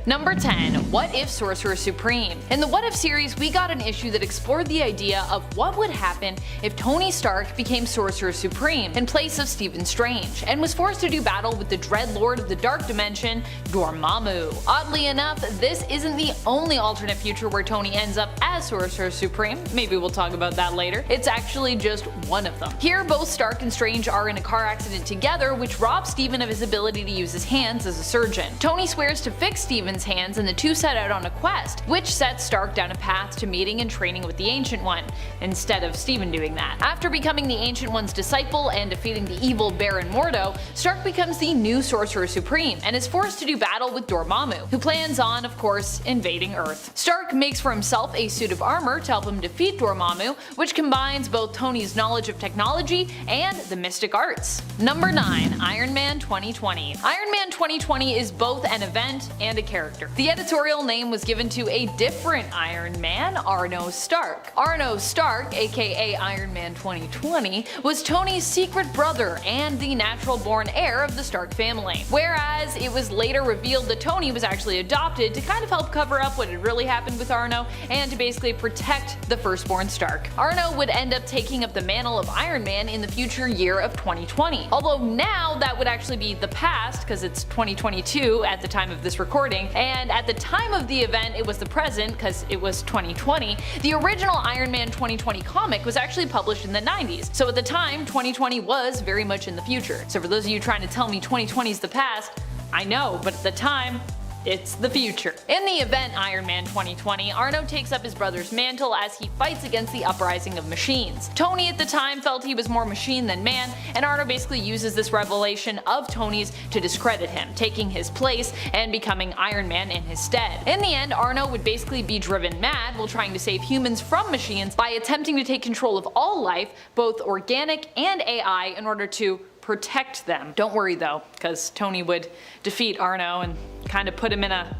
Number 10. What if Sorcerer Supreme? In the What If series, we got an issue that explored the idea of what would happen if Tony Stark became Sorcerer Supreme in place of Stephen Strange, and was forced to do battle with the Dread Lord of the Dark Dimension, Dormammu. Oddly enough, this isn't the only alternate future where Tony ends up as Sorcerer Supreme. Maybe we'll talk about that later. It's actually just one of them. Here, both Stark and Strange are in a car accident together, which robs Stephen of his ability to use his hands as a surgeon. Tony swears to fix Stephen's hands, and the two set out on a quest, which sets Stark down a path to meeting and training with the Ancient One, instead of Stephen doing that. After becoming the Ancient One's disciple and defeating the evil Baron Mordo, Stark becomes the new Sorcerer Supreme and is forced to do battle with Dormammu, who plans on, of course, invading Earth. Stark makes for himself a suit of armor to help him defeat Dormammu, which combines both Tony's knowledge of technology and the mystic arts. Number 9. Iron Man 2020. Iron Man 2020 is both an event and a character. The editorial name was given to a different Iron Man, Arno Stark. Arno Stark, aka Iron Man 2020, was Tony's secret brother and the natural-born heir of the Stark family. Whereas it was later revealed that Tony was actually adopted to kind of help cover up what had really happened with Arno and to basically protect the firstborn Stark. Arno would end up taking up the mantle of Iron Man in the future year of 2020. Although now that would actually be the past, because it's 2022 at the time of this recording, and at the time of the event it was the present because it was 2020. The original Iron Man 2020 comic was actually published in the 90s, so at the time 2020 was very much in the future. So for those of you trying to tell me 2020 is the past, I know, but at the time, it's the future. In the event Iron Man 2020, Arno takes up his brother's mantle as he fights against the uprising of machines. Tony at the time felt he was more machine than man, and Arno basically uses this revelation of Tony's to discredit him, taking his place and becoming Iron Man in his stead. In the end, Arno would basically be driven mad while trying to save humans from machines by attempting to take control of all life, both organic and AI, in order to protect them. Don't worry though, because Tony would defeat Arno and kind of put him in a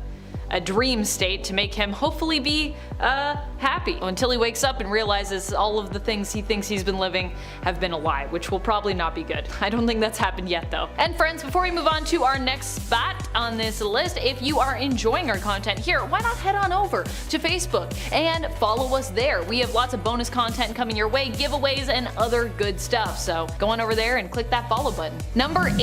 dream state to make him hopefully be happy until he wakes up and realizes all of the things he thinks he's been living have been a lie, which will probably not be good. I don't think that's happened yet though. And friends, before we move on to our next spot on this list, if you are enjoying our content here, why not head on over to Facebook and follow us there. We have lots of bonus content coming your way, giveaways and other good stuff, so go on over there and click that follow button. Number 8.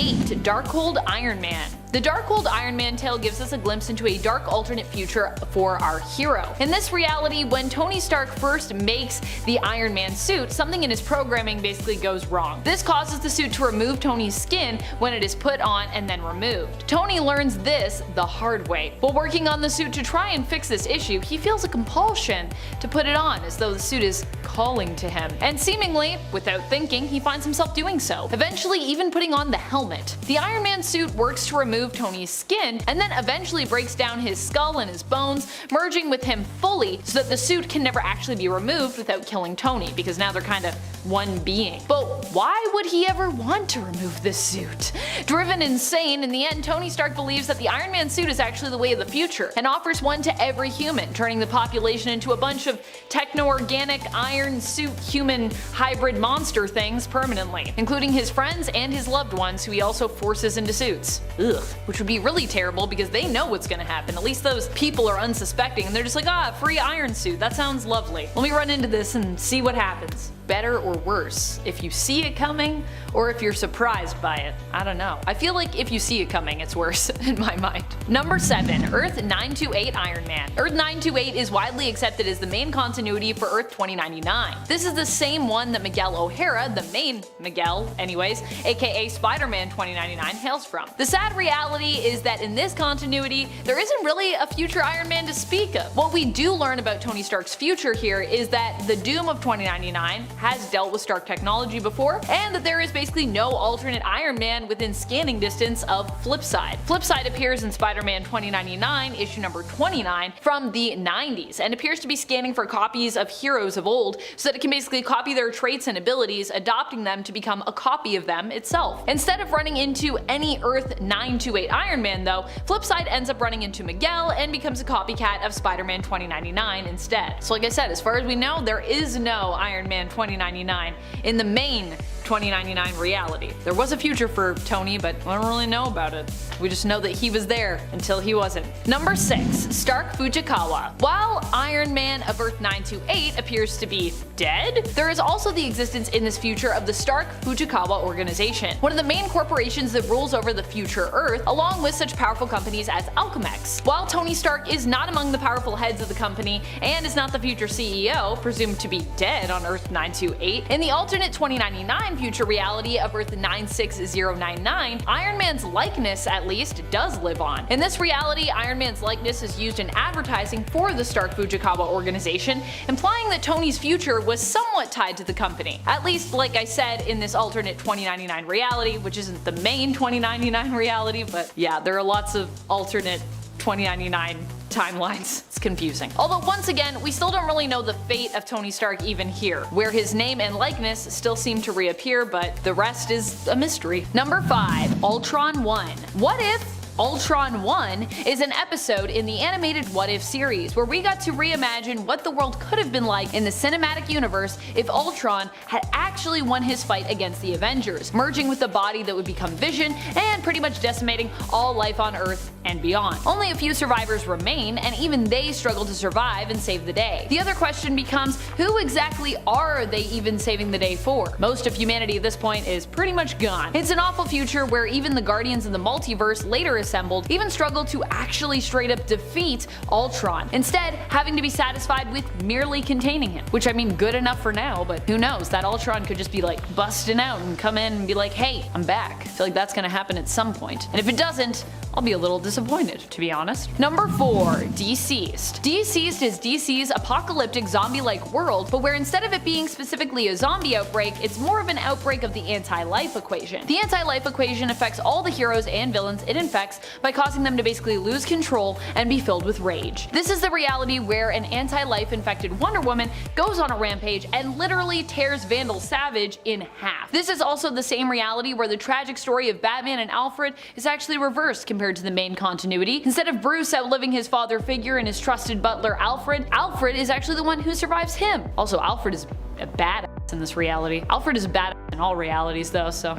Darkhold Iron Man. The Darkhold Iron Man tale gives us a glimpse into a dark alternate future for our hero. In this reality, when Tony Stark first makes the Iron Man suit, something in his programming basically goes wrong. This causes the suit to remove Tony's skin when it is put on and then removed. Tony learns this the hard way. While working on the suit to try and fix this issue, he feels a compulsion to put it on, as though the suit is calling to him. And seemingly, without thinking, he finds himself doing so, eventually even putting on the helmet. The Iron Man suit works to remove Tony's skin, and then eventually breaks down his skull and his bones, merging with him fully so that the suit can never actually be removed without killing Tony, because now they're kind of one being. But why would he ever want to remove this suit? Driven insane, in the end Tony Stark believes that the Iron Man suit is actually the way of the future, and offers one to every human, turning the population into a bunch of techno-organic iron suit human hybrid monster things permanently, including his friends and his loved ones, who he also forces into suits. Ugh. Which would be really terrible because they know what's gonna happen. At least those people are unsuspecting and they're just like, ah, free iron suit, that sounds lovely. Let me run into this and see what happens. Better or worse, if you see it coming or if you're surprised by it. I don't know. I feel like if you see it coming, it's worse in my mind. Number 7. Earth 928 Iron Man. Earth 928 is widely accepted as the main continuity for Earth 2099. This is the same one that Miguel O'Hara, the main Miguel anyways, aka Spider-Man 2099, hails from. The sad reality is that in this continuity, there isn't really a future Iron Man to speak of. What we do learn about Tony Stark's future here is that the Doom of 2099 has dealt with Stark technology before, and that there is basically no alternate Iron Man within scanning distance of Flipside. Flipside appears in Spider-Man 2099, issue number 29, from the 90s, and appears to be scanning for copies of heroes of old so that it can basically copy their traits and abilities, adopting them to become a copy of them itself. Instead of running into any Earth 928 Iron Man though, Flipside ends up running into Miguel and becomes a copycat of Spider-Man 2099 instead. So like I said, as far as we know, there is no Iron Man 2099 in the main 2099 reality. There was a future for Tony, but we don't really know about it. We just know that he was there until he wasn't. Number 6. Stark Fujikawa. While Iron Man of Earth 928 appears to be dead, there is also the existence in this future of the Stark Fujikawa organization, one of the main corporations that rules over the future Earth, along with such powerful companies as Alchemex. While Tony Stark is not among the powerful heads of the company and is not the future CEO, presumed to be dead on Earth 928, in the alternate 2099 future reality of Earth 96099, Iron Man's likeness, at least, does live on. In this reality, Iron Man's likeness is used in advertising for the Stark Fujikawa organization, implying that Tony's future was somewhat tied to the company. At least, like I said, in this alternate 2099 reality, which isn't the main 2099 reality, but yeah, there are lots of alternate 2099 timelines. It's confusing. Although once again, we still don't really know the fate of Tony Stark even here, where his name and likeness still seem to reappear, but the rest is a mystery. Number 5. Ultron 1. What if Ultron 1 is an episode in the animated What If series, where we got to reimagine what the world could have been like in the cinematic universe if Ultron had actually won his fight against the Avengers, merging with a body that would become Vision and pretty much decimating all life on Earth and beyond. Only a few survivors remain, and even they struggle to survive and save the day. The other question becomes, who exactly are they even saving the day for? Most of humanity at this point is pretty much gone. It's an awful future where even the Guardians of the Multiverse, later assembled, even struggle to actually straight up defeat Ultron, instead having to be satisfied with merely containing him. Which, I mean, good enough for now, but who knows, that Ultron could just be like busting out and come in and be like, hey, I'm back. I feel like that's gonna happen at some point. And if it doesn't, I'll be a little disappointed, to be honest. Number 4. Deceased. Deceased is DC's apocalyptic zombie-like world, but where instead of it being specifically a zombie outbreak, it's more of an outbreak of the anti-life equation. The anti-life equation affects all the heroes and villains it infects by causing them to basically lose control and be filled with rage. This is the reality where an anti-life infected Wonder Woman goes on a rampage and literally tears Vandal Savage in half. This is also the same reality where the tragic story of Batman and Alfred is actually reversed compared to the main continuity. Instead of Bruce outliving his father figure and his trusted butler Alfred, Alfred is actually the one who survives him. Also, Alfred is a badass in this reality. Alfred is a badass in all realities though, so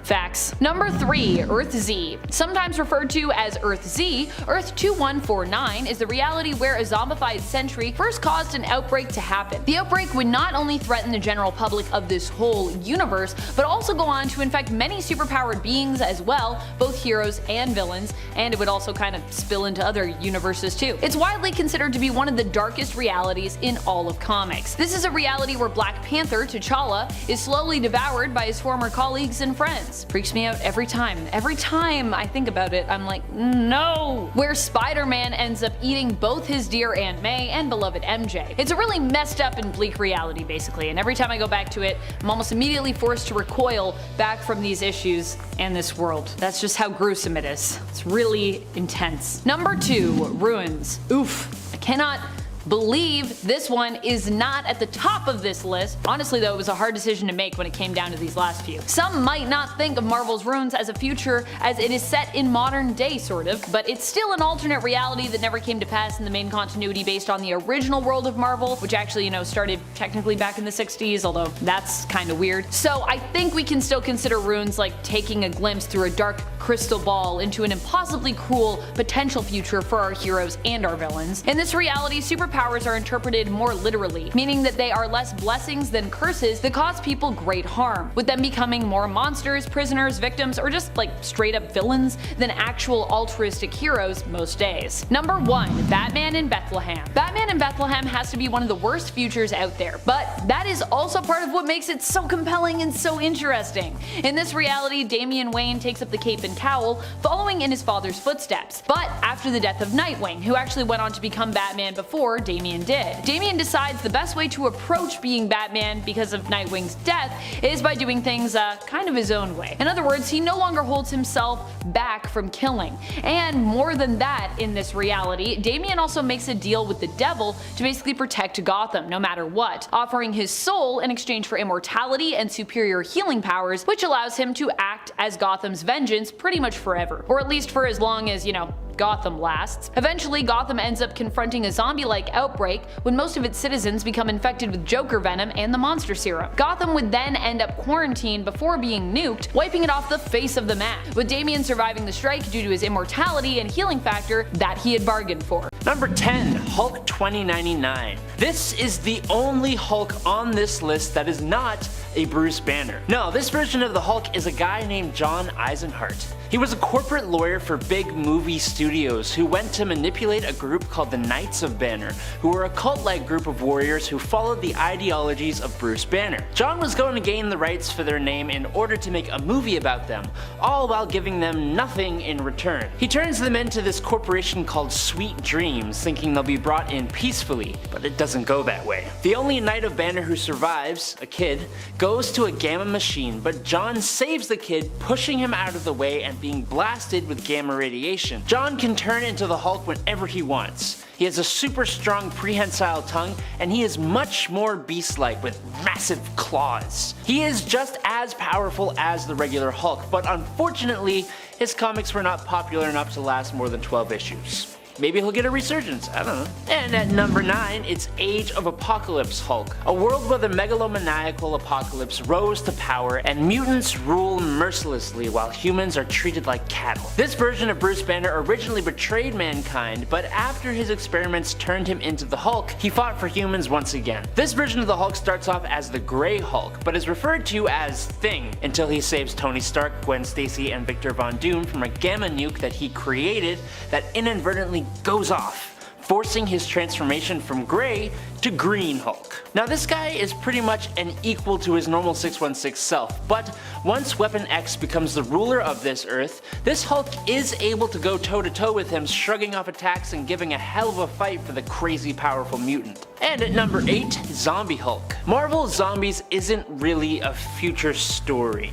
facts. Number 3. Earth Z. Sometimes referred to as Earth Z, Earth 2149 is the reality where a zombified sentry first caused an outbreak to happen. The outbreak would not only threaten the general public of this whole universe, but also go on to infect many superpowered beings as well, both heroes and villains, and it would also kind of spill into other universes too. It's widely considered to be one of the darkest realities in all of comics. This is a reality where Black Panther, T'Challa, is slowly devoured by his former colleagues and friends. Freaks me out every time. Every time I think about it, I'm like, no! Where Spider-Man ends up eating both his dear Aunt May and beloved MJ. It's a really messed up and bleak reality, basically, and every time I go back to it, I'm almost immediately forced to recoil back from these issues and this world. That's just how gruesome it is. It's really intense. Number 2. Ruins. Oof. I cannot believe this one is not at the top of this list. Honestly though, it was a hard decision to make when it came down to these last few. Some might not think of Marvel's Ruins as a future as it is set in modern day sort of, but it's still an alternate reality that never came to pass in the main continuity based on the original world of Marvel, which actually, you know, started technically back in the 60s, although that's kinda weird. So I think we can still consider Ruins like taking a glimpse through a dark crystal ball into an impossibly cruel potential future for our heroes and our villains. In this reality, superpowers are interpreted more literally, meaning that they are less blessings than curses that cause people great harm, with them becoming more monsters, prisoners, victims, or just like straight up villains than actual altruistic heroes most days. Number 1. Batman in Bethlehem. Batman in Bethlehem has to be one of the worst futures out there, but that is also part of what makes it so compelling and so interesting. In this reality, Damian Wayne takes up the cape and cowl, following in his father's footsteps, but after the death of Nightwing, who actually went on to become Batman before Damian did. Damian decides the best way to approach being Batman because of Nightwing's death is by doing things kind of his own way. In other words, he no longer holds himself back from killing. And more than that, in this reality, Damian also makes a deal with the devil to basically protect Gotham no matter what, offering his soul in exchange for immortality and superior healing powers, which allows him to act as Gotham's vengeance pretty much forever. Or at least for as long as, you know, Gotham lasts. Eventually, Gotham ends up confronting a zombie-like outbreak when most of its citizens become infected with Joker venom and the monster serum. Gotham would then end up quarantined before being nuked, wiping it off the face of the map, with Damian surviving the strike due to his immortality and healing factor that he had bargained for. Number 10. Hulk 2099. This is the only Hulk on this list that is not a Bruce Banner. No, this version of the Hulk is a guy named John Eisenhart. He was a corporate lawyer for big movie studios who went to manipulate a group called the Knights of Banner, who were a cult-like group of warriors who followed the ideologies of Bruce Banner. John was going to gain the rights for their name in order to make a movie about them, all while giving them nothing in return. He turns them into this corporation called Sweet Dreams, thinking they'll be brought in peacefully, but it doesn't go that way. The only Knight of Banner who survives, a kid, goes to a gamma machine, but John saves the kid, pushing him out of the way and being blasted with gamma radiation. John can turn into the Hulk whenever he wants. He has a super strong prehensile tongue, and he is much more beast-like with massive claws. He is just as powerful as the regular Hulk, but unfortunately, his comics were not popular enough to last more than 12 issues. Maybe he'll get a resurgence, I don't know. And at number 9, it's Age of Apocalypse Hulk. A world where the megalomaniacal apocalypse rose to power and mutants rule mercilessly while humans are treated like cattle. This version of Bruce Banner originally betrayed mankind, but after his experiments turned him into the Hulk, he fought for humans once again. This version of the Hulk starts off as the Grey Hulk, but is referred to as Thing until he saves Tony Stark, Gwen Stacy, and Victor Von Doom from a gamma nuke that he created that inadvertently goes off, forcing his transformation from Grey to Green Hulk. Now this guy is pretty much an equal to his normal 616 self, but once Weapon X becomes the ruler of this Earth, this Hulk is able to go toe to toe with him, shrugging off attacks and giving a hell of a fight for the crazy powerful mutant. And at number 8, Zombie Hulk. Marvel Zombies isn't really a future story.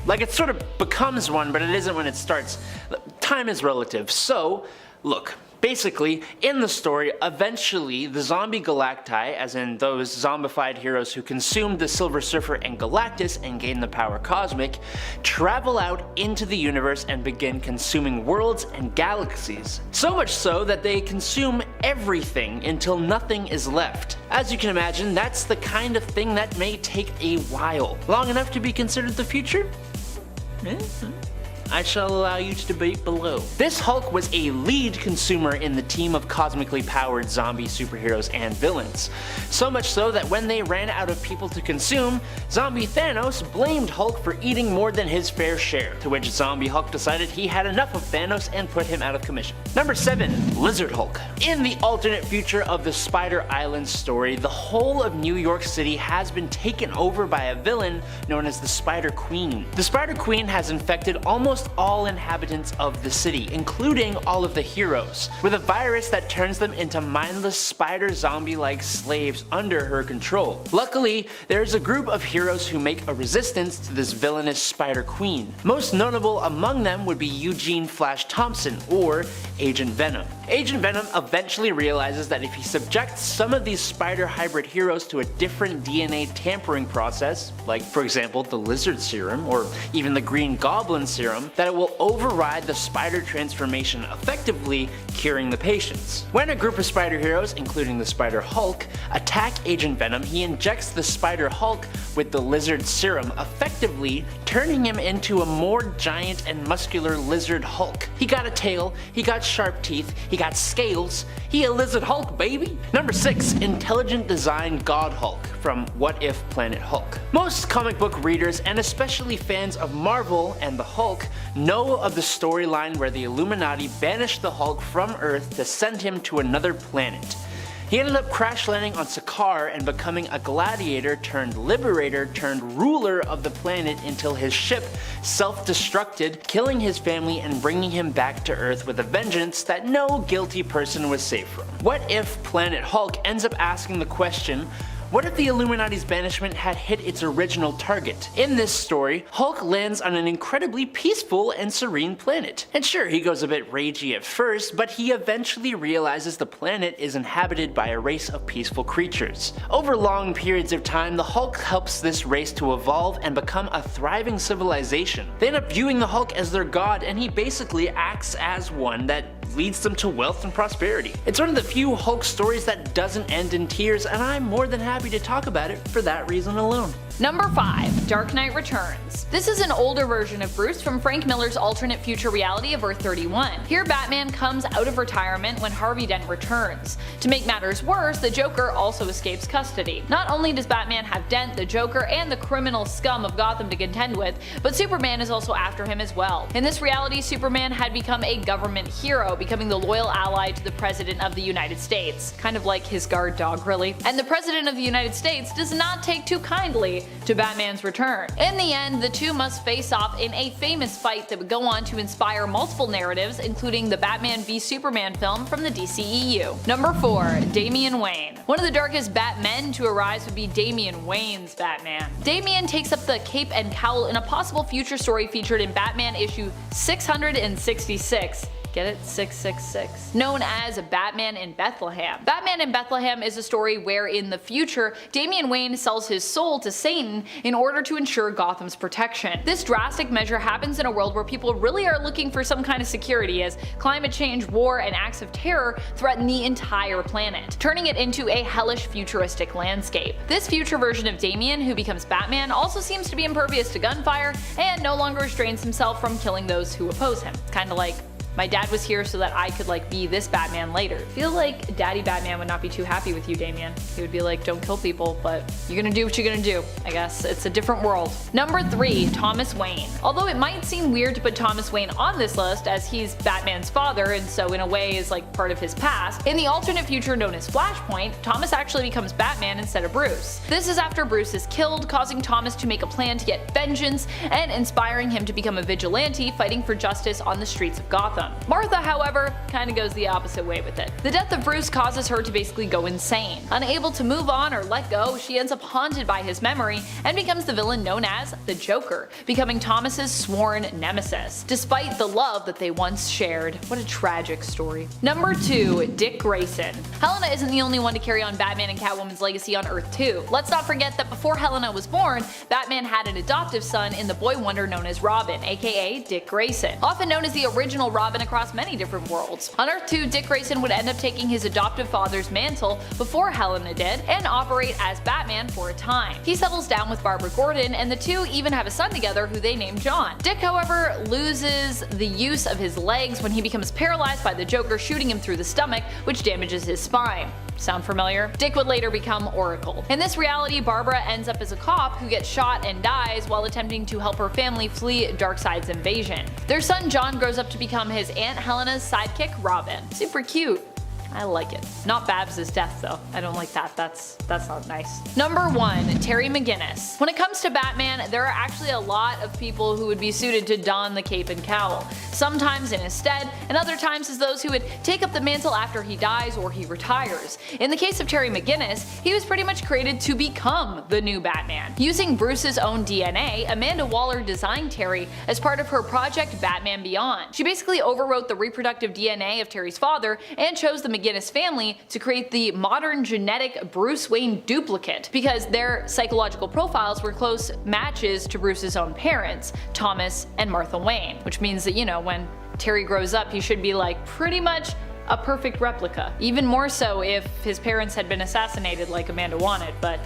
Like, it sort of becomes one, but it isn't when it starts. Time is relative, so look. Basically, in the story, eventually the zombie Galacti, as in those zombified heroes who consumed the Silver Surfer and Galactus and gained the power cosmic, travel out into the universe and begin consuming worlds and galaxies. So much so that they consume everything until nothing is left. As you can imagine, that's the kind of thing that may take a while. Long enough to be considered the future? I shall allow you to debate below. This Hulk was a lead consumer in the team of cosmically powered zombie superheroes and villains. So much so that when they ran out of people to consume, Zombie Thanos blamed Hulk for eating more than his fair share, to which Zombie Hulk decided he had enough of Thanos and put him out of commission. Number 7. Lizard Hulk. In the alternate future of the Spider Island story, the whole of New York City has been taken over by a villain known as the Spider Queen. The Spider Queen has infected almost all inhabitants of the city, including all of the heroes, with a virus that turns them into mindless spider zombie-like slaves under her control. Luckily, there's a group of heroes who make a resistance to this villainous Spider Queen. Most notable among them would be Eugene Flash Thompson, or Agent Venom. Agent Venom eventually realizes that if he subjects some of these spider hybrid heroes to a different DNA tampering process, like for example the lizard serum or even the green goblin serum, that it will override the spider transformation, effectively curing the patients. When a group of spider heroes, including the Spider Hulk, attack Agent Venom, he injects the Spider Hulk with the lizard serum, effectively turning him into a more giant and muscular lizard Hulk. He got a tail, he got sharp teeth, he got scales, he a lizard Hulk, baby! Number 6. Intelligent Design God Hulk from What If Planet Hulk. Most comic book readers, and especially fans of Marvel and the Hulk, know of the storyline where the Illuminati banished the Hulk from Earth to send him to another planet. He ended up crash landing on Sakaar and becoming a gladiator turned liberator turned ruler of the planet until his ship self-destructed, killing his family and bringing him back to Earth with a vengeance that no guilty person was safe from. What If Planet Hulk ends up asking the question, what if the Illuminati's banishment had hit its original target? In this story, Hulk lands on an incredibly peaceful and serene planet. And sure, he goes a bit ragey at first, but he eventually realizes the planet is inhabited by a race of peaceful creatures. Over long periods of time, the Hulk helps this race to evolve and become a thriving civilization. They end up viewing the Hulk as their god, and he basically acts as one that leads them to wealth and prosperity. It's one of the few Hulk stories that doesn't end in tears, and I'm more than happy to talk about it for that reason alone. Number 5. Dark Knight Returns. This is an older version of Bruce from Frank Miller's alternate future reality of Earth 31. Here Batman comes out of retirement when Harvey Dent returns. To make matters worse, the Joker also escapes custody. Not only does Batman have Dent, the Joker, and the criminal scum of Gotham to contend with, but Superman is also after him as well. In this reality, Superman had become a government hero, becoming the loyal ally to the President of the United States. Kind of like his guard dog, really. And the President of the United States does not take too kindly to Batman's return. In the end, the two must face off in a famous fight that would go on to inspire multiple narratives, including the Batman v Superman film from the DCEU. Number 4. Damian Wayne. One of the darkest Batmen to arise would be Damian Wayne's Batman. Damian takes up the cape and cowl in a possible future story featured in Batman issue 666. Get it? 666. Known as Batman in Bethlehem. Batman in Bethlehem is a story where in the future, Damian Wayne sells his soul to Satan in order to ensure Gotham's protection. This drastic measure happens in a world where people really are looking for some kind of security as climate change, war, and acts of terror threaten the entire planet, turning it into a hellish futuristic landscape. This future version of Damian, who becomes Batman, also seems to be impervious to gunfire and no longer restrains himself from killing those who oppose him. Kinda like my dad was here so that I could be this Batman later. I feel like Daddy Batman would not be too happy with you, Damian. He would be like, don't kill people, but you're gonna do what you're gonna do. I guess it's a different world. Number 3. Thomas Wayne. Although it might seem weird to put Thomas Wayne on this list as he's Batman's father and so in a way is part of his past, in the alternate future known as Flashpoint, Thomas actually becomes Batman instead of Bruce. This is after Bruce is killed, causing Thomas to make a plan to get vengeance and inspiring him to become a vigilante fighting for justice on the streets of Gotham. Martha, however, kinda goes the opposite way with it. The death of Bruce causes her to basically go insane. Unable to move on or let go, she ends up haunted by his memory and becomes the villain known as the Joker, becoming Thomas's sworn nemesis, despite the love that they once shared. What a tragic story. Number 2. Dick Grayson. Helena isn't the only one to carry on Batman and Catwoman's legacy on Earth 2. Let's not forget that before Helena was born, Batman had an adoptive son in the boy wonder known as Robin, aka Dick Grayson. Often known as the original Robin across many different worlds. On Earth 2, Dick Grayson would end up taking his adoptive father's mantle before Helena did, and operate as Batman for a time. He settles down with Barbara Gordon, and the two even have a son together who they name John. Dick, however, loses the use of his legs when he becomes paralyzed by the Joker shooting him through the stomach, which damages his spine. Sound familiar? Dick would later become Oracle. In this reality, Barbara ends up as a cop who gets shot and dies while attempting to help her family flee Darkseid's invasion. Their son John grows up to become his Aunt Helena's sidekick, Robin. Super cute. I like it. Not Babs' death though. I don't like that. That's not nice. Number 1. Terry McGinnis. When it comes to Batman, there are actually a lot of people who would be suited to don the cape and cowl. Sometimes in his stead, and other times as those who would take up the mantle after he dies or he retires. In the case of Terry McGinnis, he was pretty much created to become the new Batman. Using Bruce's own DNA, Amanda Waller designed Terry as part of her project Batman Beyond. She basically overwrote the reproductive DNA of Terry's father and chose the McGinnis family to create the modern genetic Bruce Wayne duplicate because their psychological profiles were close matches to Bruce's own parents, Thomas and Martha Wayne, which means that, when Terry grows up, he should be pretty much a perfect replica. Even more so if his parents had been assassinated like Amanda wanted, but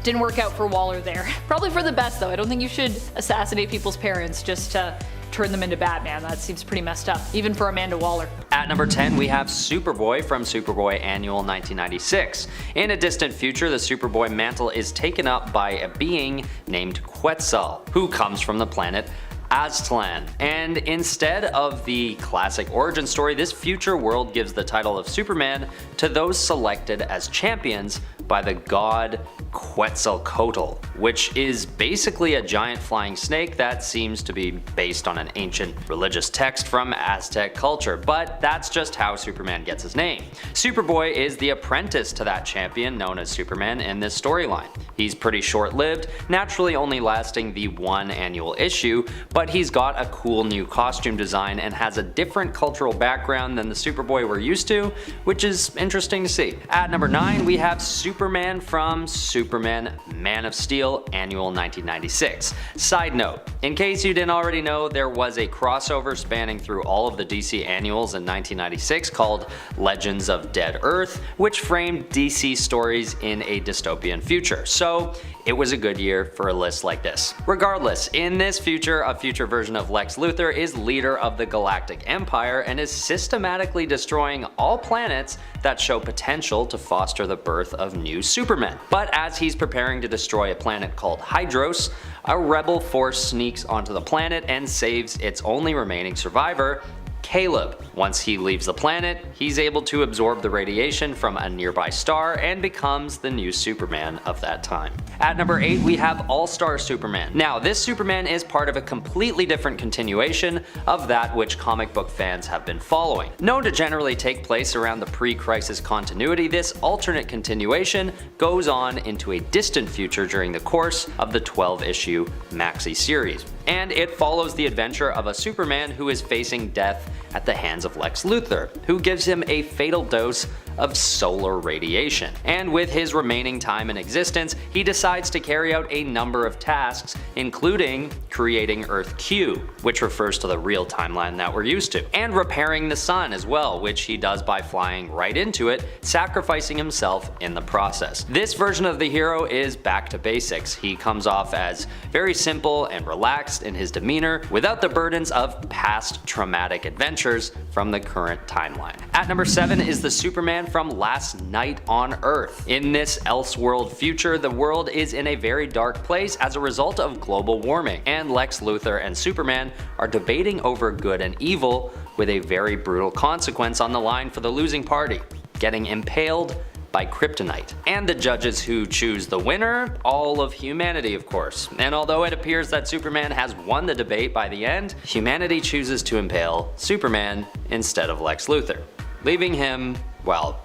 didn't work out for Waller there. Probably for the best though. I don't think you should assassinate people's parents just to turn them into Batman. That seems pretty messed up, even for Amanda Waller. At number 10, we have Superboy from Superboy Annual 1996. In a distant future, the Superboy mantle is taken up by a being named Quetzal, who comes from the planet Aztlan. And instead of the classic origin story, this future world gives the title of Superman to those selected as champions by the god Quetzalcoatl, which is basically a giant flying snake that seems to be based on an ancient religious text from Aztec culture, but that's just how Superman gets his name. Superboy is the apprentice to that champion known as Superman in this storyline. He's pretty short-lived, naturally only lasting the one annual issue, but he's got a cool new costume design and has a different cultural background than the Superboy we're used to, which is interesting to see. At number 9, we have Superman Superman from Superman Man of Steel Annual 1996. Side note, in case you didn't already know, there was a crossover spanning through all of the DC annuals in 1996 called Legends of Dead Earth, which framed DC stories in a dystopian future. So it was a good year for a list like this. Regardless, in this future, a future version of Lex Luthor is leader of the Galactic Empire and is systematically destroying all planets that show potential to foster the birth of new Supermen. But as he's preparing to destroy a planet called Hydros, a rebel force sneaks onto the planet and saves its only remaining survivor, Caleb. Once he leaves the planet, he's able to absorb the radiation from a nearby star and becomes the new Superman of that time. At number 8, we have All-Star Superman. Now, this Superman is part of a completely different continuation of that which comic book fans have been following. Known to generally take place around the pre-crisis continuity, this alternate continuation goes on into a distant future during the course of the 12-issue maxi series. And it follows the adventure of a Superman who is facing death at the hands of Lex Luthor, who gives him a fatal dose of solar radiation. And with his remaining time in existence, he decides to carry out a number of tasks, including creating Earth Q, which refers to the real timeline that we're used to, and repairing the sun as well, which he does by flying right into it, sacrificing himself in the process. This version of the hero is back to basics. He comes off as very simple and relaxed in his demeanor, without the burdens of past traumatic adventures from the current timeline. At number 7 is the Superman from Last Night on Earth. In this Elseworld future, the world is in a very dark place as a result of global warming, and Lex Luthor and Superman are debating over good and evil, with a very brutal consequence on the line for the losing party: getting impaled by kryptonite. And the judges who choose the winner, all of humanity, of course. And although it appears that Superman has won the debate by the end, humanity chooses to impale Superman instead of Lex Luthor, leaving him, well,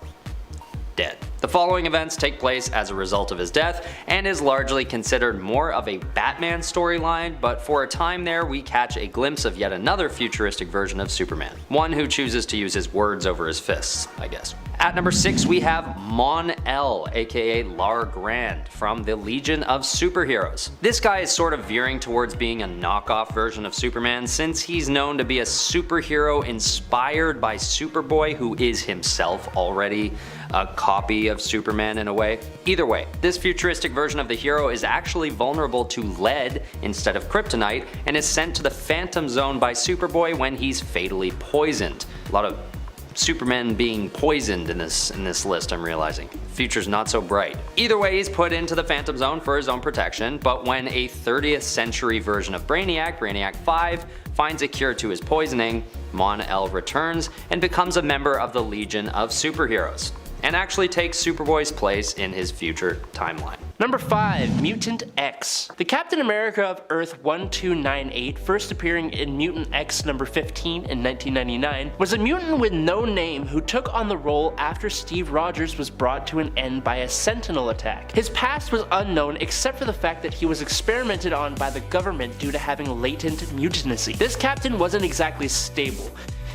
dead. The following events take place as a result of his death and is largely considered more of a Batman storyline, but for a time there we catch a glimpse of yet another futuristic version of Superman, one who chooses to use his words over his fists, I guess. At number 6 we have Mon-El, aka Lar Grand, from the Legion of Superheroes. This guy is sort of veering towards being a knockoff version of Superman, since he's known to be a superhero inspired by Superboy, who is himself already a copy of Superman in a way. Either way, this futuristic version of the hero is actually vulnerable to lead instead of kryptonite and is sent to the Phantom Zone by Superboy when he's fatally poisoned. A lot of Superman being poisoned in this list, I'm realizing. Future's not so bright. Either way, he's put into the Phantom Zone for his own protection, but when a 30th century version of Brainiac, Brainiac 5, finds a cure to his poisoning, Mon-El returns and becomes a member of the Legion of Superheroes, and actually takes Superboy's place in his future timeline. Number 5, Mutant X. The Captain America of Earth 1298, first appearing in Mutant X number 15 in 1999, was a mutant with no name who took on the role after Steve Rogers was brought to an end by a Sentinel attack. His past was unknown except for the fact that he was experimented on by the government due to having latent mutanacy. This captain wasn't exactly stable.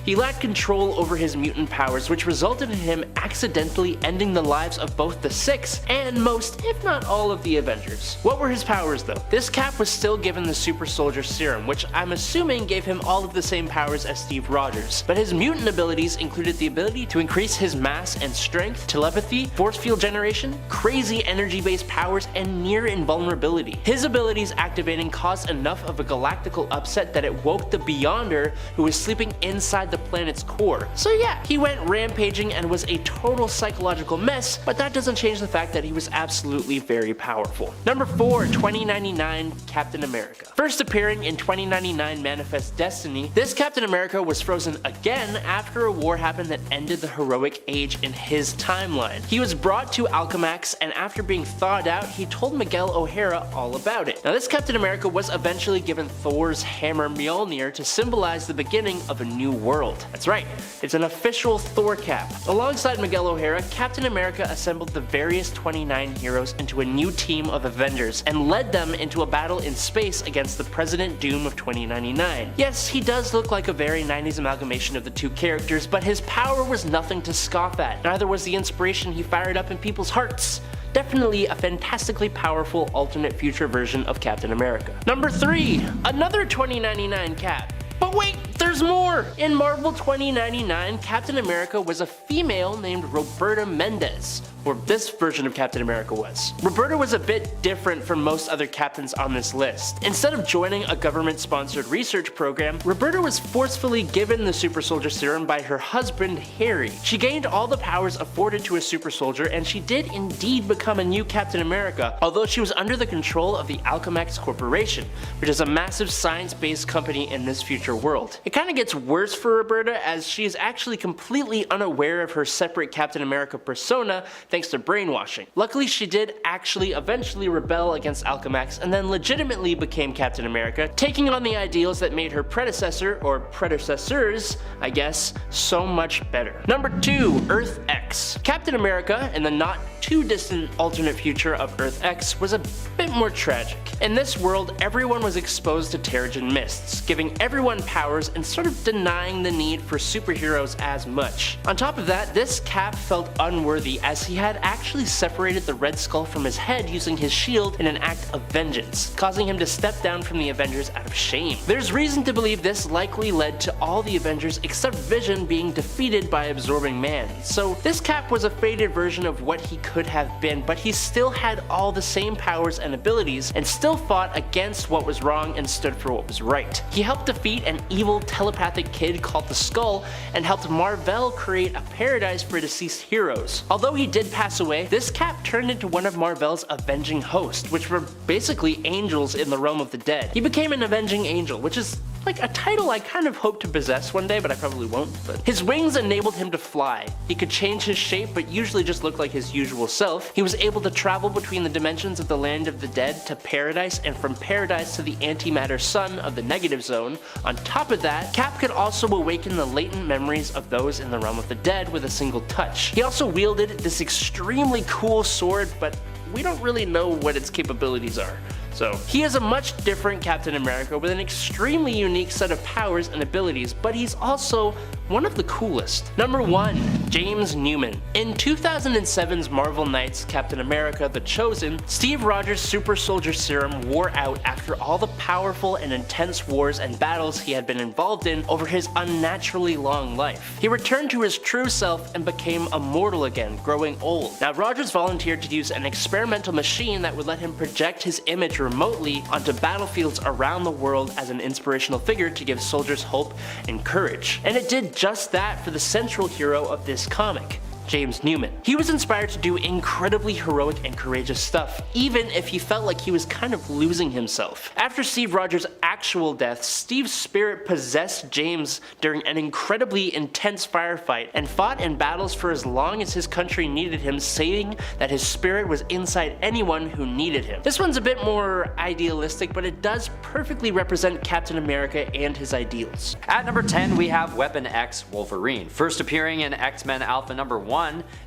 He lacked control over his mutant powers, which resulted in him accidentally ending the lives of both the Six and most, if not all, of the Avengers. What were his powers though? This Cap was still given the Super Soldier Serum, which I'm assuming gave him all of the same powers as Steve Rogers, but his mutant abilities included the ability to increase his mass and strength, telepathy, force field generation, crazy energy-based powers, and near invulnerability. His abilities activating caused enough of a galactical upset that it woke the Beyonder, who was sleeping inside the planet's core. So yeah, he went rampaging and was a total psychological mess, but that doesn't change the fact that he was absolutely very powerful. Number 4, 2099 Captain America. First appearing in 2099 Manifest Destiny, this Captain America was frozen again after a war happened that ended the heroic age in his timeline. He was brought to Alchemax, and after being thawed out, he told Miguel O'Hara all about it. Now this Captain America was eventually given Thor's hammer Mjolnir to symbolize the beginning of a new world. That's right, it's an official Thor cap. Alongside Miguel O'Hara, Captain America assembled the various 29 heroes into a new team of Avengers and led them into a battle in space against the President Doom of 2099. Yes, he does look like a very 90s amalgamation of the two characters, but his power was nothing to scoff at. Neither was the inspiration he fired up in people's hearts. definitely a fantastically powerful alternate future version of Captain America. Number 3, another 2099 Cap. But wait, there's more! In Marvel 2099, Captain America was a female named Roberta Mendez, or this version of Captain America was. Roberta was a bit different from most other captains on this list. Instead of joining a government-sponsored research program, Roberta was forcefully given the super soldier serum by her husband, Harry. She gained all the powers afforded to a super soldier, and she did indeed become a new Captain America, although she was under the control of the Alchemax Corporation, which is a massive science-based company in this future world. It kinda gets worse for Roberta, as she is actually completely unaware of her separate Captain America persona thanks to brainwashing. Luckily, she did actually eventually rebel against Alchemax and then legitimately became Captain America, taking on the ideals that made her predecessor, or predecessors, I guess, so much better. Number 2, Earth X. Captain America, in the not too distant alternate future of Earth X, was a bit more tragic. In this world, everyone was exposed to Terrigen mists, giving everyone powers and sort of denying the need for superheroes as much. On top of that, this Cap felt unworthy, as he had actually separated the Red Skull from his head using his shield in an act of vengeance, causing him to step down from the Avengers out of shame. There's reason to believe this likely led to all the Avengers except Vision being defeated by Absorbing Man. So this Cap was a faded version of what he could have been, but he still had all the same powers and abilities, and still fought against what was wrong and stood for what was right. He helped defeat an evil telepathic kid called the Skull, and helped Mar-Vell create a paradise for deceased heroes. Although he did pass away, this Cap turned into one of Mar-Vell's avenging hosts, which were basically angels in the realm of the dead. He became an avenging angel, which is like a title I kind of hope to possess one day, but I probably won't. But his wings enabled him to fly. He could change his shape, but usually just look like his usual self. He was able to travel between the dimensions of the land of the dead to paradise, and from paradise to the antimatter sun of the negative zone. On top of that, Cap could also awaken the latent memories of those in the realm of the dead with a single touch. He also wielded this extremely cool sword, but we don't really know what its capabilities are. So, he is a much different Captain America with an extremely unique set of powers and abilities, but he's also one of the coolest. Number 1, James Newman. In 2007's Marvel Knights Captain America: The Chosen, Steve Rogers' super soldier serum wore out after all the powerful and intense wars and battles he had been involved in over his unnaturally long life. He returned to his true self and became immortal again, growing old. Now, Rogers volunteered to use an experimental machine that would let him project his image remotely onto battlefields around the world as an inspirational figure to give soldiers hope and courage. And it did just that for the central hero of this comic, James Newman. He was inspired to do incredibly heroic and courageous stuff, even if he felt like he was kind of losing himself. After Steve Rogers' actual death, Steve's spirit possessed James during an incredibly intense firefight and fought in battles for as long as his country needed him, saying that his spirit was inside anyone who needed him. This one's a bit more idealistic, but it does perfectly represent Captain America and his ideals. At number 10, we have Weapon X Wolverine. First appearing in X-Men Alpha number 1,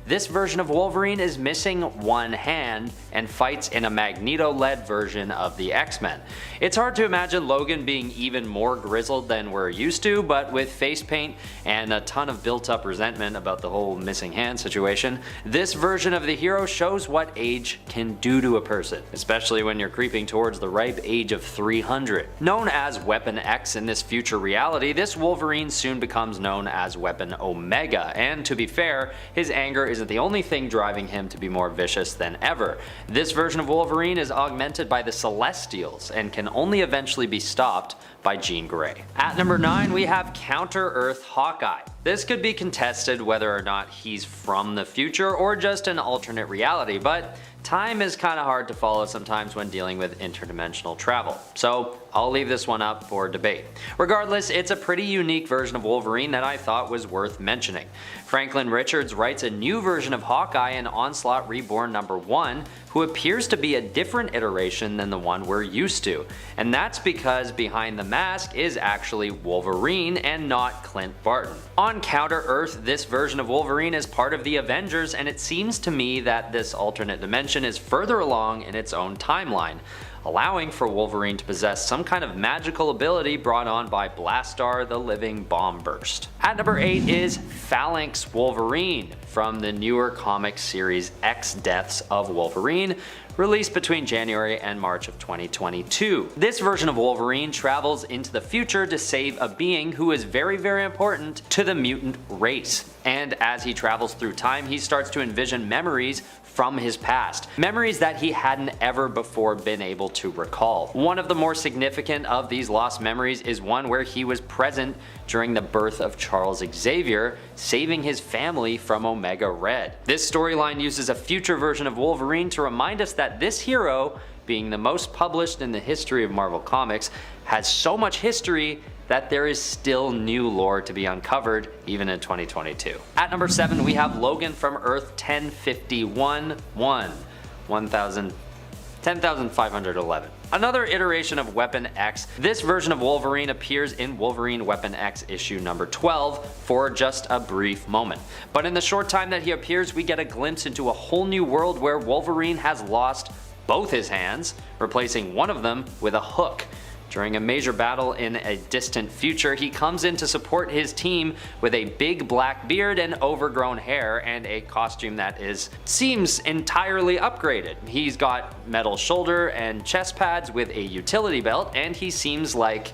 this version of Wolverine is missing one hand and fights in a Magneto-led version of the X-Men. It's hard to imagine Logan being even more grizzled than we're used to, but with face paint and a ton of built-up resentment about the whole missing hand situation, this version of the hero shows what age can do to a person, especially when you're creeping towards the ripe age of 300. Known as Weapon X in this future reality, this Wolverine soon becomes known as Weapon Omega, and to be fair, his anger isn't the only thing driving him to be more vicious than ever. This version of Wolverine is augmented by the Celestials and can only eventually be stopped by Jean Grey. At number 9, we have Counter-Earth Hawkeye. This could be contested whether or not he's from the future or just an alternate reality, but time is kinda hard to follow sometimes when dealing with interdimensional travel, so I'll leave this one up for debate. Regardless, it's a pretty unique version of Wolverine that I thought was worth mentioning. Franklin Richards writes a new version of Hawkeye in Onslaught Reborn number 1, who appears to be a different iteration than the one we're used to, and that's because behind the mask is actually Wolverine and not Clint Barton. On Counter-Earth, this version of Wolverine is part of the Avengers, and it seems to me that this alternate dimension is further along in its own timeline, allowing for Wolverine to possess some kind of magical ability brought on by Blastar the Living Bomb Burst. At number 8 is Phalanx Wolverine. from the newer comic series X Deaths of Wolverine, released between January and March of 2022. This version of Wolverine travels into the future to save a being who is very, very important to the mutant race. And as he travels through time, he starts to envision memories from his past. Memories that he hadn't ever before been able to recall. One of the more significant of these lost memories is one where he was present during the birth of Charles Xavier, saving his family from Omega Red. This storyline uses a future version of Wolverine to remind us that this hero, being the most published in the history of Marvel Comics, has so much history that there is still new lore to be uncovered even in 2022. At number 7 we have Logan from Earth 1051-10,511. Another iteration of Weapon X. This version of Wolverine appears in Wolverine Weapon X issue number 12 for just a brief moment. But in the short time that he appears, we get a glimpse into a whole new world where Wolverine has lost both his hands, replacing one of them with a hook. During a major battle in a distant future, he comes in to support his team with a big black beard and overgrown hair and a costume that seems entirely upgraded. He's got metal shoulder and chest pads with a utility belt, and he seems like,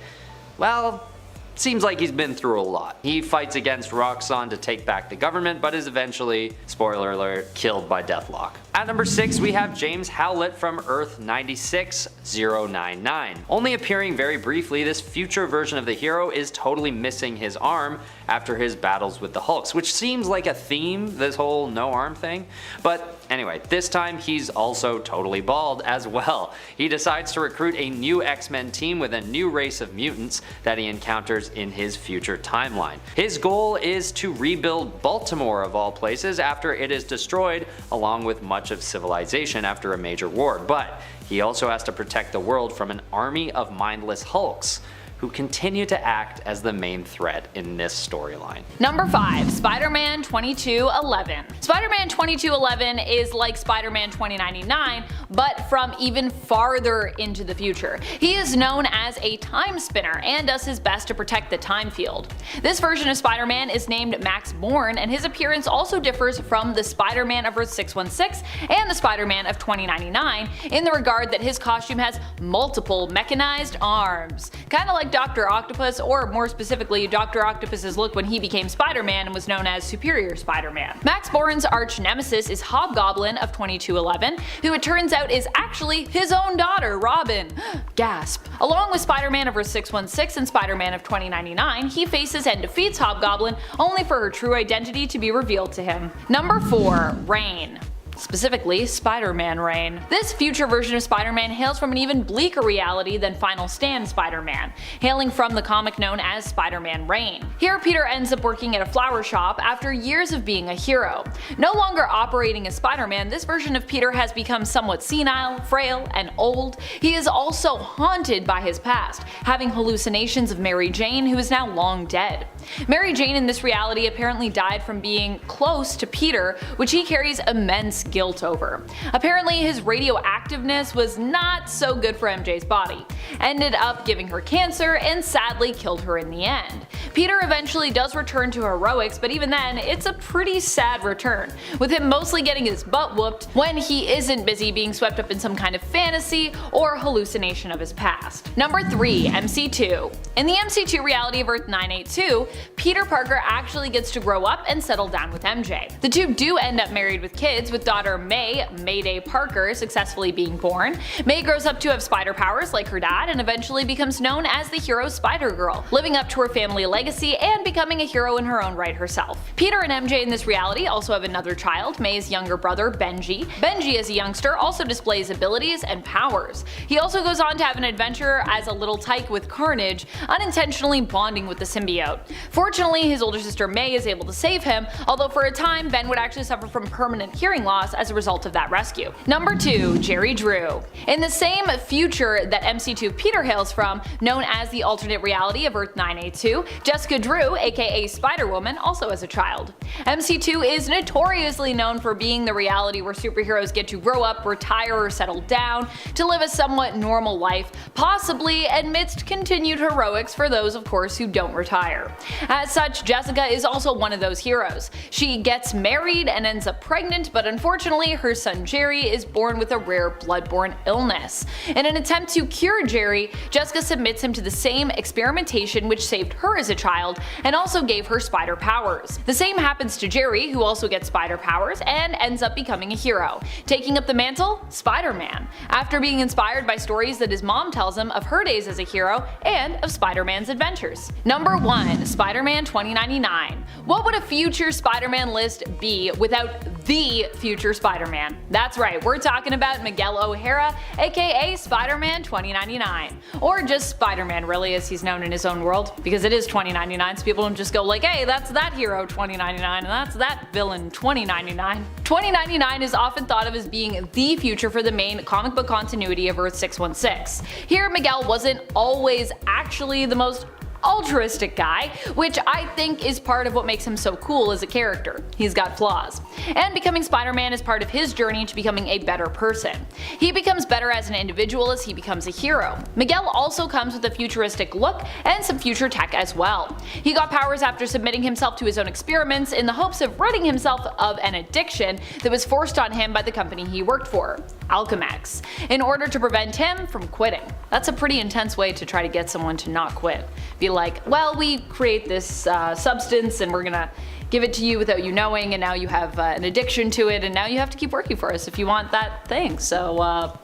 well, seems like he's been through a lot. He fights against Roxxon to take back the government, but is eventually, spoiler alert, killed by Deathlock. At number 6 we have James Howlett from Earth 96099. Only appearing very briefly, this future version of the hero is totally missing his arm after his battles with the Hulks, which seems like a theme, this whole no arm thing. But anyway, this time he's also totally bald as well. He decides to recruit a new X-Men team with a new race of mutants that he encounters in his future timeline. His goal is to rebuild Baltimore of all places after it is destroyed, along with much of civilization after a major war, but he also has to protect the world from an army of mindless Hulks who continue to act as the main threat in this storyline. Number 5. Spider-Man 2211. Spider-Man 2211 is like Spider-Man 2099, but from even farther into the future. He is known as a time spinner and does his best to protect the time field. This version of Spider-Man is named Max Bourne, and his appearance also differs from the Spider-Man of Earth 616 and the Spider-Man of 2099 in the regard that his costume has multiple mechanized arms. Kinda like Dr. Octopus, or more specifically Dr. Octopus's look when he became Spider-Man and was known as Superior Spider-Man. Max Bourne's arch nemesis is Hobgoblin of 2211, who it turns out is actually his own daughter, Robin. Gasp. Along with Spider-Man of Earth 616 and Spider-Man of 2099, he faces and defeats Hobgoblin only for her true identity to be revealed to him. Number 4. Reign. Specifically, Spider-Man Reign. This future version of Spider-Man hails from an even bleaker reality than Final Stand Spider-Man, hailing from the comic known as Spider-Man Reign. Here Peter ends up working at a flower shop after years of being a hero. No longer operating as Spider-Man, this version of Peter has become somewhat senile, frail, and old. He is also haunted by his past, having hallucinations of Mary Jane, who is now long dead. Mary Jane in this reality apparently died from being close to Peter, which he carries immense guilt over. Apparently his radioactiveness was not so good for MJ's body, ended up giving her cancer and sadly killed her in the end. Peter eventually does return to heroics, but even then it's a pretty sad return, with him mostly getting his butt whooped when he isn't busy being swept up in some kind of fantasy or hallucination of his past. Number 3. MC2. In the MC2 reality of Earth 982, Peter Parker actually gets to grow up and settle down with MJ. The two do end up married with kids, with daughter May, Mayday Parker, successfully being born. May grows up to have spider powers like her dad and eventually becomes known as the hero Spider-Girl, living up to her family legacy and becoming a hero in her own right herself. Peter and MJ in this reality also have another child, May's younger brother Benji. Benji as a youngster also displays abilities and powers. He also goes on to have an adventure as a little tyke with Carnage, unintentionally bonding with the symbiote. Fortunately, his older sister May is able to save him, although for a time Ben would actually suffer from permanent hearing loss loss as a result of that rescue. Number 2. Jerry Drew. In the same future that MC2 Peter hails from, known as the alternate reality of Earth 982, Jessica Drew, aka Spider-Woman, also has a child. MC2 is notoriously known for being the reality where superheroes get to grow up, retire, or settle down to live a somewhat normal life, possibly amidst continued heroics for those, of course, who don't retire. As such, Jessica is also one of those heroes. She gets married and ends up pregnant, but unfortunately her son Jerry is born with a rare bloodborne illness. In an attempt to cure Jerry, Jessica submits him to the same experimentation which saved her as a child and also gave her spider powers. The same happens to Jerry, who also gets spider powers and ends up becoming a hero, taking up the mantle, Spider-Man, after being inspired by stories that his mom tells him of her days as a hero and of Spider-Man's adventures. Number 1. Spider-Man 2099. What would a future Spider-Man list be without the future Spider-Man? That's right, we're talking about Miguel O'Hara, aka Spider-Man 2099. Or just Spider-Man really, as he's known in his own world, because it is 2099, so people don't just go like, hey, that's that hero 2099 and that's that villain 2099. 2099 is often thought of as being the future for the main comic book continuity of Earth 616. Here, Miguel wasn't always actually the most altruistic guy, which I think is part of what makes him so cool as a character. He's got flaws. And becoming Spider-Man is part of his journey to becoming a better person. He becomes better as an individual as he becomes a hero. Miguel also comes with a futuristic look and some future tech as well. He got powers after submitting himself to his own experiments in the hopes of ridding himself of an addiction that was forced on him by the company he worked for, Alchemax, in order to prevent him from quitting. That's a pretty intense way to try to get someone to not quit. Be like, well, we create this substance and we're gonna give it to you without you knowing, and now you have an addiction to it, and now you have to keep working for us if you want that thing. So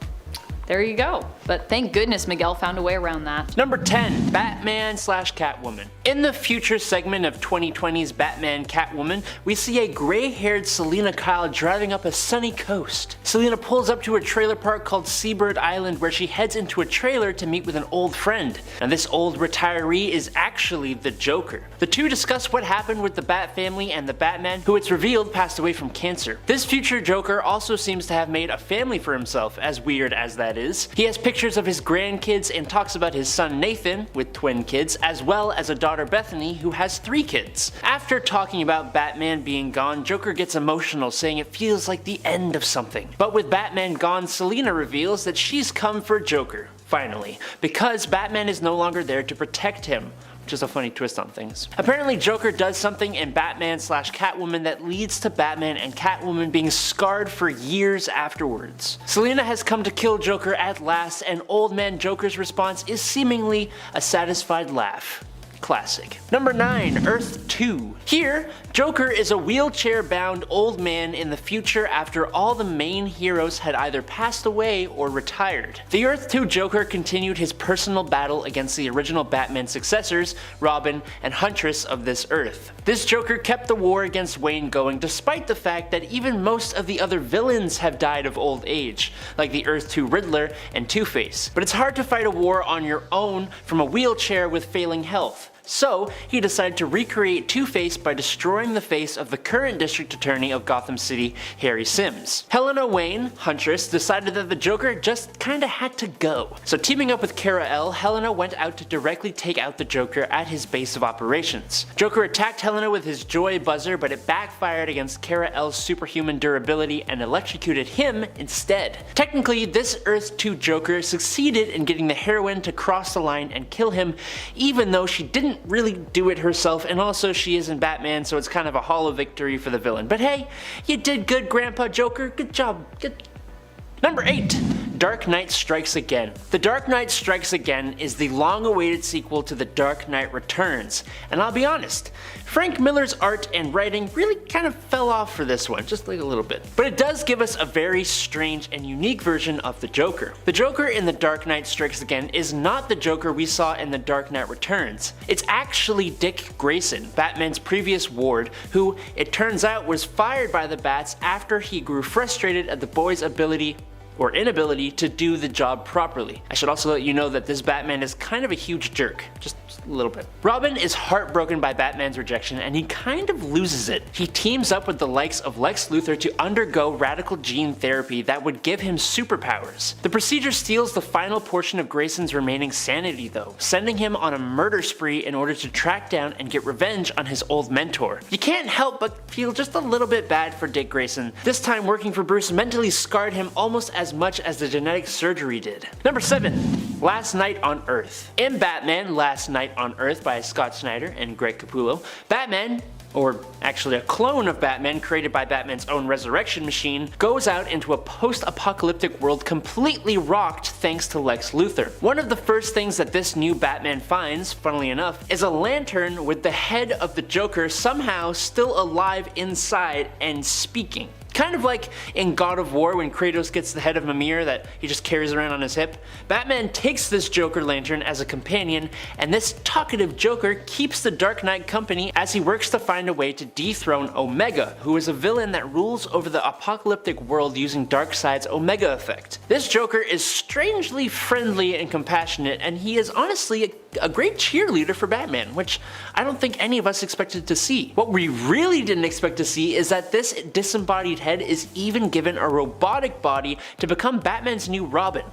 there you go. But thank goodness Miguel found a way around that. Number 10. Batman/Catwoman. In the future segment of 2020's Batman/Catwoman, we see a gray-haired Selina Kyle driving up a sunny coast. Selina pulls up to a trailer park called Seabird Island, where she heads into a trailer to meet with an old friend. And this old retiree is actually the Joker. The two discuss what happened with the Bat family and the Batman, who it's revealed passed away from cancer. This future Joker also seems to have made a family for himself, as weird as that is. He has pictures of his grandkids and talks about his son Nathan, with twin kids, as well as a daughter Bethany, who has 3 kids. After talking about Batman being gone, Joker gets emotional, saying it feels like the end of something. But with Batman gone, Selina reveals that she's come for Joker, finally, because Batman is no longer there to protect him. Which is a funny twist on things. Apparently Joker does something in Batman/Catwoman that leads to Batman and Catwoman being scarred for years afterwards. Selina has come to kill Joker at last, and Old Man Joker's response is seemingly a satisfied laugh. Classic. Number 9. Earth 2. Here, Joker is a wheelchair-bound old man in the future after all the main heroes had either passed away or retired. The Earth 2 Joker continued his personal battle against the original Batman successors, Robin and Huntress of this Earth. This Joker kept the war against Wayne going despite the fact that even most of the other villains have died of old age, like the Earth 2 Riddler and Two-Face. But it's hard to fight a war on your own from a wheelchair with failing health. So, he decided to recreate Two-Face by destroying the face of the current District Attorney of Gotham City, Harry Sims. Helena Wayne, Huntress, decided that the Joker just kinda had to go. So teaming up with Kara-El, Helena went out to directly take out the Joker at his base of operations. Joker attacked Helena with his Joy Buzzer, but it backfired against Kara-El's superhuman durability and electrocuted him instead. Technically, this Earth 2 Joker succeeded in getting the heroine to cross the line and kill him, even though she didn't really do it herself, and also she isn't Batman, so it's kind of a hollow victory for the villain. But hey, you did good, Grandpa Joker. Good job. Good. Number 8. Dark Knight Strikes Again. The Dark Knight Strikes Again is the long-awaited sequel to The Dark Knight Returns, and I'll be honest, Frank Miller's art and writing really kind of fell off for this one, just like a little bit. But it does give us a very strange and unique version of the Joker. The Joker in The Dark Knight Strikes Again is not the Joker we saw in The Dark Knight Returns. It's actually Dick Grayson, Batman's previous ward, who, it turns out, was fired by the Bats after he grew frustrated at the boy's ability, or inability to do the job properly. I should also let you know that this Batman is kind of a huge jerk, just a little bit. Robin is heartbroken by Batman's rejection and he kind of loses it. He teams up with the likes of Lex Luthor to undergo radical gene therapy that would give him superpowers. The procedure steals the final portion of Grayson's remaining sanity though, sending him on a murder spree in order to track down and get revenge on his old mentor. You can't help but feel just a little bit bad for Dick Grayson. This time working for Bruce mentally scarred him almost as much as the genetic surgery did. Number 7. Last Night on Earth. In Batman Last Night on Earth by Scott Snyder and Greg Capullo, Batman, or actually a clone of Batman created by Batman's own resurrection machine, goes out into a post-apocalyptic world completely rocked thanks to Lex Luthor. One of the first things that this new Batman finds, funnily enough, is a lantern with the head of the Joker somehow still alive inside and speaking. Kind of like in God of War when Kratos gets the head of Mimir that he just carries around on his hip. Batman takes this Joker lantern as a companion, and this talkative Joker keeps the Dark Knight company as he works to find a way to dethrone Omega, who is a villain that rules over the apocalyptic world using Darkseid's Omega effect. This Joker is strangely friendly and compassionate, and he is honestly a great cheerleader for Batman, which I don't think any of us expected to see. What we really didn't expect to see is that this disembodied head is even given a robotic body to become Batman's new Robin.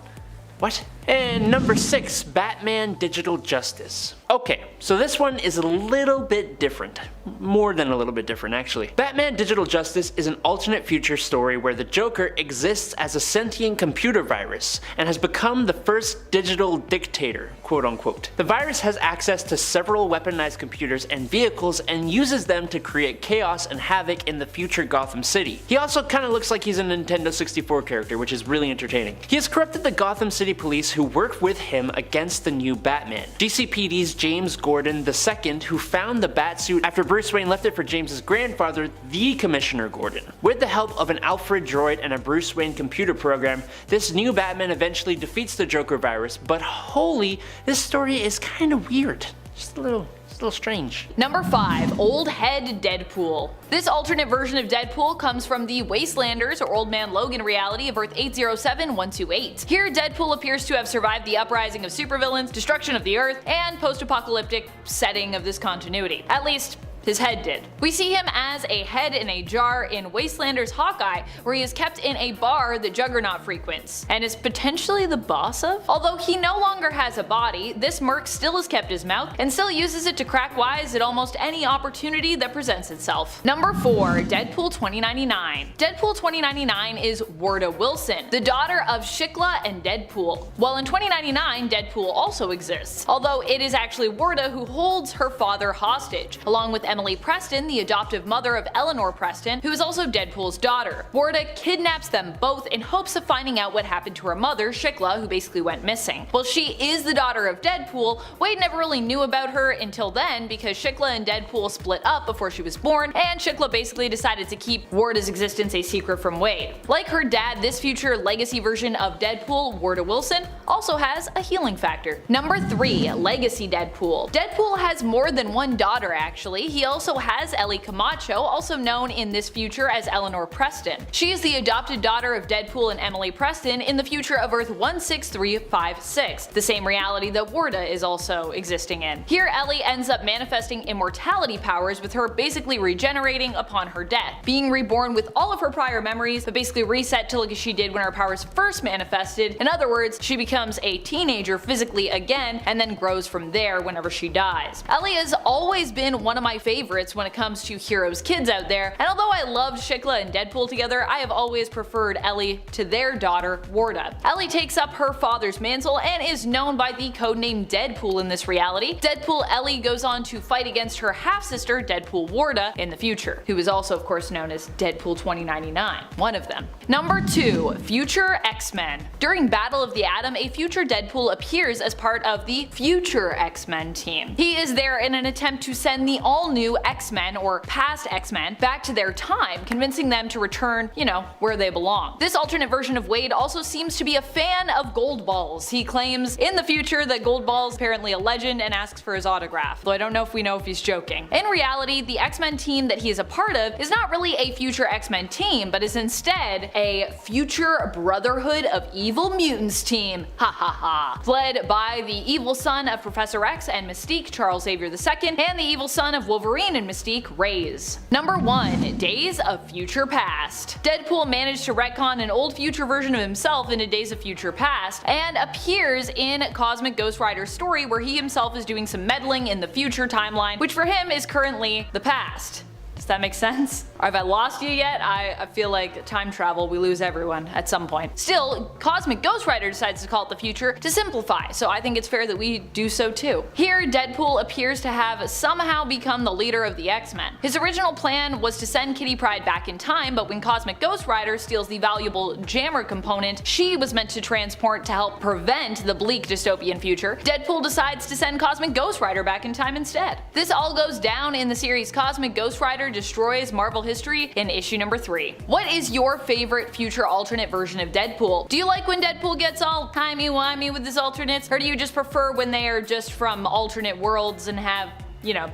What? And number 6, Batman Digital Justice. Okay, so this one is a little bit different. More than a little bit different, actually. Batman Digital Justice is an alternate future story where the Joker exists as a sentient computer virus and has become the first digital dictator, quote unquote. The virus has access to several weaponized computers and vehicles and uses them to create chaos and havoc in the future Gotham City. He also kind of looks like he's a Nintendo 64 character, which is really entertaining. He has corrupted the Gotham City police who work with him against the new Batman. DCPD's James Gordon II, who found the Batsuit after Bruce Wayne left it for James's grandfather, the Commissioner Gordon. With the help of an Alfred droid and a Bruce Wayne computer program, this new Batman eventually defeats the Joker virus, but holy, this story is kind of weird. Just a little strange. Number 5. Old Head Deadpool. This alternate version of Deadpool comes from the Wastelanders or Old Man Logan reality of Earth 807-128. Here, Deadpool appears to have survived the uprising of supervillains, destruction of the Earth, and post-apocalyptic setting of this continuity. At least, his head did. We see him as a head in a jar in Wastelander's Hawkeye, where he is kept in a bar that Juggernaut frequents, and is potentially the boss of? Although he no longer has a body, this merc still has kept his mouth, and still uses it to crack wise at almost any opportunity that presents itself. Number 4. Deadpool 2099. Deadpool 2099 is Warda Wilson, the daughter of Shikla and Deadpool. While in 2099, Deadpool also exists, although it is actually Warda who holds her father hostage, along with Emily Preston, the adoptive mother of Eleanor Preston, who is also Deadpool's daughter. Warda kidnaps them both in hopes of finding out what happened to her mother, Shikla, who basically went missing. While she is the daughter of Deadpool, Wade never really knew about her until then because Shikla and Deadpool split up before she was born, and Shikla basically decided to keep Warda's existence a secret from Wade. Like her dad, this future legacy version of Deadpool, Warda Wilson, also has a healing factor. Number 3. Legacy Deadpool. Deadpool has more than one daughter actually. He also has Ellie Camacho, also known in this future as Eleanor Preston. She is the adopted daughter of Deadpool and Emily Preston in the future of Earth 16356, the same reality that Warda is also existing in. Here Ellie ends up manifesting immortality powers, with her basically regenerating upon her death, being reborn with all of her prior memories, but basically reset to look as she did when her powers first manifested. In other words, she becomes a teenager physically again, and then grows from there whenever she dies. Ellie has always been one of my favorites when it comes to heroes kids out there, and although I loved Shikla and Deadpool together, I have always preferred Ellie to their daughter, Warda. Ellie takes up her father's mantle and is known by the codename Deadpool in this reality. Deadpool Ellie goes on to fight against her half-sister, Deadpool Warda, in the future, who is also of course known as Deadpool 2099, one of them. Number 2. Future X-Men. During Battle of the Atom, a future Deadpool appears as part of the Future X-Men team. He is there in an attempt to send the all-new new X-Men, or past X-Men, back to their time, convincing them to return, where they belong. This alternate version of Wade also seems to be a fan of Gold Balls. He claims in the future that Gold Ball's apparently a legend and asks for his autograph, though I don't know if he's joking. In reality, the X-Men team that he is a part of is not really a future X-Men team, but is instead a future Brotherhood of Evil Mutants team, ha ha ha, led by the evil son of Professor X and Mystique, Charles Xavier II, and the evil son of Wolverine and Mystique, Reyes. Number 1. Days of Future Past. Deadpool managed to retcon an old future version of himself into Days of Future Past, and appears in Cosmic Ghost Rider's story where he himself is doing some meddling in the future timeline, which for him is currently the past. Does that make sense? Or have I lost you yet? I feel like time travel, we lose everyone at some point. Still, Cosmic Ghost Rider decides to call it the future to simplify, so I think it's fair that we do so too. Here, Deadpool appears to have somehow become the leader of the X-Men. His original plan was to send Kitty Pryde back in time, but when Cosmic Ghost Rider steals the valuable jammer component she was meant to transport to help prevent the bleak dystopian future, Deadpool decides to send Cosmic Ghost Rider back in time instead. This all goes down in the series Cosmic Ghost Rider destroys Marvel history in issue number 3. What is your favorite future alternate version of Deadpool? Do you like when Deadpool gets all timey-wimey with his alternates, or do you just prefer when they are just from alternate worlds and have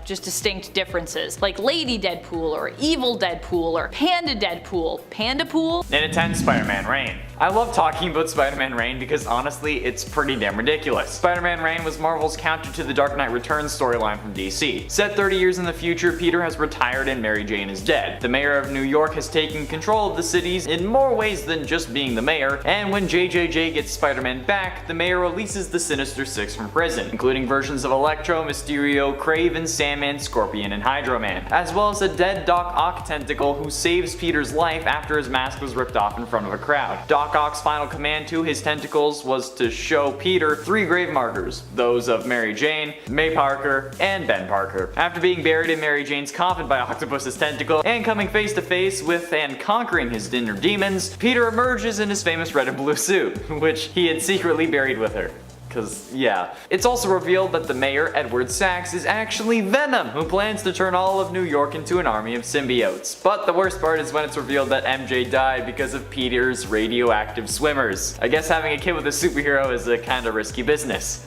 just distinct differences, like Lady Deadpool, or Evil Deadpool, or Panda Deadpool, Panda Pool? And 10, Spider-Man Reign. I love talking about Spider-Man Reign because honestly, it's pretty damn ridiculous. Spider-Man Reign was Marvel's counter to the Dark Knight Returns storyline from DC. Set 30 years in the future, Peter has retired and Mary Jane is dead. The mayor of New York has taken control of the cities in more ways than just being the mayor, and when JJJ gets Spider-Man back, the mayor releases the Sinister Six from prison, including versions of Electro, Mysterio, Kraven, Sandman, Scorpion, and Hydro Man, as well as a dead Doc Ock tentacle who saves Peter's life after his mask was ripped off in front of a crowd. Doc Ock's final command to his tentacles was to show Peter 3 grave markers, those of Mary Jane, May Parker, and Ben Parker. After being buried in Mary Jane's coffin by Octopus's tentacle and coming face to face with and conquering his inner demons, Peter emerges in his famous red and blue suit, which he had secretly buried with her. Cause yeah. It's also revealed that the mayor, Edward Sachs, is actually Venom, who plans to turn all of New York into an army of symbiotes. But the worst part is when it's revealed that MJ died because of Peter's radioactive swimmers. I guess having a kid with a superhero is a kinda risky business.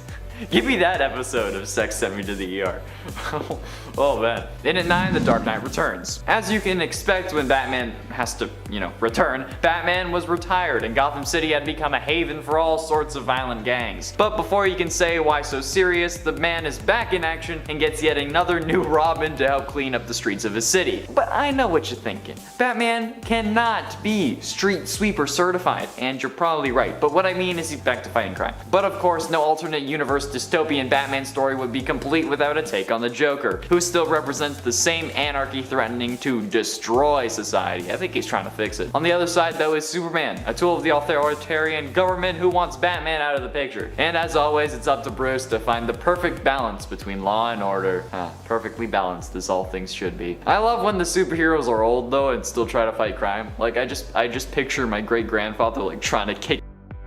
Give me that episode of Sex Sent Me to the ER. Oh man. And at 9, The Dark Knight Returns. As you can expect when Batman has to, return, Batman was retired and Gotham City had become a haven for all sorts of violent gangs. But before you can say why so serious, the man is back in action and gets yet another new Robin to help clean up the streets of his city. But I know what you're thinking. Batman cannot be street sweeper certified, and you're probably right, but what I mean is he's back to fighting crime. But of course, no alternate universe dystopian Batman story would be complete without a take on the Joker, who still represents the same anarchy threatening to destroy society. I think he's trying to fix it. On the other side though is Superman, a tool of the authoritarian government who wants Batman out of the picture. And as always, it's up to Bruce to find the perfect balance between law and order. Perfectly balanced as all things should be. I love when the superheroes are old though and still try to fight crime. Like I just picture my great grandfather like trying to kick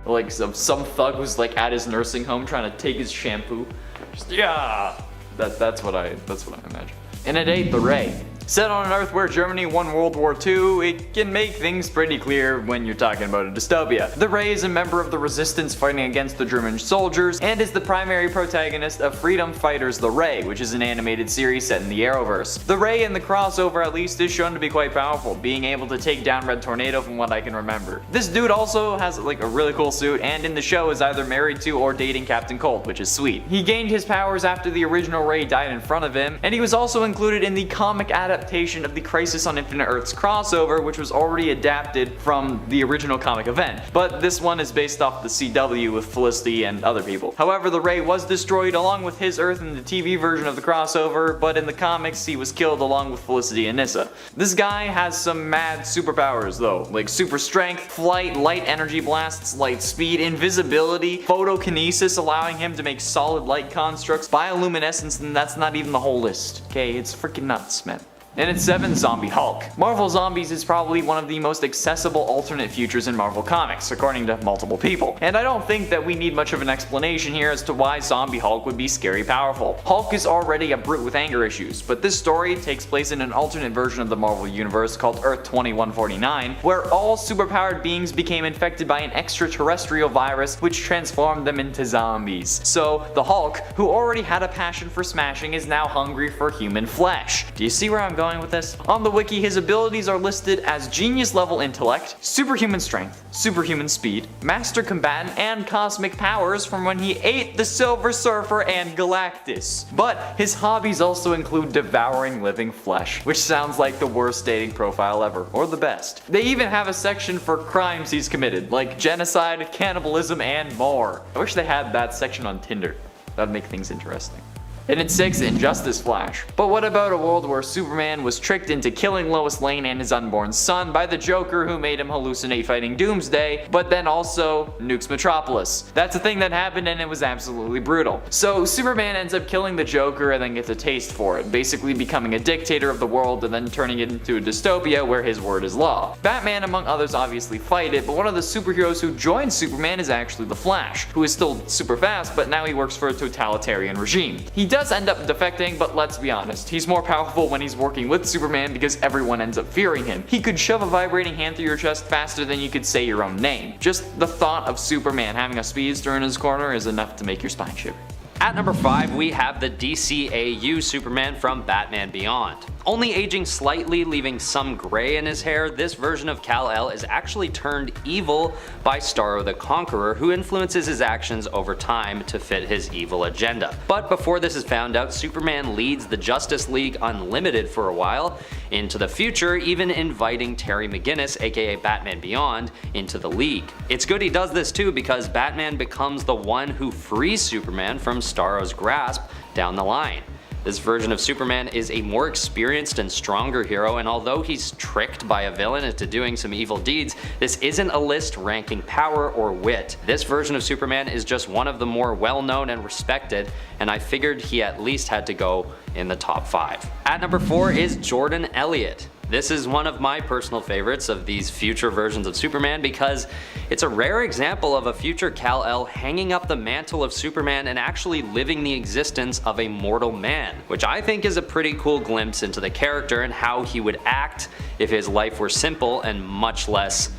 like some thug who's like at his nursing home trying to take his shampoo. Just, yeah. That's what I imagine. And at 8, The Ray. Set on an Earth where Germany won World War II, it can make things pretty clear when you're talking about a dystopia. The Ray is a member of the resistance fighting against the German soldiers, and is the primary protagonist of Freedom Fighters The Ray, which is an animated series set in the Arrowverse. The Ray in the crossover at least is shown to be quite powerful, being able to take down Red Tornado from what I can remember. This dude also has like a really cool suit, and in the show is either married to or dating Captain Cold, which is sweet. He gained his powers after the original Ray died in front of him, and he was also included in the comic adaptation of the Crisis on Infinite Earths crossover, which was already adapted from the original comic event, but this one is based off the CW with Felicity and other people. However, the Ray was destroyed along with his Earth in the TV version of the crossover, but in the comics he was killed along with Felicity and Nyssa. This guy has some mad superpowers though, like super strength, flight, light energy blasts, light speed, invisibility, photokinesis allowing him to make solid light constructs, bioluminescence, and that's not even the whole list. Okay, it's freaking nuts, man. And it's 7, Zombie Hulk. Marvel Zombies is probably one of the most accessible alternate futures in Marvel Comics, according to multiple people. And I don't think that we need much of an explanation here as to why Zombie Hulk would be scary powerful. Hulk is already a brute with anger issues, but this story takes place in an alternate version of the Marvel Universe called Earth 2149, where all superpowered beings became infected by an extraterrestrial virus which transformed them into zombies. So the Hulk, who already had a passion for smashing, is now hungry for human flesh. Do you see where I'm going with this? On the wiki, his abilities are listed as genius level intellect, superhuman strength, superhuman speed, master combatant, and cosmic powers from when he ate the Silver Surfer and Galactus. But his hobbies also include devouring living flesh, which sounds like the worst dating profile ever, or the best. They even have a section for crimes he's committed, like genocide, cannibalism, and more. I wish they had that section on Tinder. That'd make things interesting. And it's 6, Injustice Flash. But what about a world where Superman was tricked into killing Lois Lane and his unborn son by the Joker, who made him hallucinate fighting Doomsday, but then also nukes Metropolis? That's a thing that happened and it was absolutely brutal. So Superman ends up killing the Joker and then gets a taste for it, basically becoming a dictator of the world and then turning it into a dystopia where his word is law. Batman, among others, obviously fight it, but one of the superheroes who joins Superman is actually the Flash, who is still super fast, but now he works for a totalitarian regime. He does end up defecting, but let's be honest, he's more powerful when he's working with Superman because everyone ends up fearing him. He could shove a vibrating hand through your chest faster than you could say your own name. Just the thought of Superman having a speedster in his corner is enough to make your spine shiver. At number 5, we have the dceu Superman from Batman Beyond. Only aging slightly, leaving some gray in his hair, this version of Kal-El is actually turned evil by Starro the Conqueror, who influences his actions over time to fit his evil agenda. But before this is found out, Superman leads the Justice League Unlimited for a while into the future, even inviting Terry McGinnis, aka Batman Beyond, into the League. It's good he does this too, because Batman becomes the one who frees Superman from Starro's grasp down the line. This version of Superman is a more experienced and stronger hero, and although he's tricked by a villain into doing some evil deeds, this isn't a list ranking power or wit. This version of Superman is just one of the more well-known and respected, and I figured he at least had to go in the top 5. At number 4 is Jordan Elliott. This is one of my personal favorites of these future versions of Superman because it's a rare example of a future Kal-El hanging up the mantle of Superman and actually living the existence of a mortal man, which I think is a pretty cool glimpse into the character and how he would act if his life were simple and much less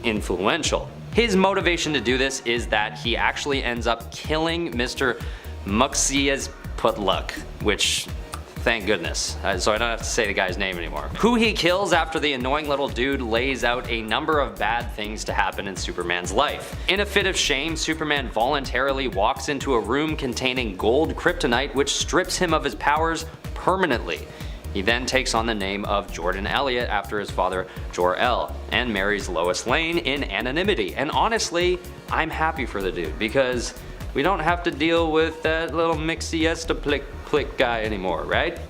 influential. His motivation to do this is that he actually ends up killing Mr. Mxyzptlk, which thank goodness, so I don't have to say the guy's name anymore. Who he kills after the annoying little dude lays out a number of bad things to happen in Superman's life. In a fit of shame, Superman voluntarily walks into a room containing gold kryptonite, which strips him of his powers permanently. He then takes on the name of Jordan Elliott after his father Jor-El, and marries Lois Lane in anonymity. And honestly, I'm happy for the dude, because we don't have to deal with that little Mxyzptlk guy anymore, right?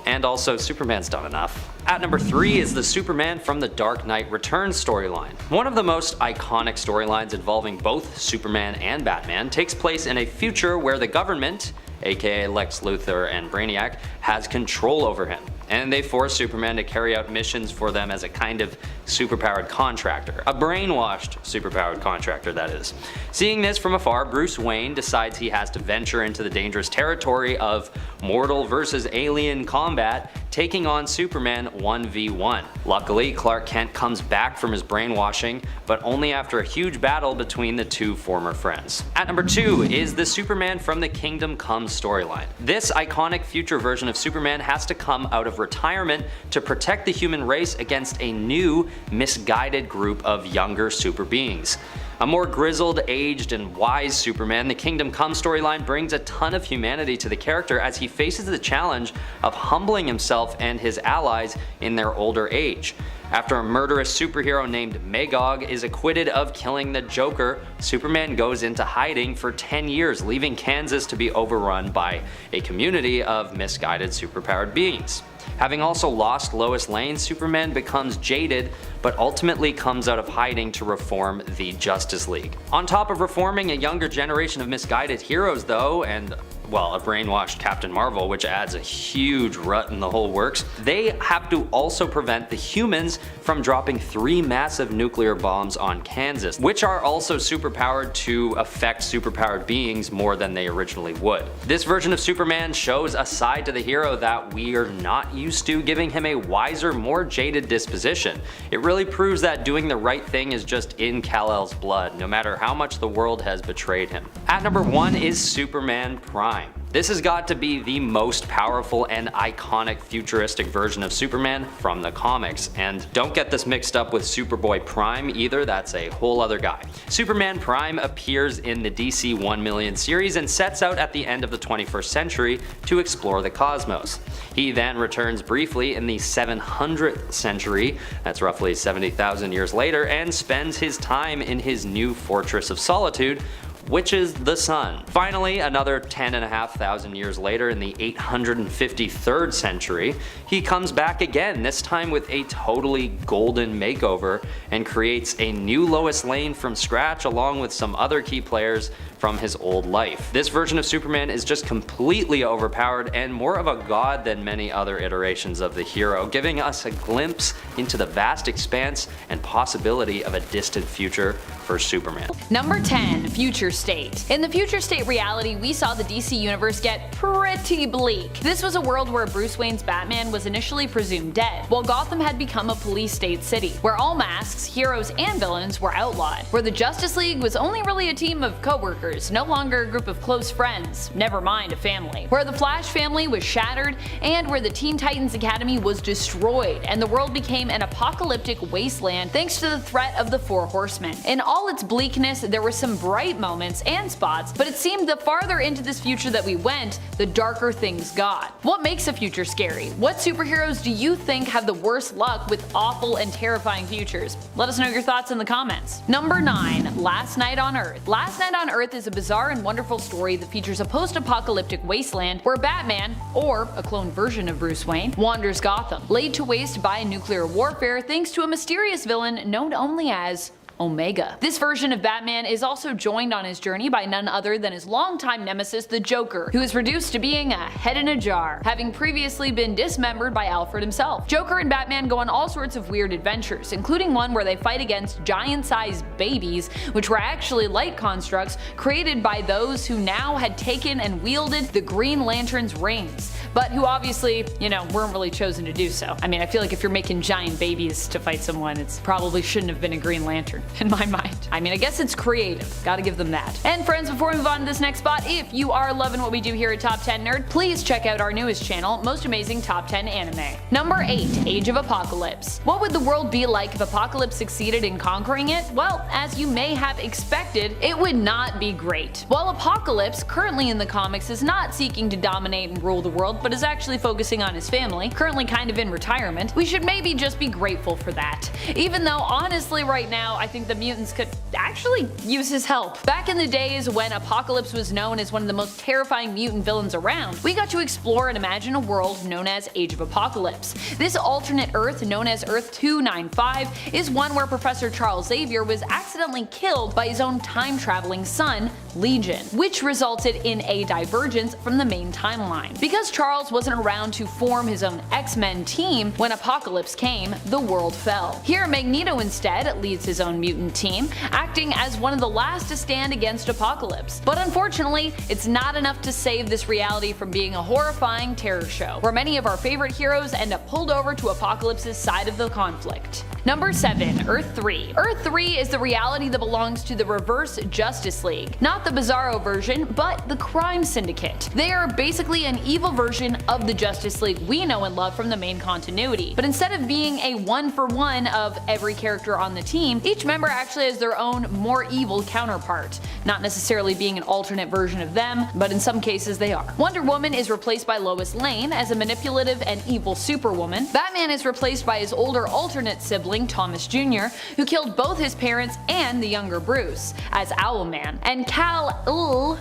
And also, Superman's done enough. At number 3 is the Superman from the Dark Knight Returns storyline. One of the most iconic storylines involving both Superman and Batman takes place in a future where the government, aka Lex Luthor and Brainiac, has control over him, and they force Superman to carry out missions for them as a kind of superpowered contractor. A brainwashed superpowered contractor, that is. Seeing this from afar, Bruce Wayne decides he has to venture into the dangerous territory of mortal versus alien combat, taking on Superman 1v1. Luckily, Clark Kent comes back from his brainwashing, but only after a huge battle between the two former friends. At number 2 is the Superman from the Kingdom Come storyline. This iconic future version of Superman has to come out of retirement to protect the human race against a new, misguided group of younger super beings. A more grizzled, aged, and wise Superman, the Kingdom Come storyline brings a ton of humanity to the character as he faces the challenge of humbling himself and his allies in their older age. After a murderous superhero named Magog is acquitted of killing the Joker, Superman goes into hiding for 10 years, leaving Kansas to be overrun by a community of misguided superpowered beings. Having also lost Lois Lane, Superman becomes jaded, but ultimately comes out of hiding to reform the Justice League. On top of reforming a younger generation of misguided heroes though, and well, a brainwashed Captain Marvel, which adds a huge rut in the whole works, they have to also prevent the humans from dropping 3 massive nuclear bombs on Kansas, which are also superpowered to affect superpowered beings more than they originally would. This version of Superman shows a side to the hero that we are not used to, giving him a wiser, more jaded disposition. It really proves that doing the right thing is just in Kal-El's blood, no matter how much the world has betrayed him. At number 1 is Superman Prime. This has got to be the most powerful and iconic futuristic version of Superman from the comics, and don't get this mixed up with Superboy Prime either, that's a whole other guy. Superman Prime appears in the DC 1 million series and sets out at the end of the 21st century to explore the cosmos. He then returns briefly in the 700th century, that's roughly 70,000 years later, and spends his time in his new Fortress of Solitude, which is the sun. Finally, another 10,500 years later in the 853rd century, he comes back again, this time with a totally golden makeover, and creates a new Lois Lane from scratch along with some other key players from his old life. This version of Superman is just completely overpowered and more of a god than many other iterations of the hero, giving us a glimpse into the vast expanse and possibility of a distant future for Superman. Number 10. Future State. In the Future State reality, we saw the DC universe get pretty bleak. This was a world where Bruce Wayne's Batman was initially presumed dead, while Gotham had become a police state city, where all masks, heroes, and villains were outlawed, where the Justice League was only really a team of co-workers, no longer a group of close friends, never mind a family, where the Flash family was shattered, and where the Teen Titans Academy was destroyed, and the world became an apocalyptic wasteland thanks to the threat of the Four Horsemen. In all its bleakness, there were some bright moments and spots, but it seemed the farther into this future that we went, the darker things got. What makes a future scary? What superheroes do you think have the worst luck with awful and terrifying futures? Let us know your thoughts in the comments. Number 9. Last Night on Earth. Last Night on Earth is a bizarre and wonderful story that features a post-apocalyptic wasteland where Batman, or a clone version of Bruce Wayne, wanders Gotham, laid to waste by nuclear warfare thanks to a mysterious villain known only as Omega. This version of Batman is also joined on his journey by none other than his longtime nemesis, the Joker, who is reduced to being a head in a jar, having previously been dismembered by Alfred himself. Joker and Batman go on all sorts of weird adventures, including one where they fight against giant-sized babies, which were actually light constructs created by those who now had taken and wielded the Green Lantern's rings, but who obviously, weren't really chosen to do so. I mean, I feel like if you're making giant babies to fight someone, it probably shouldn't have been a Green Lantern. In my mind. I mean, I guess it's creative, gotta give them that. And friends, before we move on to this next spot, if you are loving what we do here at Top 10 Nerd, please check out our newest channel, Most Amazing Top 10 Anime. Number 8. Age of Apocalypse. What would the world be like if Apocalypse succeeded in conquering it? Well, as you may have expected, it would not be great. While Apocalypse, currently in the comics, is not seeking to dominate and rule the world, but is actually focusing on his family, currently kind of in retirement, we should maybe just be grateful for that. Even though, honestly, right now, I think the mutants could actually use his help. Back in the days when Apocalypse was known as one of the most terrifying mutant villains around, we got to explore and imagine a world known as Age of Apocalypse. This alternate Earth, known as Earth 295, is one where Professor Charles Xavier was accidentally killed by his own time-traveling son, Legion, which resulted in a divergence from the main timeline. Because Charles wasn't around to form his own X-Men team when Apocalypse came, the world fell. Here, Magneto instead leads his own mutant team, acting as one of the last to stand against Apocalypse. But unfortunately, it's not enough to save this reality from being a horrifying terror show, where many of our favorite heroes end up pulled over to Apocalypse's side of the conflict. Number 7. Earth 3. Earth 3 is the reality that belongs to the Reverse Justice League. Not the Bizarro version, but the Crime Syndicate. They are basically an evil version of the Justice League we know and love from the main continuity. But instead of being a one-for-one of every character on the team, each member actually has their own more evil counterpart. Not necessarily being an alternate version of them, but in some cases they are. Wonder Woman is replaced by Lois Lane as a manipulative and evil superwoman. Batman is replaced by his older alternate sibling, sibling Thomas Jr., who killed both his parents and the younger Bruce, as Owlman, and Kal-El,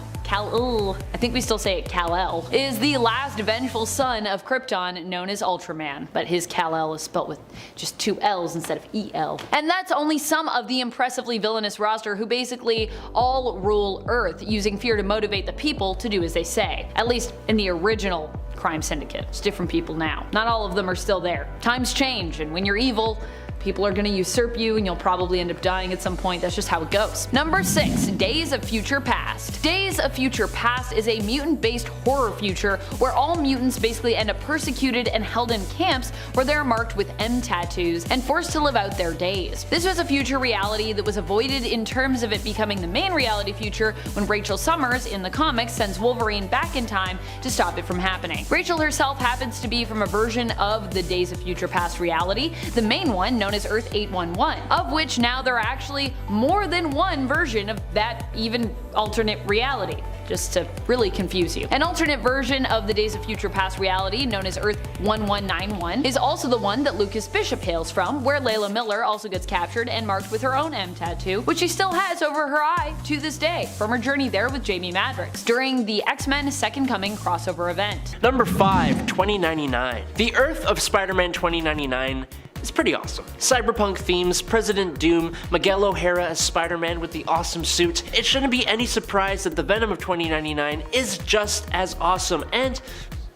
I think we still say it Kal-El, is the last vengeful son of Krypton known as Ultraman, but his Kal-El is spelt with just 2 L's instead of E-L. And that's only some of the impressively villainous roster who basically all rule Earth, using fear to motivate the people to do as they say, at least in the original crime syndicate. It's different people now. Not all of them are still there. Times change, and when you're evil, people are gonna usurp you and you'll probably end up dying at some point. That's just how it goes. Number 6. Days of Future Past. Days of Future Past is a mutant-based horror future where all mutants basically end up persecuted and held in camps where they're marked with M tattoos and forced to live out their days. This was a future reality that was avoided in terms of it becoming the main reality future when Rachel Summers in the comics sends Wolverine back in time to stop it from happening. Rachel herself happens to be from a version of the Days of Future Past reality, the main one known as Earth 811, of which now there are actually more than one version of that even alternate reality, just to really confuse you. An alternate version of the Days of Future Past reality, known as Earth 1191, is also the one that Lucas Bishop hails from, where Layla Miller also gets captured and marked with her own M tattoo, which she still has over her eye to this day, from her journey there with Jamie Madrox, during the X-Men Second Coming crossover event. Number 5, 2099. The Earth of Spider-Man 2099 is pretty awesome. Cyberpunk themes, President Doom, Miguel O'Hara as Spider-Man with the awesome suit. It shouldn't be any surprise that the Venom of 2099 is just as awesome and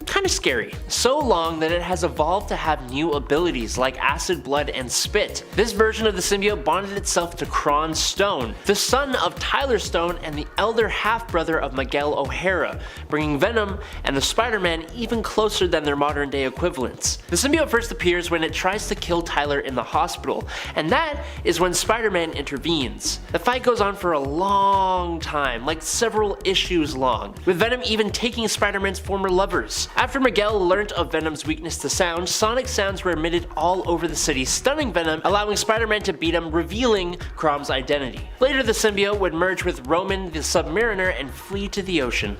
kind of scary. So long that it has evolved to have new abilities like acid blood and spit. This version of the symbiote bonded itself to Kron Stone, the son of Tyler Stone and the elder half-brother of Miguel O'Hara, bringing Venom and the Spider-Man even closer than their modern day equivalents. The symbiote first appears when it tries to kill Tyler in the hospital, and that is when Spider-Man intervenes. The fight goes on for a long time, like several issues long, with Venom even taking Spider-Man's former lovers. After Miguel learnt of Venom's weakness to sound, sonic sounds were emitted all over the city, stunning Venom, allowing Spider-Man to beat him, revealing Crom's identity. Later, the symbiote would merge with Roman the Submariner and flee to the ocean.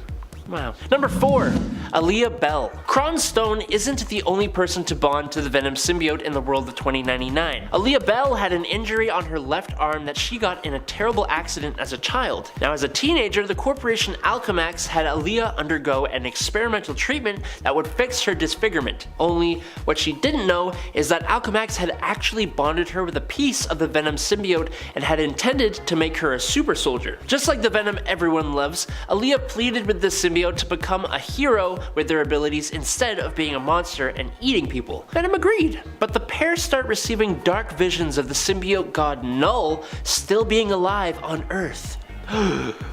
Wow. Number 4. Aaliyah Bell. Kron Stone isn't the only person to bond to the Venom symbiote in the world of 2099. Aaliyah Bell had an injury on her left arm that she got in a terrible accident as a child. Now as a teenager, the corporation Alchemax had Aaliyah undergo an experimental treatment that would fix her disfigurement. Only what she didn't know is that Alchemax had actually bonded her with a piece of the Venom symbiote and had intended to make her a super soldier. Just like the Venom everyone loves, Aaliyah pleaded with the symbiote to become a hero with their abilities instead of being a monster and eating people. Venom agreed, but the pair start receiving dark visions of the symbiote god Null still being alive on Earth.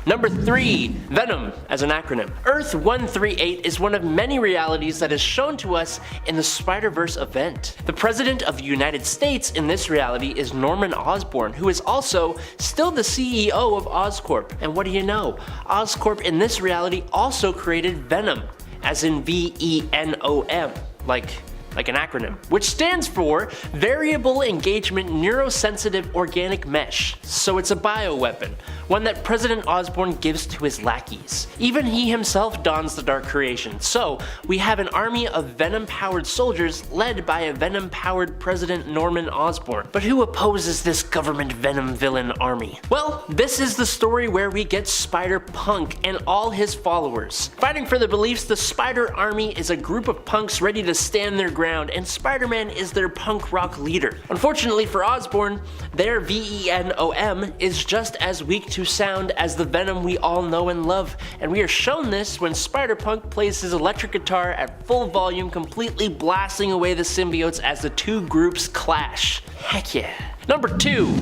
Number 3. Venom as an acronym. Earth 138 is one of many realities that is shown to us in the Spider-Verse event. The President of the United States in this reality is Norman Osborn, who is also still the CEO of Oscorp. And what do you know? Oscorp in this reality also created Venom, as in V-E-N-O-M, like an acronym, which stands for Variable Engagement Neurosensitive Organic Mesh. So it's a bioweapon, one that President Osborn gives to his lackeys. Even he himself dons the dark creation, so we have an army of Venom-powered soldiers led by a Venom-powered President Norman Osborn. But who opposes this government Venom villain army? Well, this is the story where we get Spider-Punk and all his followers. Fighting for their beliefs, the Spider Army is a group of punks ready to stand their ground, and Spider-Man is their punk rock leader. Unfortunately for Osborn, their V-E-N-O-M is just as weak to sound as the Venom we all know and love, and we are shown this when Spider-Punk plays his electric guitar at full volume, completely blasting away the symbiotes as the two groups clash. Heck yeah. Number 2.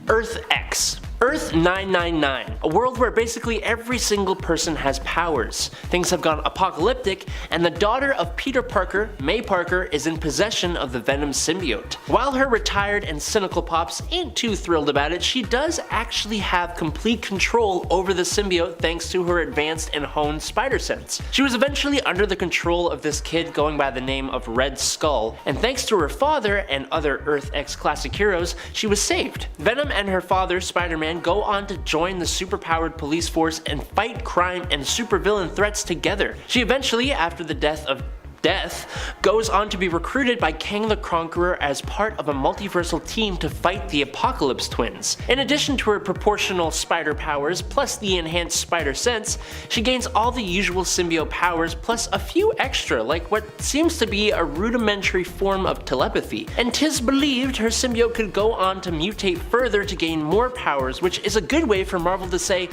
Earth X. Earth 999, a world where basically every single person has powers. Things have gone apocalyptic, and the daughter of Peter Parker, May Parker, is in possession of the Venom symbiote. While her retired and cynical pops ain't too thrilled about it, she does actually have complete control over the symbiote thanks to her advanced and honed spider sense. She was eventually under the control of this kid going by the name of Red Skull, and thanks to her father and other Earth X classic heroes, she was saved. Venom and her father, Spider-Man, go on to join the superpowered police force and fight crime and supervillain threats together. She eventually, after the death of death, goes on to be recruited by Kang the Conqueror as part of a multiversal team to fight the Apocalypse Twins. In addition to her proportional spider powers plus the enhanced spider sense, she gains all the usual symbiote powers plus a few extra, like what seems to be a rudimentary form of telepathy. And 'tis believed her symbiote could go on to mutate further to gain more powers, which is a good way for Marvel to say,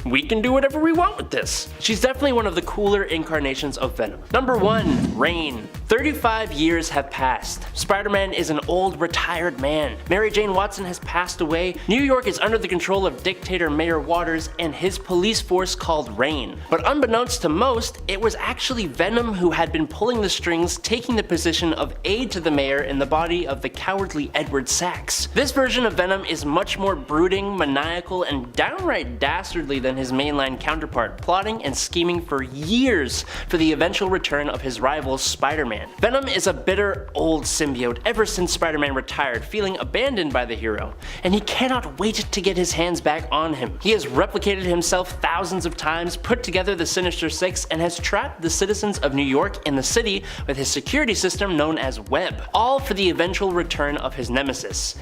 we can do whatever we want with this. She's definitely one of the cooler incarnations of Venom. Number 1. Reign. 35 years have passed. Spider-Man is an old, retired man. Mary Jane Watson has passed away. New York is under the control of dictator Mayor Waters and his police force called Reign. But unbeknownst to most, it was actually Venom who had been pulling the strings, taking the position of aide to the mayor in the body of the cowardly Edward Sachs. This version of Venom is much more brooding, maniacal, and downright dastardly than his mainline counterpart, plotting and scheming for years for the eventual return of his rival Spider-Man. Venom is a bitter, old symbiote ever since Spider-Man retired, feeling abandoned by the hero, and he cannot wait to get his hands back on him. He has replicated himself thousands of times, put together the Sinister Six, and has trapped the citizens of New York in the city with his security system known as Web, all for the eventual return of his nemesis.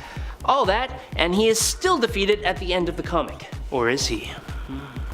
All that, and he is still defeated at the end of the comic. Or is he?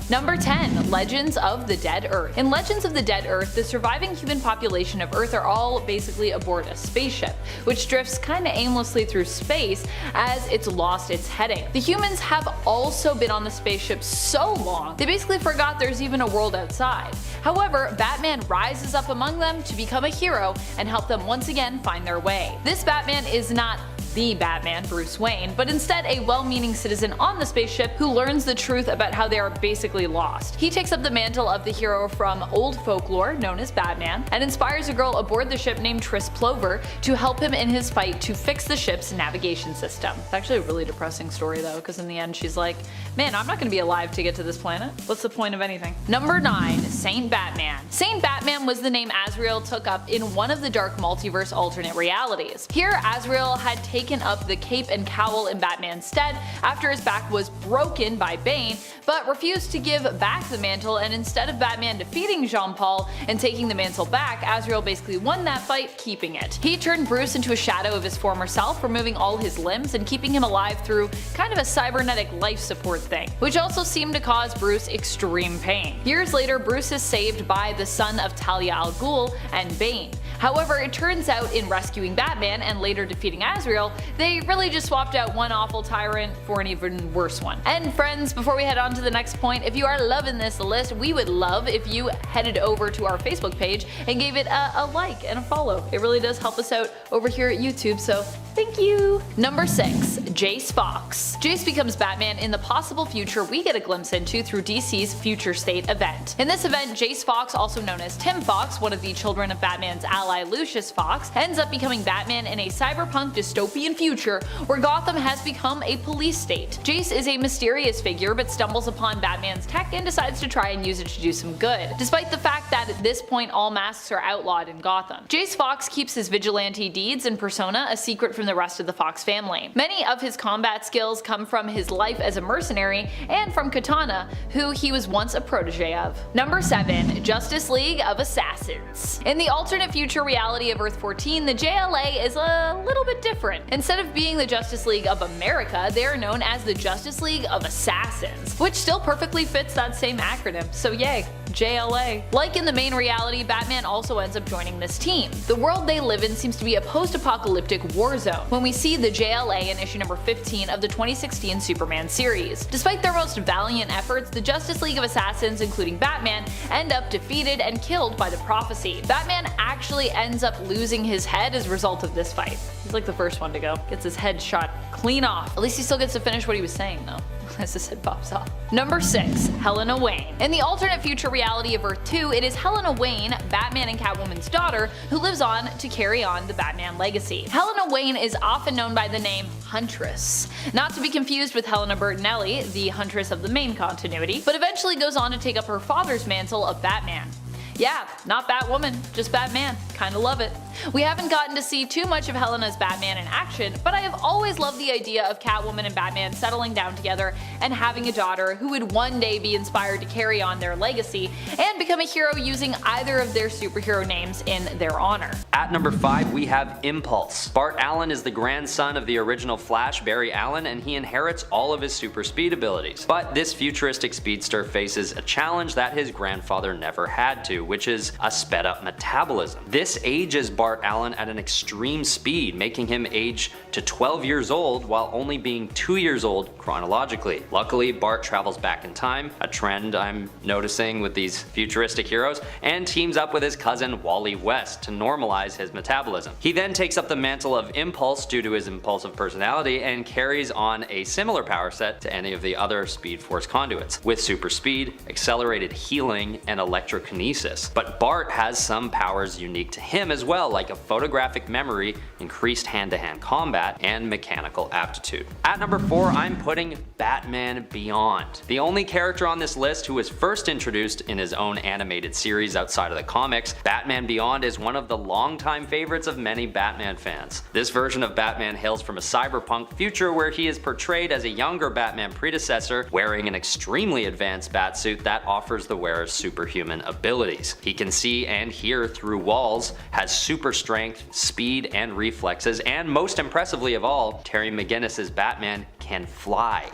Number 10. Legends of the Dead Earth. In Legends of the Dead Earth, the surviving human population of Earth are all basically aboard a spaceship, which drifts kinda aimlessly through space as it's lost its heading. The humans have also been on the spaceship so long, they basically forgot there's even a world outside. However, Batman rises up among them to become a hero and help them once again find their way. This Batman is not the Batman, Bruce Wayne, but instead a well-meaning citizen on the spaceship who learns the truth about how they are basically lost. He takes up the mantle of the hero from old folklore, known as Batman, and inspires a girl aboard the ship named Tris Plover to help him in his fight to fix the ship's navigation system. It's actually a really depressing story though, because in the end she's like, man, I'm not gonna be alive to get to this planet. What's the point of anything? Number 9. Saint Batman. Saint Batman was the name Azrael took up in one of the Dark Multiverse alternate realities. Here, Azrael had taken up the cape and cowl in Batman's stead after his back was broken by Bane, but refused to give back the mantle, and instead of Batman defeating Jean-Paul and taking the mantle back, Azrael basically won that fight, keeping it. He turned Bruce into a shadow of his former self, removing all his limbs and keeping him alive through kind of a cybernetic life support thing, which also seemed to cause Bruce extreme pain. Years later, Bruce is saved by the son of Talia al Ghul and Bane. However, it turns out in rescuing Batman and later defeating Azrael, they really just swapped out one awful tyrant for an even worse one. And friends, before we head on to the next point, if you are loving this list, we would love if you headed over to our Facebook page and gave it a like and a follow. It really does help us out over here at YouTube, so thank you! Number 6. Jace Fox. Jace becomes Batman in the possible future we get a glimpse into through DC's Future State event. In this event, Jace Fox, also known as Tim Fox, one of the children of Batman's ally Lucius Fox, ends up becoming Batman in a cyberpunk dystopian future where Gotham has become a police state. Jace is a mysterious figure but stumbles upon Batman's tech and decides to try and use it to do some good, despite the fact that at this point all masks are outlawed in Gotham. Jace Fox keeps his vigilante deeds and persona a secret from the rest of the Fox family. Many of his combat skills come from his life as a mercenary and from Katana, who he was once a protege of. Number 7. Justice League of Assassins. In the alternate future reality of Earth 14, the JLA is a little bit different. Instead of being the Justice League of America, they are known as the Justice League of Assassins, which still perfectly fits that same acronym, so yay, JLA. Like in the main reality, Batman also ends up joining this team. The world they live in seems to be a post-apocalyptic war zone when we see the JLA in issue number 15 of the 2016 Superman series. Despite their most valiant efforts, the Justice League of Assassins, including Batman, end up defeated and killed by the Prophecy. Batman actually ends up losing his head as a result of this fight. He's like the first one to go. Gets his head shot clean off. At least he still gets to finish what he was saying though, as his head pops off. Number 6. Helena Wayne. In the alternate future reality of Earth 2, it is Helena Wayne, Batman and Catwoman's daughter, who lives on to carry on the Batman legacy. Helena Wayne is often known by the name Huntress, not to be confused with Helena Bertinelli, the Huntress of the main continuity, but eventually goes on to take up her father's mantle of Batman. Yeah, not Batwoman, just Batman. Kinda love it. We haven't gotten to see too much of Helena's Batman in action, but I have always loved the idea of Catwoman and Batman settling down together and having a daughter who would one day be inspired to carry on their legacy and become a hero using either of their superhero names in their honor. At number 5 we have Impulse. Bart Allen is the grandson of the original Flash, Barry Allen, and he inherits all of his super speed abilities. But this futuristic speedster faces a challenge that his grandfather never had to, which is a sped up metabolism. This ages Bart Allen at an extreme speed, making him age to 12 years old while only being 2 years old chronologically. Luckily, Bart travels back in time, a trend I'm noticing with these futuristic heroes, and teams up with his cousin Wally West to normalize his metabolism. He then takes up the mantle of Impulse due to his impulsive personality and carries on a similar power set to any of the other Speed Force conduits, with super speed, accelerated healing, and electrokinesis. But Bart has some powers unique to him as well, like a photographic memory, increased hand-to-hand combat, and mechanical aptitude. At number 4 I'm putting Batman Beyond. The only character on this list who was first introduced in his own animated series outside of the comics, Batman Beyond is one of the longtime favorites of many Batman fans. This version of Batman hails from a cyberpunk future where he is portrayed as a younger Batman predecessor wearing an extremely advanced batsuit that offers the wearer's superhuman abilities. He can see and hear through walls, has super strength, speed, and reflexes, and most impressively of all, Terry McGinnis's Batman can fly.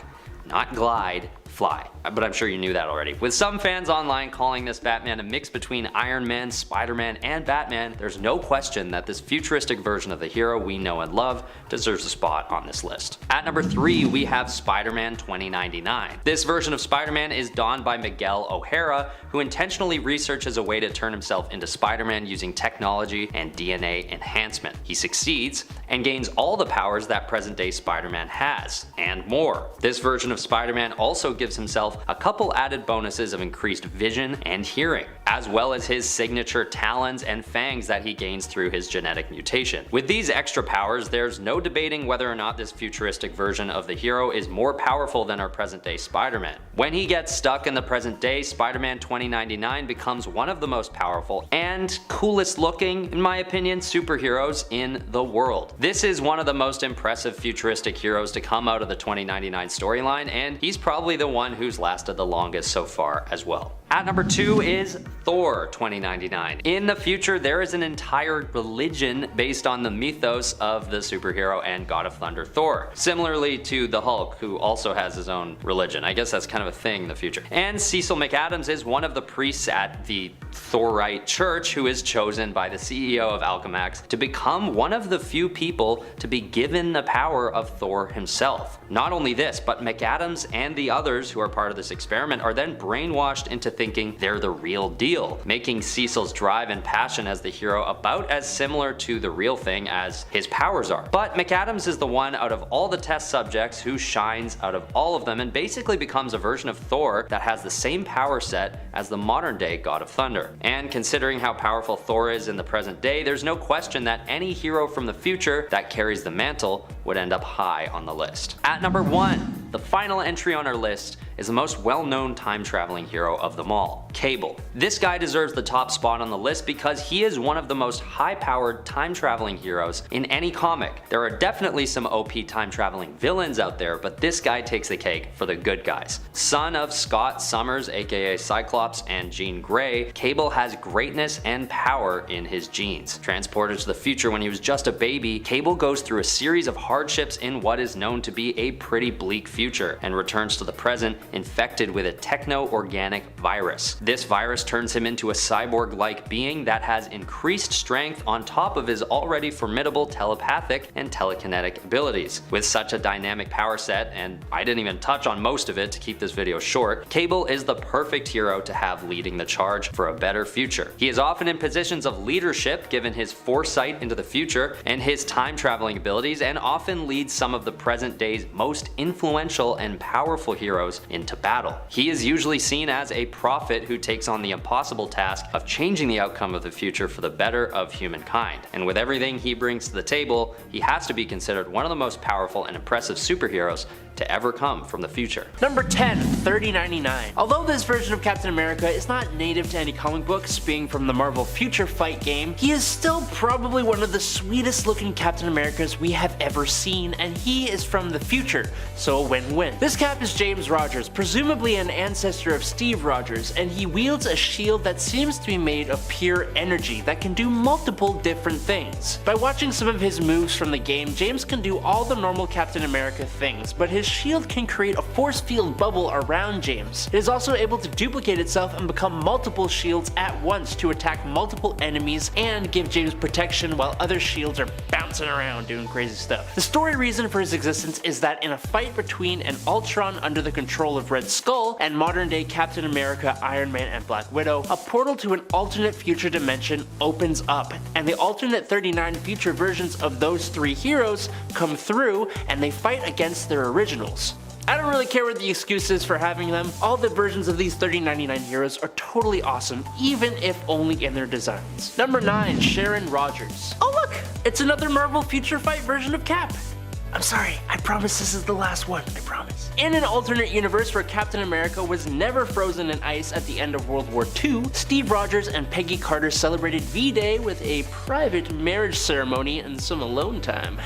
Not glide, fly. But I'm sure you knew that already. With some fans online calling this Batman a mix between Iron Man, Spider-Man, and Batman, there's no question that this futuristic version of the hero we know and love deserves a spot on this list. At number 3 we have Spider-Man 2099. This version of Spider-Man is donned by Miguel O'Hara, who intentionally researches a way to turn himself into Spider-Man using technology and DNA enhancement. He succeeds and gains all the powers that present-day Spider-Man has, and more. This version of Spider-Man also gives himself a couple added bonuses of increased vision and hearing, as well as his signature talons and fangs that he gains through his genetic mutation. With these extra powers, there's no debating whether or not this futuristic version of the hero is more powerful than our present day Spider-Man. When he gets stuck in the present day, Spider-Man 2099 becomes one of the most powerful and coolest looking, in my opinion, superheroes in the world. This is one of the most impressive futuristic heroes to come out of the 2099 storyline, and he's probably the one who's lasted the longest so far as well. At number 2 is Thor 2099. In the future, there is an entire religion based on the mythos of the superhero and god of thunder Thor. Similarly to the Hulk, who also has his own religion. I guess that's kind of a thing in the future. And Cecil McAdams is one of the priests at the Thorite Church who is chosen by the CEO of Alchemax to become one of the few people to be given the power of Thor himself. Not only this, but McAdams and the others who are part of this experiment are then brainwashed into thinking they're the real deal, making Cecil's drive and passion as the hero about as similar to the real thing as his powers are. But McAdams is the one out of all the test subjects who shines out of all of them and basically becomes a version of Thor that has the same power set as the modern day God of Thunder. And considering how powerful Thor is in the present day, there's no question that any hero from the future that carries the mantle would end up high on the list. At number 1, the final entry on our list is the most well-known time-traveling hero of them all, Cable. This guy deserves the top spot on the list because he is one of the most high-powered time-traveling heroes in any comic. There are definitely some OP time-traveling villains out there, but this guy takes the cake for the good guys. Son of Scott Summers, aka Cyclops, and Jean Grey, Cable has greatness and power in his genes. Transported to the future when he was just a baby, Cable goes through a series of hardships in what is known to be a pretty bleak future, and returns to the present infected with a techno-organic virus. This virus turns him into a cyborg-like being that has increased strength on top of his already formidable telepathic and telekinetic abilities. With such a dynamic power set, and I didn't even touch on most of it to keep this video short, Cable is the perfect hero to have leading the charge for a better future. He is often in positions of leadership given his foresight into the future and his time-traveling abilities, and often leads some of the present day's most influential and powerful heroes into battle. He is usually seen as a prophet who takes on the impossible task of changing the outcome of the future for the better of humankind. And with everything he brings to the table, he has to be considered one of the most powerful and impressive superheroes to ever come from the future. Number 10, 3099. Although this version of Captain America is not native to any comic books, being from the Marvel Future Fight game, he is still probably one of the sweetest looking Captain Americas we have ever seen, and he is from the future, so a win-win. This Cap is James Rogers, presumably an ancestor of Steve Rogers, and he wields a shield that seems to be made of pure energy that can do multiple different things. By watching some of his moves from the game, James can do all the normal Captain America things, but his shield can create a force field bubble around James. It is also able to duplicate itself and become multiple shields at once to attack multiple enemies and give James protection while other shields are bouncing around doing crazy stuff. The story reason for his existence is that in a fight between an Ultron under the control of Red Skull and modern day Captain America, Iron Man, and Black Widow, a portal to an alternate future dimension opens up, and the alternate 39 future versions of those three heroes come through and they fight against their originals. I don't really care what the excuse is for having them. All the versions of these 3099 heroes are totally awesome, even if only in their designs. Number 9, Sharon Rogers. Oh look, it's another Marvel Future Fight version of Cap. I'm sorry, I promise this is the last one, I promise. In an alternate universe where Captain America was never frozen in ice at the end of World War II, Steve Rogers and Peggy Carter celebrated V-Day with a private marriage ceremony and some alone time.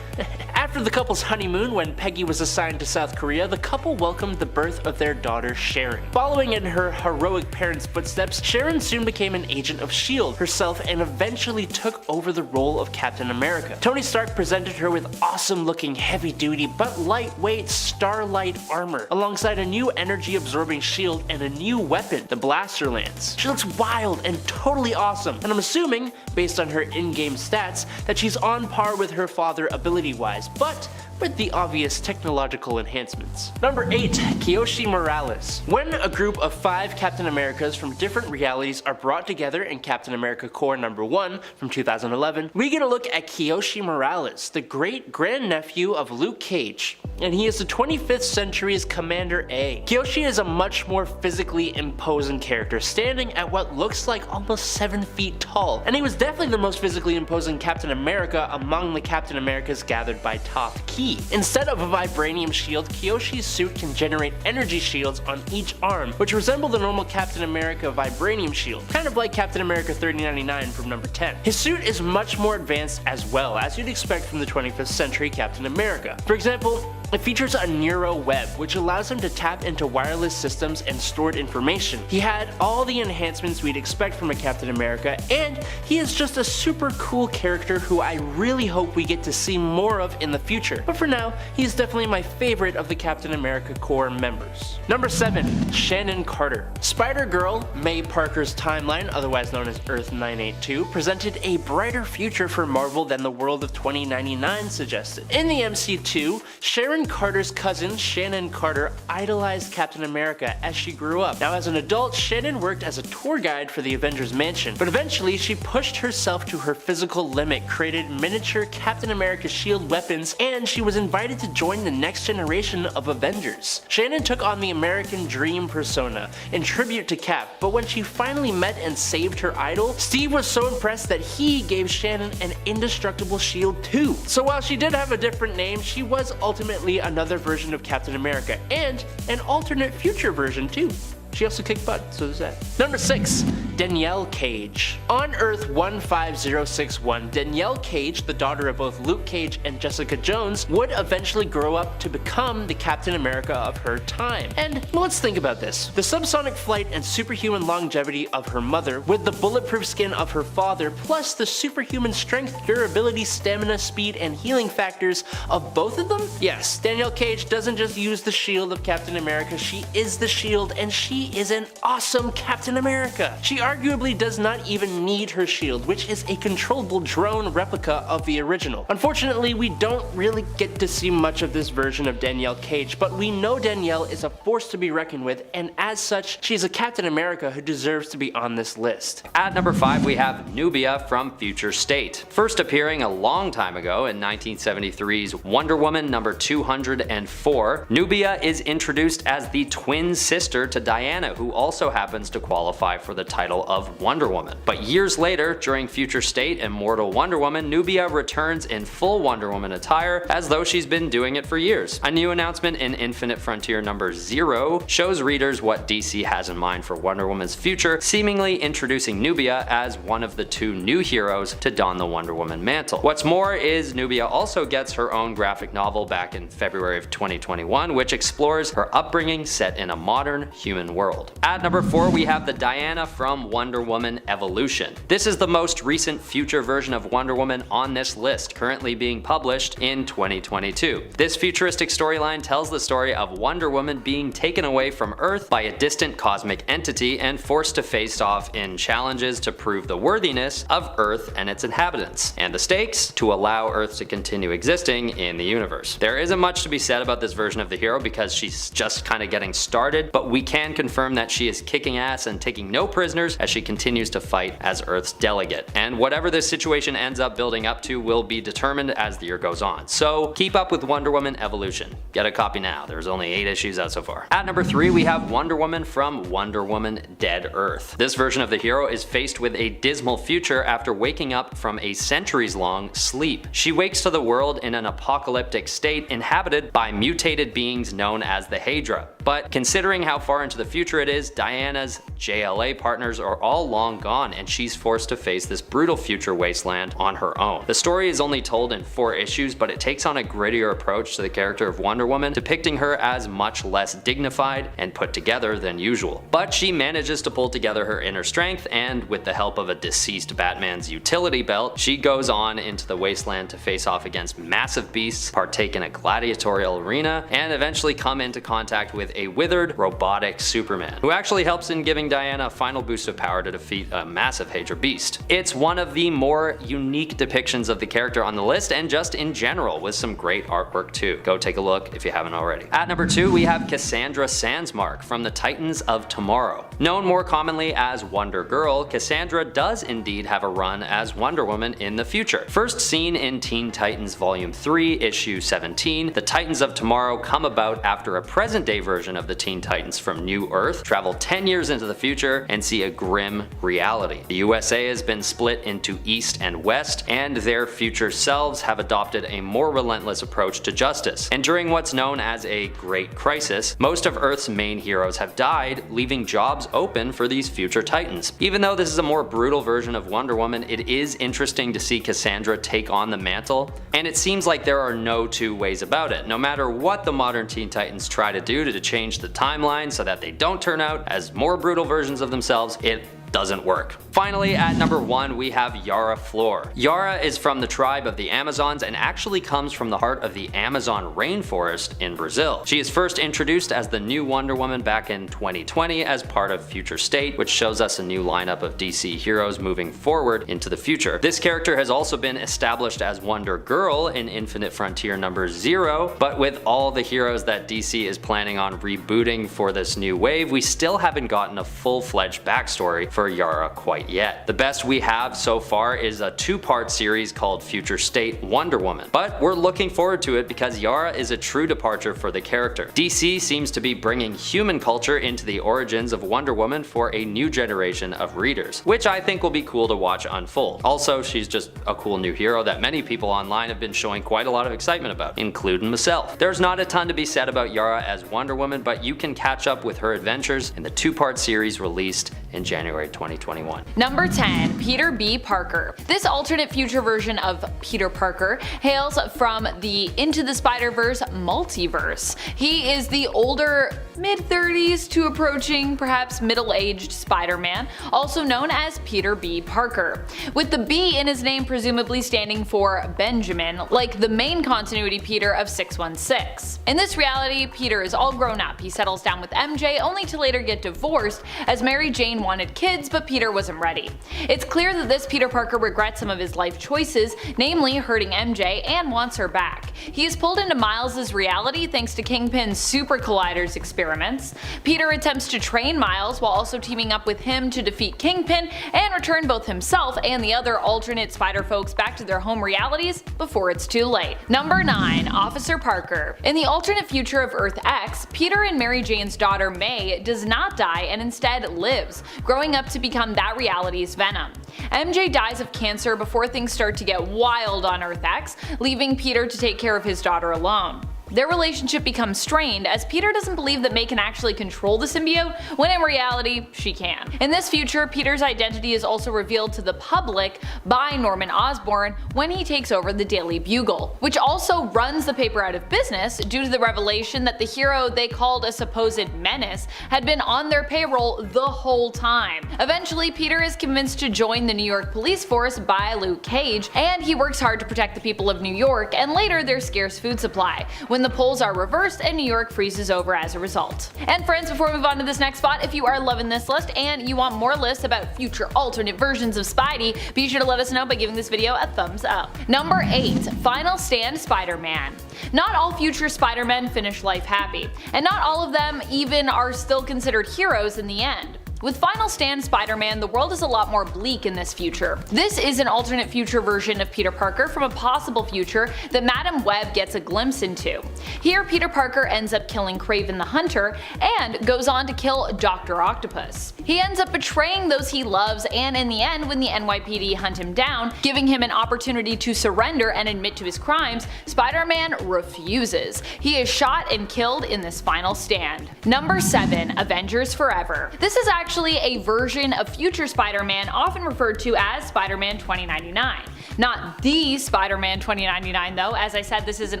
After the couple's honeymoon, when Peggy was assigned to South Korea, the couple welcomed the birth of their daughter Sharon. Following in her heroic parents' footsteps, Sharon soon became an agent of S.H.I.E.L.D. herself and eventually took over the role of Captain America. Tony Stark presented her with awesome-looking heavy-duty but lightweight Starlight armor, alongside a new energy-absorbing shield and a new weapon, the Blaster Lance. She looks wild and totally awesome, and I'm assuming, based on her in-game stats, that she's on par with her father ability-wise, but with the obvious technological enhancements. Number 8, Kiyoshi Morales. When a group of 5 Captain Americas from different realities are brought together in Captain America Corps number 1 from 2011, we get a look at Kiyoshi Morales, the great-grandnephew of Luke Cage, and he is the 25th century's Commander A. Kiyoshi is a much more physically imposing character, standing at what looks like almost 7 feet tall, and he was definitely the most physically imposing Captain America among the Captain Americas gathered by Toph Key. Instead of a vibranium shield, Kiyoshi's suit can generate energy shields on each arm, which resemble the normal Captain America vibranium shield, kind of like Captain America 3099 from number 10. His suit is much more advanced as well, as you'd expect from the 25th century Captain America. For example, it features a neuro web, which allows him to tap into wireless systems and stored information. He had all the enhancements we'd expect from a Captain America, and he is just a super cool character who I really hope we get to see more of in the future. But for now, he is definitely my favorite of the Captain America Corps members. Number 7, Shannon Carter. Spider-Girl, May Parker's timeline, otherwise known as Earth 982, presented a brighter future for Marvel than the world of 2099 suggested. In the MC2, Sharon Carter's cousin, Shannon Carter, idolized Captain America as she grew up. Now, as an adult, Shannon worked as a tour guide for the Avengers mansion, but eventually she pushed herself to her physical limit, created miniature Captain America shield weapons, and she was invited to join the next generation of Avengers. Shannon took on the American Dream persona in tribute to Cap, but when she finally met and saved her idol, Steve was so impressed that he gave Shannon an indestructible shield too. So while she did have a different name, she was ultimately another version of Captain America, and an alternate future version too. She also kicked butt, so there's that. Number 6, Danielle Cage. On Earth 15061, Danielle Cage, the daughter of both Luke Cage and Jessica Jones, would eventually grow up to become the Captain America of her time. And let's think about this. The subsonic flight and superhuman longevity of her mother, with the bulletproof skin of her father, plus the superhuman strength, durability, stamina, speed, and healing factors of both of them? Yes, Danielle Cage doesn't just use the shield of Captain America, she is the shield, and she is an awesome Captain America. She arguably does not even need her shield, which is a controllable drone replica of the original. Unfortunately, we don't really get to see much of this version of Danielle Cage, but we know Danielle is a force to be reckoned with, and as such, she's a Captain America who deserves to be on this list. At number 5, we have Nubia from Future State. First appearing a long time ago in 1973's Wonder Woman number 204, Nubia is introduced as the twin sister to Diana, who also happens to qualify for the title title of Wonder Woman. But years later, during Future State Immortal Wonder Woman, Nubia returns in full Wonder Woman attire as though she's been doing it for years. A new announcement in Infinite Frontier number 0 shows readers what DC has in mind for Wonder Woman's future, seemingly introducing Nubia as one of the 2 new heroes to don the Wonder Woman mantle. What's more is Nubia also gets her own graphic novel back in February of 2021, which explores her upbringing set in a modern human world. At number 4 we have the Diana from Wonder Woman Evolution. This is the most recent future version of Wonder Woman on this list, currently being published in 2022. This futuristic storyline tells the story of Wonder Woman being taken away from Earth by a distant cosmic entity and forced to face off in challenges to prove the worthiness of Earth and its inhabitants, and the stakes to allow Earth to continue existing in the universe. There isn't much to be said about this version of the hero because she's just kind of getting started, but we can confirm that she is kicking ass and taking no prisoners as she continues to fight as Earth's delegate. And whatever this situation ends up building up to will be determined as the year goes on. So keep up with Wonder Woman Evolution. Get a copy now, there's only 8 issues out so far. At number 3 we have Wonder Woman from Wonder Woman Dead Earth. This version of the hero is faced with a dismal future after waking up from a centuries-long sleep. She wakes to the world in an apocalyptic state inhabited by mutated beings known as the Hydra. But considering how far into the future it is, Diana's JLA partners are all long gone and she's forced to face this brutal future wasteland on her own. The story is only told in 4 issues, but it takes on a grittier approach to the character of Wonder Woman, depicting her as much less dignified and put together than usual. But she manages to pull together her inner strength, and with the help of a deceased Batman's utility belt, she goes on into the wasteland to face off against massive beasts, partake in a gladiatorial arena, and eventually come into contact with a withered, robotic Superman, who actually helps in giving Diana a final boost of power to defeat a massive Hydra beast. It's one of the more unique depictions of the character on the list, and just in general, with some great artwork too. Go take a look if you haven't already. At number 2 we have Cassandra Sandsmark from the Titans of Tomorrow. Known more commonly as Wonder Girl, Cassandra does indeed have a run as Wonder Woman in the future. First seen in Teen Titans Volume 3, Issue 17, the Titans of Tomorrow come about after a present-day version of the Teen Titans from New Earth travel 10 years into the future and see a grim reality. The USA has been split into East and West, and their future selves have adopted a more relentless approach to justice. And during what's known as a Great Crisis, most of Earth's main heroes have died, leaving jobs open for these future Titans. Even though this is a more brutal version of Wonder Woman, it is interesting to see Cassandra take on the mantle, and it seems like there are no 2 ways about it. No matter what the modern Teen Titans try to do to change the timeline so that they don't turn out as more brutal versions of themselves, it doesn't work. Finally, at number 1 we have Yara Flor. Yara is from the tribe of the Amazons and actually comes from the heart of the Amazon rainforest in Brazil. She is first introduced as the new Wonder Woman back in 2020 as part of Future State, which shows us a new lineup of DC heroes moving forward into the future. This character has also been established as Wonder Girl in Infinite Frontier number 0, but with all the heroes that DC is planning on rebooting for this new wave, we still haven't gotten a full-fledged backstory for Yara quite yet. The best we have so far is a 2-part series called Future State Wonder Woman, but we're looking forward to it because Yara is a true departure for the character. DC seems to be bringing human culture into the origins of Wonder Woman for a new generation of readers, which I think will be cool to watch unfold. Also, she's just a cool new hero that many people online have been showing quite a lot of excitement about, including myself. There's not a ton to be said about Yara as Wonder Woman, but you can catch up with her adventures in the 2-part series released in January 2021. Number 10, Peter B. Parker. This alternate future version of Peter Parker hails from the Into the Spider-Verse multiverse. He is the older, mid-30s to approaching perhaps middle-aged Spider-Man, also known as Peter B. Parker, with the B in his name presumably standing for Benjamin, like the main continuity Peter of 616. In this reality, Peter is all grown up. He settles down with MJ only to later get divorced as Mary Jane wanted kids, but Peter wasn't ready. It's clear that this Peter Parker regrets some of his life choices, namely hurting MJ, and wants her back. He is pulled into Miles' reality thanks to Kingpin's Super Colliders experiment, experiments. Peter attempts to train Miles while also teaming up with him to defeat Kingpin and return both himself and the other alternate spider folks back to their home realities before it's too late. Number 9. Officer Parker. In the alternate future of Earth X, Peter and Mary Jane's daughter May does not die and instead lives, growing up to become that reality's Venom. MJ dies of cancer before things start to get wild on Earth X, leaving Peter to take care of his daughter alone. Their relationship becomes strained as Peter doesn't believe that May can actually control the symbiote, when in reality, she can. In this future, Peter's identity is also revealed to the public by Norman Osborn when he takes over the Daily Bugle, which also runs the paper out of business due to the revelation that the hero they called a supposed menace had been on their payroll the whole time. Eventually, Peter is convinced to join the New York police force by Luke Cage, and he works hard to protect the people of New York and later their scarce food supply, when the poles are reversed and New York freezes over as a result. And friends, before we move on to this next spot, if you are loving this list and you want more lists about future alternate versions of Spidey, be sure to let us know by giving this video a thumbs up. Number 8. Final Stand Spider-Man. Not all future Spider-Men finish life happy, and not all of them even are still considered heroes in the end. With Final Stand Spider-Man, the world is a lot more bleak in this future. This is an alternate future version of Peter Parker from a possible future that Madam Web gets a glimpse into. Here, Peter Parker ends up killing Kraven the Hunter and goes on to kill Dr. Octopus. He ends up betraying those he loves, and in the end, when the NYPD hunt him down, giving him an opportunity to surrender and admit to his crimes, Spider-Man refuses. He is shot and killed in this final stand. Number 7. Avengers Forever. This is actually a version of future Spider-Man often referred to as Spider-Man 2099. Not the Spider-Man 2099 though, as I said, this is an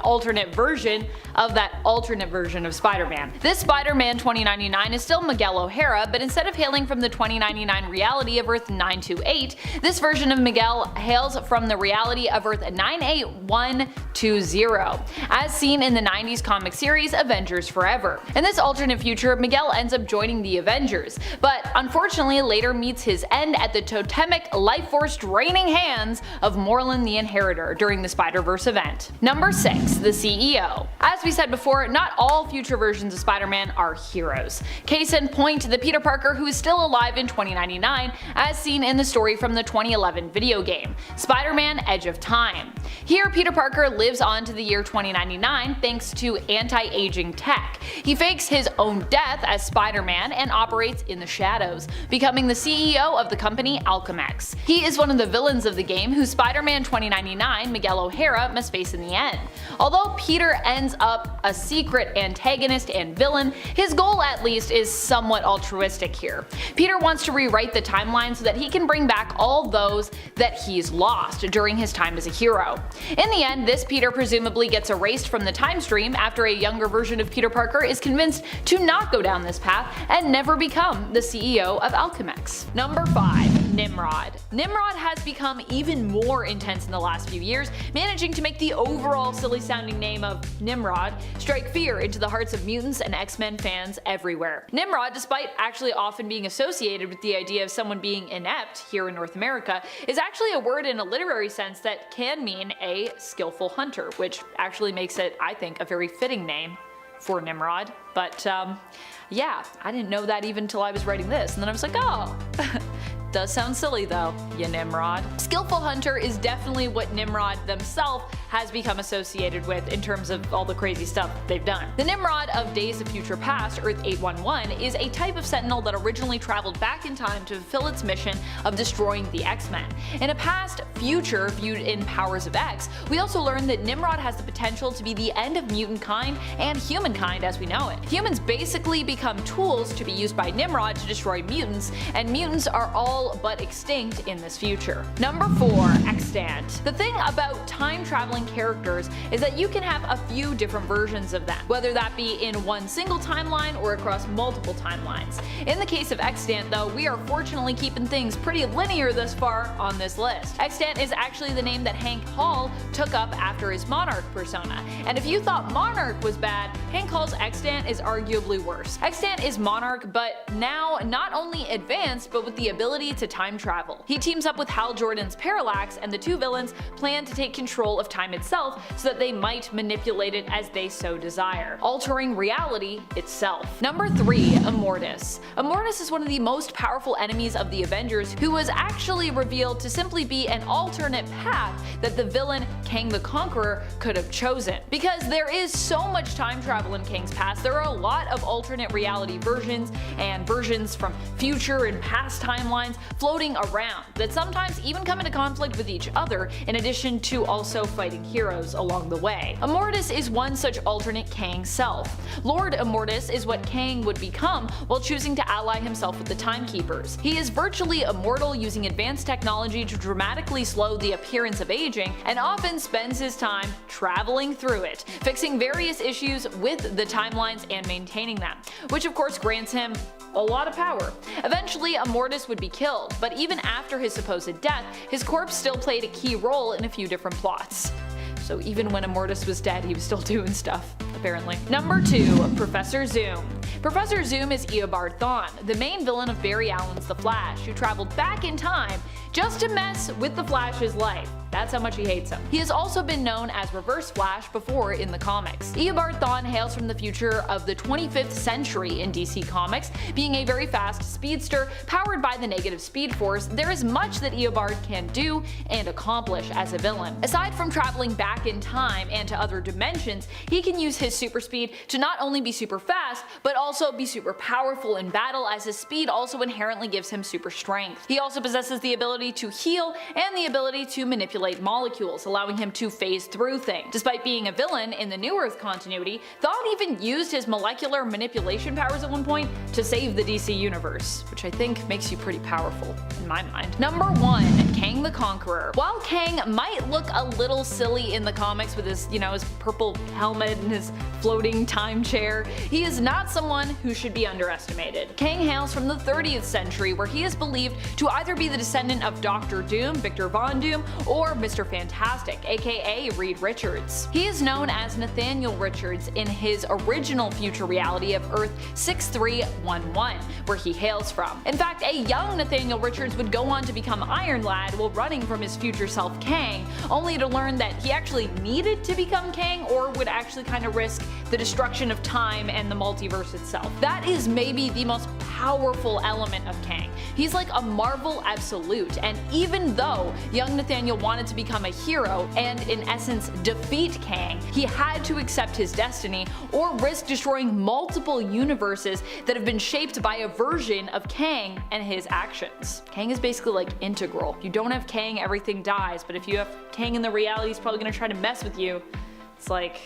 alternate version of that alternate version of Spider-Man. This Spider-Man 2099 is still Miguel O'Hara, but instead of hailing from the 2099 reality of Earth 928, this version of Miguel hails from the reality of Earth 98120, as seen in the 90s comic series Avengers Forever. In this alternate future, Miguel ends up joining the Avengers, but unfortunately later meets his end at the totemic life force draining hands of Morlun the Inheritor during the Spider-Verse event. Number 6. The CEO. As we said before, not all future versions of Spider-Man are heroes. Case in point, the Peter Parker who is still alive in 2099, as seen in the story from the 2011 video game, Spider-Man Edge of Time. Here, Peter Parker lives on to the year 2099 thanks to anti-aging tech. He fakes his own death as Spider-Man and operates in the shadows, becoming the CEO of the company Alchemex. He is one of the villains of the game who Spider-Man 2099 Miguel O'Hara must face in the end. Although Peter ends up a secret antagonist and villain, his goal at least is somewhat altruistic here. Peter wants to rewrite the timeline so that he can bring back all those that he's lost during his time as a hero. In the end, this Peter presumably gets erased from the time stream after a younger version of Peter Parker is convinced to not go down this path and never become the CEO of Alchemex. Number 5. Nimrod. Nimrod has become even more intense in the last few years, managing to make the overall silly sounding name of Nimrod strike fear into the hearts of mutants and X-Men fans everywhere. Nimrod, despite actually often being associated with the idea of someone being inept here in North America, is actually a word in a literary sense that can mean a skillful hunter, which actually makes it, I think, a very fitting name for Nimrod. But yeah, I didn't know that even until I was writing this, and then I was like, oh. Does sound silly though, ya Nimrod. Skillful Hunter is definitely what Nimrod themselves has become associated with in terms of all the crazy stuff they've done. The Nimrod of Days of Future Past, Earth 811, is a type of Sentinel that originally traveled back in time to fulfill its mission of destroying the X-Men. In a past future viewed in Powers of X, we also learned that Nimrod has the potential to be the end of mutant kind and humankind as we know it. Humans basically become tools to be used by Nimrod to destroy mutants, and mutants are all but extinct in this future. Number 4. Extant. The thing about time-traveling characters is that you can have a few different versions of them, whether that be in one single timeline or across multiple timelines. In the case of Extant though, we are fortunately keeping things pretty linear thus far on this list. Extant is actually the name that Hank Hall took up after his Monarch persona, and if you thought Monarch was bad, Hank Hall's Extant is arguably worse. Extant is Monarch, but now not only advanced, but with the ability to time travel. He teams up with Hal Jordan's Parallax, and the two villains plan to take control of time time itself so that they might manipulate it as they so desire, altering reality itself. Number 3. Immortus. Immortus is one of the most powerful enemies of the Avengers, who was actually revealed to simply be an alternate path that the villain Kang the Conqueror could have chosen. Because there is so much time travel in Kang's past, there are a lot of alternate reality versions and versions from future and past timelines floating around that sometimes even come into conflict with each other, in addition to also fighting heroes along the way. Immortus is one such alternate Kang self. Lord Immortus is what Kang would become while choosing to ally himself with the Timekeepers. He is virtually immortal, using advanced technology to dramatically slow the appearance of aging, and often spends his time traveling through it, fixing various issues with the timelines and maintaining them, which of course grants him a lot of power. Eventually, Immortus would be killed, but even after his supposed death, his corpse still played a key role in a few different plots. So even when Immortus was dead, he was still doing stuff, apparently. Number 2. Professor Zoom. Professor Zoom is Eobard Thawne, the main villain of Barry Allen's The Flash, who traveled back in time just to mess with the Flash's life. That's how much he hates him. He has also been known as Reverse Flash before in the comics. Eobard Thawne hails from the future of the 25th century in DC Comics. Being a very fast speedster powered by the negative speed force, there is much that Eobard can do and accomplish as a villain. Aside from traveling back in time and to other dimensions, he can use his super speed to not only be super fast, but also be super powerful in battle, as his speed also inherently gives him super strength. He also possesses the ability to heal and the ability to manipulate molecules, allowing him to phase through things. Despite being a villain in the New Earth continuity, Thawne even used his molecular manipulation powers at one point to save the DC universe, which I think makes you pretty powerful in my mind. Number 1. Kang the Conqueror. While Kang might look a little silly in the comics with his, his purple helmet and his floating time chair, he is not someone who should be underestimated. Kang hails from the 30th century, where he is believed to either be the descendant of Dr. Doom, Victor Von Doom, or Mr. Fantastic, aka Reed Richards. He is known as Nathaniel Richards in his original future reality of Earth 6311, where he hails from. In fact, a young Nathaniel Richards would go on to become Iron Lad while running from his future self Kang, only to learn that he actually needed to become Kang, or would actually kind of risk the destruction of time and the multiverse itself. That is maybe the most powerful element of Kang. He's like a Marvel absolute, and even though young Nathaniel wanted to become a hero and in essence defeat Kang, he had to accept his destiny or risk destroying multiple universes that have been shaped by a version of Kang and his actions. Kang is basically like integral. If you don't have Kang, everything dies, but if you have Kang in the reality, he's probably gonna try to mess with you. It's like,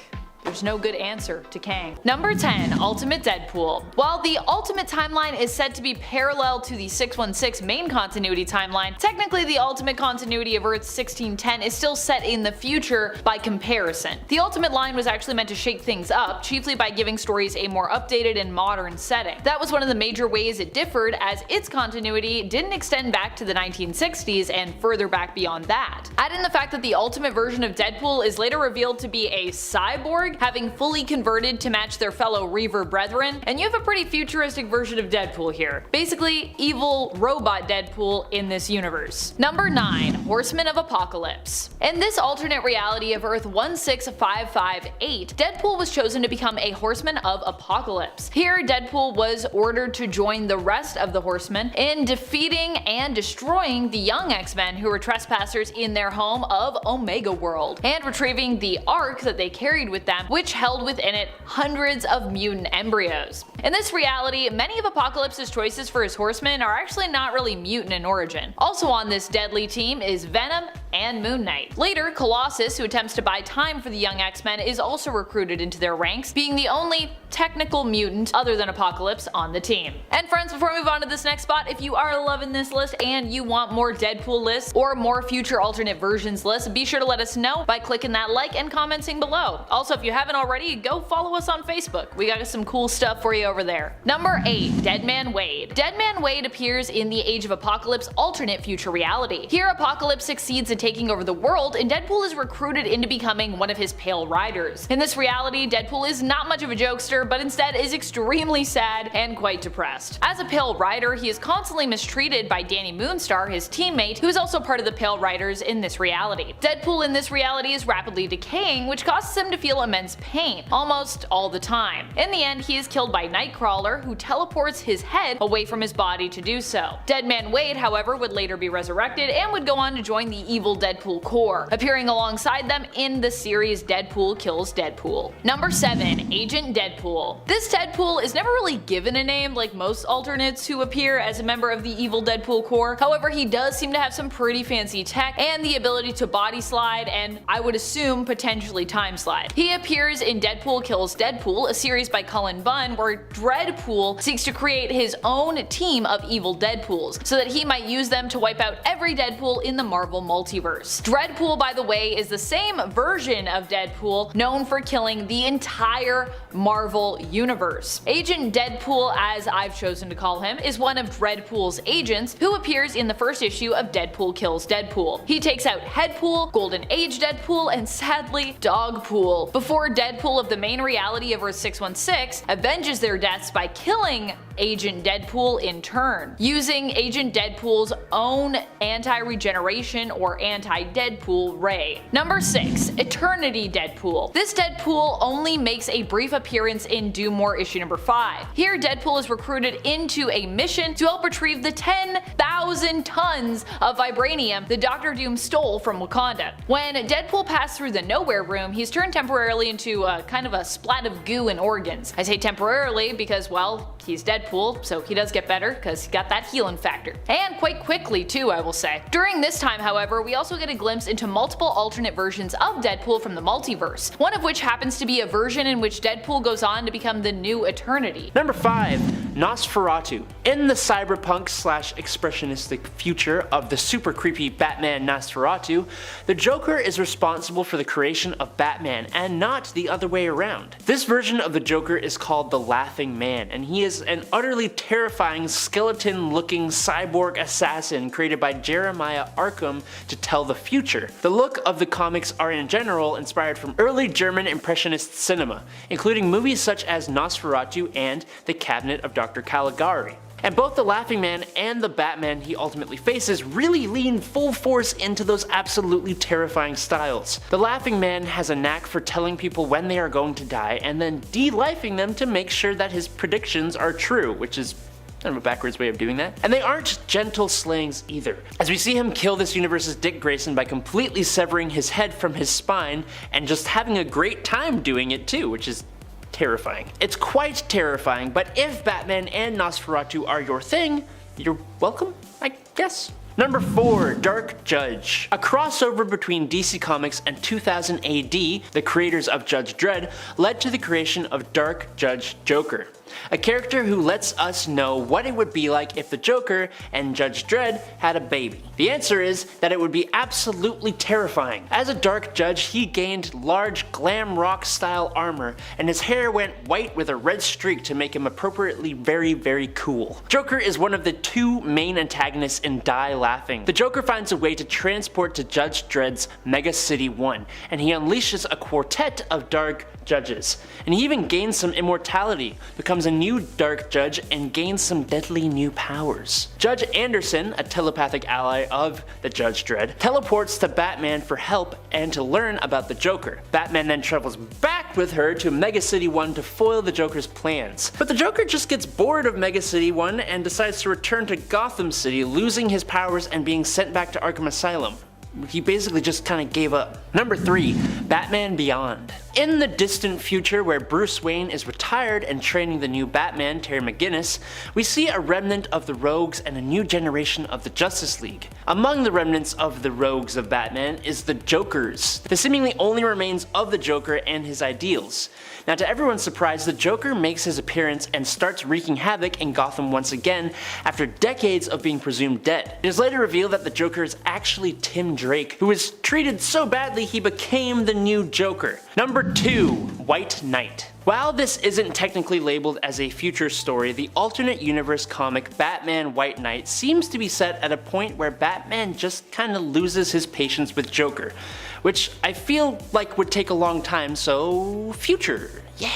there's no good answer to Kang. Number 10. Ultimate Deadpool. While the Ultimate timeline is said to be parallel to the 616 main continuity timeline, technically the Ultimate continuity of Earth 1610 is still set in the future by comparison. The Ultimate line was actually meant to shake things up, chiefly by giving stories a more updated and modern setting. That was one of the major ways it differed, as its continuity didn't extend back to the 1960s and further back beyond that. Add in the fact that the Ultimate version of Deadpool is later revealed to be a cyborg, having fully converted to match their fellow Reaver brethren, and you have a pretty futuristic version of Deadpool here. Basically, evil robot Deadpool in this universe. Number 9. Horsemen of Apocalypse. In this alternate reality of Earth 16558, Deadpool was chosen to become a Horseman of Apocalypse. Here, Deadpool was ordered to join the rest of the Horsemen in defeating and destroying the young X-Men who were trespassers in their home of Omega World, and retrieving the Ark that they carried with them, which held within it hundreds of mutant embryos. In this reality, many of Apocalypse's choices for his horsemen are actually not really mutant in origin. Also on this deadly team is Venom and Moon Knight. Later, Colossus, who attempts to buy time for the young X-Men, is also recruited into their ranks, being the only technical mutant other than Apocalypse on the team. And friends, before we move on to this next spot, if you are loving this list and you want more Deadpool lists or more future alternate versions lists, be sure to let us know by clicking that like and commenting below. Also, if you haven't already, go follow us on Facebook. We got some cool stuff for you over there. Number 8. Deadman Wade. Deadman Wade appears in the Age of Apocalypse alternate future reality. Here, Apocalypse succeeds a taking over the world, and Deadpool is recruited into becoming one of his Pale Riders. In this reality, Deadpool is not much of a jokester, but instead is extremely sad and quite depressed. As a Pale Rider, he is constantly mistreated by Danny Moonstar, his teammate, who is also part of the Pale Riders in this reality. Deadpool in this reality is rapidly decaying, which causes him to feel immense pain, almost all the time. In the end, he is killed by Nightcrawler, who teleports his head away from his body to do so. Deadman Wade, however, would later be resurrected and would go on to join the evil Deadpool Corps, appearing alongside them in the series Deadpool Kills Deadpool. Number 7. Agent Deadpool. This Deadpool is never really given a name like most alternates who appear as a member of the evil Deadpool Corps. However, he does seem to have some pretty fancy tech and the ability to body slide and, I would assume, potentially time slide. He appears in Deadpool Kills Deadpool, a series by Cullen Bunn where Dreadpool seeks to create his own team of evil Deadpools so that he might use them to wipe out every Deadpool in the Marvel multiverse. Dreadpool, by the way, is the same version of Deadpool known for killing the entire Marvel universe. Agent Deadpool, as I've chosen to call him, is one of Dreadpool's agents who appears in the first issue of Deadpool Kills Deadpool. He takes out Headpool, Golden Age Deadpool, and sadly, Dogpool, before Deadpool of the main reality of Earth 616 avenges their deaths by killing Agent Deadpool in turn, using Agent Deadpool's own anti-regeneration or anti-Deadpool ray. Number 6. Eternity Deadpool. This Deadpool only makes a brief appearance in Doom War issue number 5. Here, Deadpool is recruited into a mission to help retrieve the 10,000 tons of vibranium that Dr. Doom stole from Wakanda. When Deadpool passed through the Nowhere Room, he's turned temporarily into a kind of a splat of goo and organs. I say temporarily because, well, he's Deadpool, so he does get better because he got that healing factor. And quite quickly too, I will say. During this time, however, we also get a glimpse into multiple alternate versions of Deadpool from the multiverse, one of which happens to be a version in which Deadpool goes on to become the new Eternity. Number 5. Nosferatu. In the cyberpunk/expressionistic future of the super creepy Batman Nosferatu, the Joker is responsible for the creation of Batman and not the other way around. This version of the Joker is called the Laughing Man, and he is an utterly terrifying skeleton-looking cyborg assassin created by Jeremiah Arkham to tell the future. The look of the comics are in general inspired from early German Impressionist cinema, including movies such as Nosferatu and The Cabinet of Dr. Caligari. And both the Laughing Man and the Batman he ultimately faces really lean full force into those absolutely terrifying styles. The Laughing Man has a knack for telling people when they are going to die and then de-lifing them to make sure that his predictions are true, which is kind of a backwards way of doing that. And they aren't gentle slayings either, as we see him kill this universe's Dick Grayson by completely severing his head from his spine and just having a great time doing it too, which is terrifying. It's quite terrifying, but if Batman and Nosferatu are your thing, you're welcome, I guess. Number 4. Dark Judge. A crossover between DC Comics and 2000 AD, the creators of Judge Dredd, led to the creation of Dark Judge Joker. A character who lets us know what it would be like if the Joker and Judge Dredd had a baby. The answer is that it would be absolutely terrifying. As a Dark Judge, he gained large glam rock style armor, and his hair went white with a red streak to make him appropriately very, very cool. Joker is one of the 2 main antagonists in Die Laughing. The Joker finds a way to transport to Judge Dredd's Mega City 1, and he unleashes a quartet of Dark Judges. And he even gains some immortality, becomes a new Dark Judge, and gains some deadly new powers. Judge Anderson, a telepathic ally of the Judge Dredd, teleports to Batman for help and to learn about the Joker. Batman then travels back with her to Mega City 1 to foil the Joker's plans. But the Joker just gets bored of Mega City 1 and decides to return to Gotham City, losing his powers and being sent back to Arkham Asylum. He basically just kind of gave up. Number 3. Batman Beyond. In the distant future where Bruce Wayne is retired and training the new Batman, Terry McGinnis, we see a remnant of the Rogues and a new generation of the Justice League. Among the remnants of the Rogues of Batman is the Jokers, the seemingly only remains of the Joker and his ideals. Now, to everyone's surprise, the Joker makes his appearance and starts wreaking havoc in Gotham once again after decades of being presumed dead. It is later revealed that the Joker is actually Tim Drake, who was treated so badly he became the new Joker. Number Number 2. White Knight. While this isn't technically labeled as a future story, the alternate universe comic Batman White Knight seems to be set at a point where Batman just kinda loses his patience with Joker, which I feel like would take a long time, so future, yeah.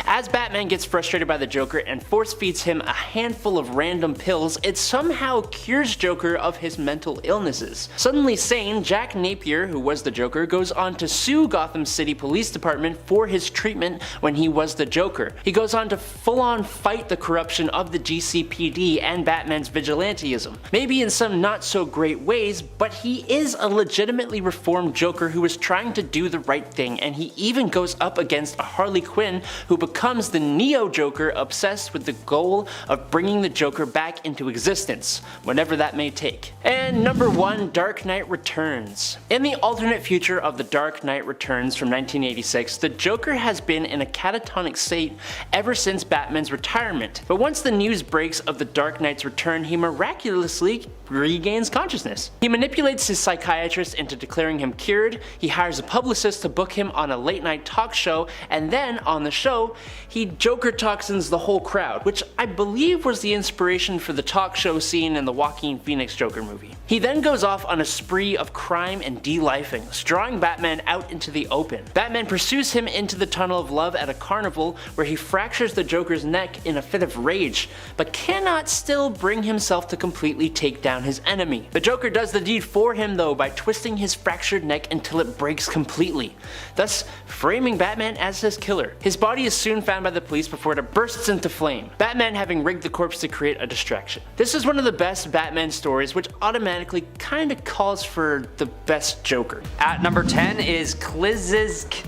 As Batman gets frustrated by the Joker and force feeds him a handful of random pills, it somehow cures Joker of his mental illnesses. Suddenly sane, Jack Napier, who was the Joker, goes on to sue Gotham City Police Department for his treatment when he was the Joker. He goes on to full-on fight the corruption of the GCPD and Batman's vigilantism. Maybe in some not so great ways, but he is a legitimately reformed Joker who is trying to do the right thing, and he even goes up against a Harley Quinn who becomes the Neo-Joker, obsessed with the goal of bringing the Joker back into existence, whenever that may take. And number 1, Dark Knight Returns. In the alternate future of The Dark Knight Returns from 1986, the Joker has been in a catatonic state ever since Batman's retirement, but once the news breaks of the Dark Knight's return, he miraculously regains consciousness. He manipulates his psychiatrist into declaring him cured, he hires a publicist to book him on a late night talk show, and then on the show, he Joker toxins the whole crowd, which I believe was the inspiration for the talk show scene in the Joaquin Phoenix Joker movie. He then goes off on a spree of crime and de-lifings, drawing Batman out into the open. Batman pursues him into the Tunnel of Love at a carnival where he fractures the Joker's neck in a fit of rage, but cannot still bring himself to completely take down his enemy. The Joker does the deed for him though by twisting his fractured neck until it breaks completely, thus framing Batman as his killer. His body is soon found by the police before it bursts into flame, Batman having rigged the corpse to create a distraction. This is one of the best Batman stories, which automatically kinda calls for the best Joker. At number 10 is Klitzplik.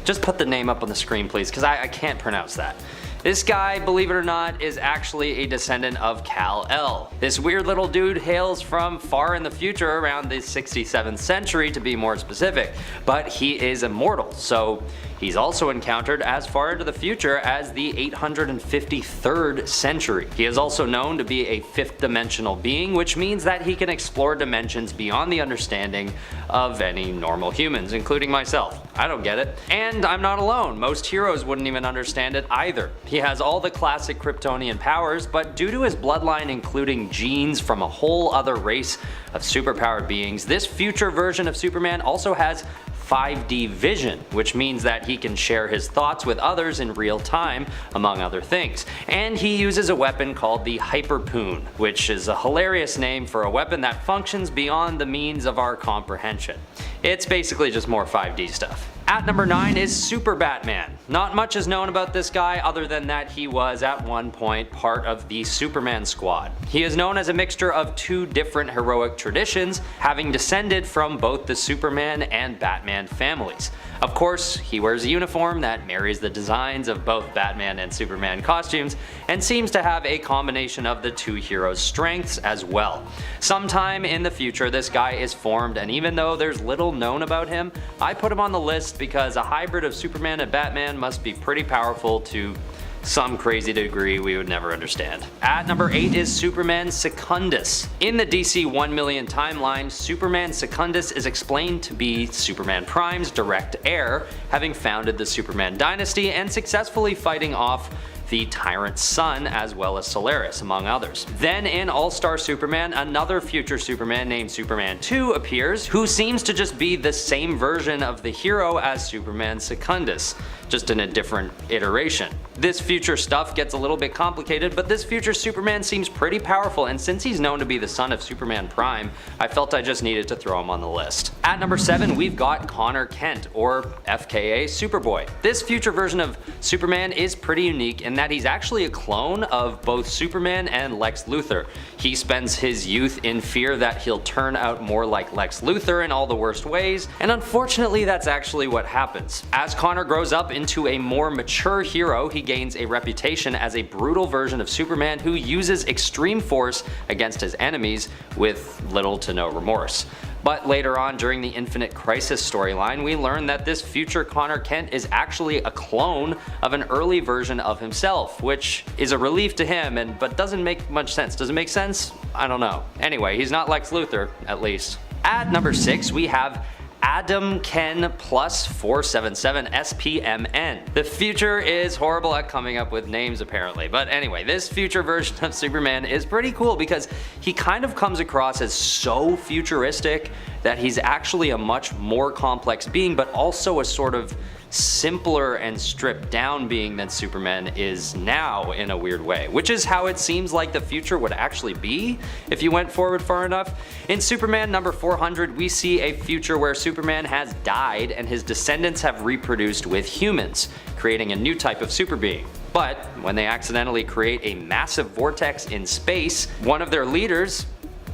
Just put the name up on the screen please, because I can't pronounce that. This guy, believe it or not, is actually a descendant of Kal-El. This weird little dude hails from far in the future, around the 67th century to be more specific, but he is immortal, so he's also encountered as far into the future as the 853rd century. He is also known to be a fifth dimensional being, which means that he can explore dimensions beyond the understanding of any normal humans, including myself. I don't get it. And I'm not alone, most heroes wouldn't even understand it either. He has all the classic Kryptonian powers, but due to his bloodline including genes from a whole other race of superpowered beings, this future version of Superman also has 5D vision, which means that he can share his thoughts with others in real time, among other things. And he uses a weapon called the Hyperpoon, which is a hilarious name for a weapon that functions beyond the means of our comprehension. It's basically just more 5D stuff. At number 9 is Super Batman. Not much is known about this guy other than that he was at one point part of the Superman squad. He is known as a mixture of two different heroic traditions, having descended from both the Superman and Batman families. Of course, he wears a uniform that marries the designs of both Batman and Superman costumes, and seems to have a combination of the two heroes' strengths as well. Sometime in the future this guy is formed, and even though there's little known about him, I put him on the list because a hybrid of Superman and Batman must be pretty powerful to some crazy degree we would never understand. At number 8 is Superman Secundus. In the DC 1 million timeline, Superman Secundus is explained to be Superman Prime's direct heir, having founded the Superman dynasty and successfully fighting off the Tyrant's son, as well as Solaris, among others. Then in All-Star Superman, another future Superman named Superman 2 appears, who seems to just be the same version of the hero as Superman Secundus, just in a different iteration. This future stuff gets a little bit complicated, but this future Superman seems pretty powerful, and since he's known to be the son of Superman Prime, I felt I just needed to throw him on the list. At number 7, we've got Connor Kent, or FKA Superboy. This future version of Superman is pretty unique in that he's actually a clone of both Superman and Lex Luthor. He spends his youth in fear that he'll turn out more like Lex Luthor in all the worst ways, and unfortunately that's actually what happens. As Connor grows up into a more mature hero, he gains a reputation as a brutal version of Superman who uses extreme force against his enemies with little to no remorse. But later on during the Infinite Crisis storyline, we learn that this future Connor Kent is actually a clone of an early version of himself, which is a relief to him, but doesn't make much sense. Does it make sense? I don't know. Anyway, he's not Lex Luthor, at least. At number 6, we have Adam Ken plus 477 SPMN. The future is horrible at coming up with names apparently, but anyway, this future version of Superman is pretty cool because he kind of comes across as so futuristic that he's actually a much more complex being, but also a sort of simpler and stripped down being than Superman is now in a weird way, which is how it seems like the future would actually be if you went forward far enough. In Superman number 400, we see a future where Superman has died and his descendants have reproduced with humans, creating a new type of super being. But when they accidentally create a massive vortex in space, one of their leaders,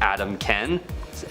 Adam Ken,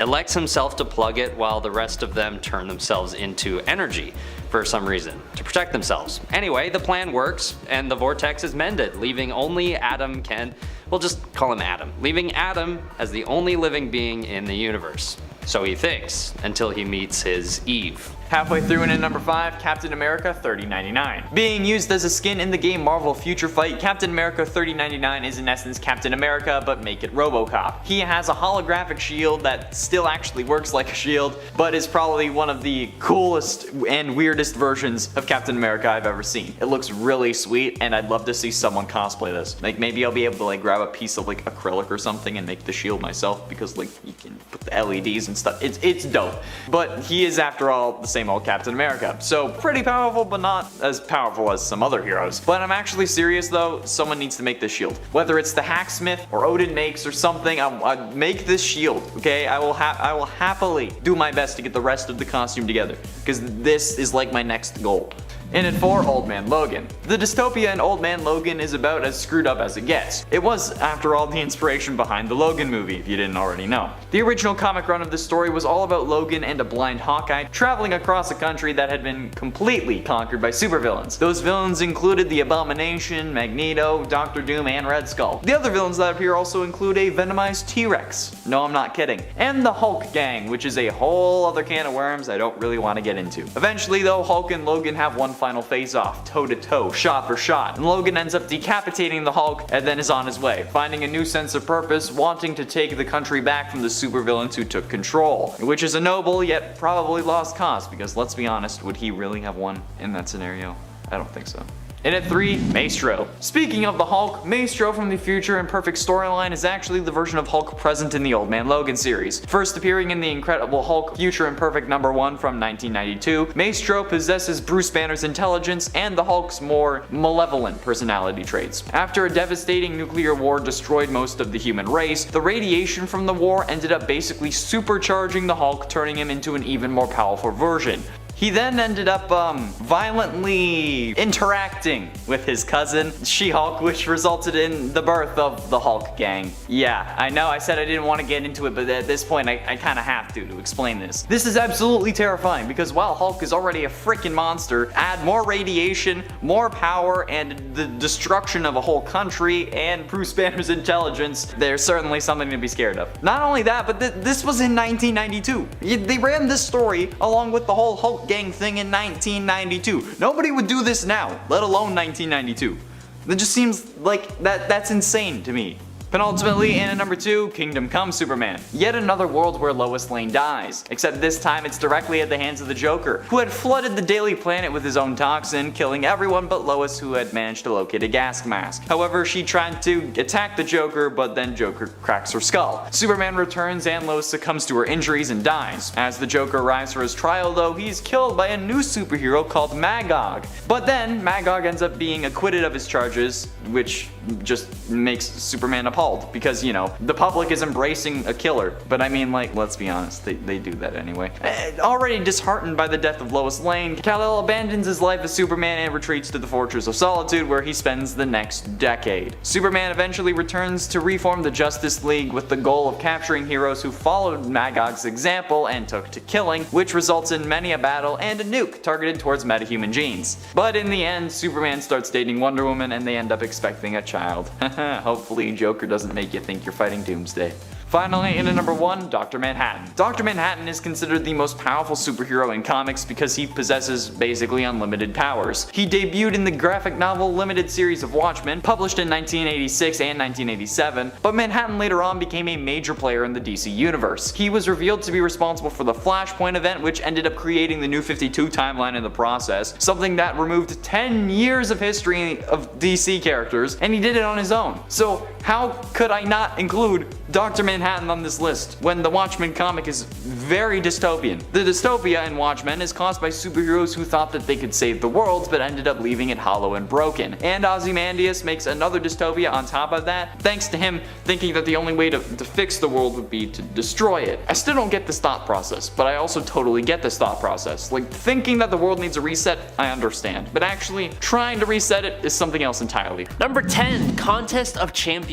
elects himself to plug it while the rest of them turn themselves into energy for some reason, to protect themselves. Anyway, the plan works and the vortex is mended, leaving only Adam Ken, we'll just call him Adam, leaving Adam as the only living being in the universe. So he thinks, until he meets his Eve. Halfway through and in number 5, Captain America 3099. Being used as a skin in the game Marvel Future Fight, Captain America 3099 is in essence Captain America, but make it RoboCop. He has a holographic shield that still actually works like a shield, but is probably one of the coolest and weirdest versions of Captain America I've ever seen. It looks really sweet, and I'd love to see someone cosplay this. Like maybe I'll be able to like grab a piece of like acrylic or something and make the shield myself, because like you can put the LEDs and stuff. It's dope. But he is after all the same old Captain America. So pretty powerful, but not as powerful as some other heroes. But I'm actually serious though, someone needs to make this shield. Whether it's the hacksmith or Odin makes or something, I'll make this shield, okay? I will happily do my best to get the rest of the costume together, because this is like my next goal. In at 4, Old Man Logan. The dystopia in Old Man Logan is about as screwed up as it gets. It was, after all, the inspiration behind the Logan movie, if you didn't already know. The original comic run of this story was all about Logan and a blind Hawkeye traveling across a country that had been completely conquered by supervillains. Those villains included the Abomination, Magneto, Doctor Doom, and Red Skull. The other villains that appear also include a venomized T-Rex. No, I'm not kidding. And the Hulk gang, which is a whole other can of worms I don't really want to get into. Eventually though, Hulk and Logan have one final face-off, toe-to-toe, shot for shot, and Logan ends up decapitating the Hulk and then is on his way, finding a new sense of purpose, wanting to take the country back from the supervillains who took control, which is a noble yet probably lost cause, because let's be honest, would he really have won in that scenario? I don't think so. In at 3, Maestro. Speaking of the Hulk, Maestro from the Future Imperfect storyline is actually the version of Hulk present in the Old Man Logan series. First appearing in the Incredible Hulk Future Imperfect #1 from 1992, Maestro possesses Bruce Banner's intelligence and the Hulk's more malevolent personality traits. After a devastating nuclear war destroyed most of the human race, the radiation from the war ended up basically supercharging the Hulk, turning him into an even more powerful version. He then ended up violently interacting with his cousin, She-Hulk, which resulted in the birth of the Hulk gang. Yeah, I know I said I didn't want to get into it, but at this point I kind of have to explain this. This is absolutely terrifying, because while Hulk is already a freaking monster, add more radiation, more power, and the destruction of a whole country, and Bruce Banner's intelligence, there's certainly something to be scared of. Not only that, but this was in 1992. They ran this story along with the whole Hulk gang thing in 1992. Nobody would do this now, let alone 1992. It just seems like that's insane to me. Penultimately, in at number 2, Kingdom Come Superman. Yet another world where Lois Lane dies, except this time it's directly at the hands of the Joker, who had flooded the Daily Planet with his own toxin, killing everyone but Lois, who had managed to locate a gas mask. However, she tried to attack the Joker, but then Joker cracks her skull. Superman returns and Lois succumbs to her injuries and dies. As the Joker arrives for his trial though, he's killed by a new superhero called Magog. But then, Magog ends up being acquitted of his charges, which just makes Superman appalled. Because, you know, the public is embracing a killer. But I mean, like, let's be honest, they do that anyway. Already disheartened by the death of Lois Lane, Kal-El abandons his life as Superman and retreats to the Fortress of Solitude, where he spends the next decade. Superman eventually returns to reform the Justice League with the goal of capturing heroes who followed Magog's example and took to killing, which results in many a battle and a nuke targeted towards metahuman genes. But in the end, Superman starts dating Wonder Woman and they end up expecting a child. Hopefully Joker doesn't make you think you're fighting Doomsday. Finally, in at number 1, Dr. Manhattan. Dr. Manhattan is considered the most powerful superhero in comics because he possesses basically unlimited powers. He debuted in the graphic novel limited series of Watchmen, published in 1986 and 1987, but Manhattan later on became a major player in the DC universe. He was revealed to be responsible for the Flashpoint event, which ended up creating the New 52 timeline in the process, something that removed 10 years of history of DC characters, and he did it on his own. So how could I not include Dr. Manhattan on this list when the Watchmen comic is very dystopian? The dystopia in Watchmen is caused by superheroes who thought that they could save the world but ended up leaving it hollow and broken. And Ozymandias makes another dystopia on top of that, thanks to him thinking that the only way to fix the world would be to destroy it. I still don't get this thought process, but I also totally get this thought process. Like, thinking that the world needs a reset, I understand, but actually trying to reset it is something else entirely. Number 10, Contest of Champions.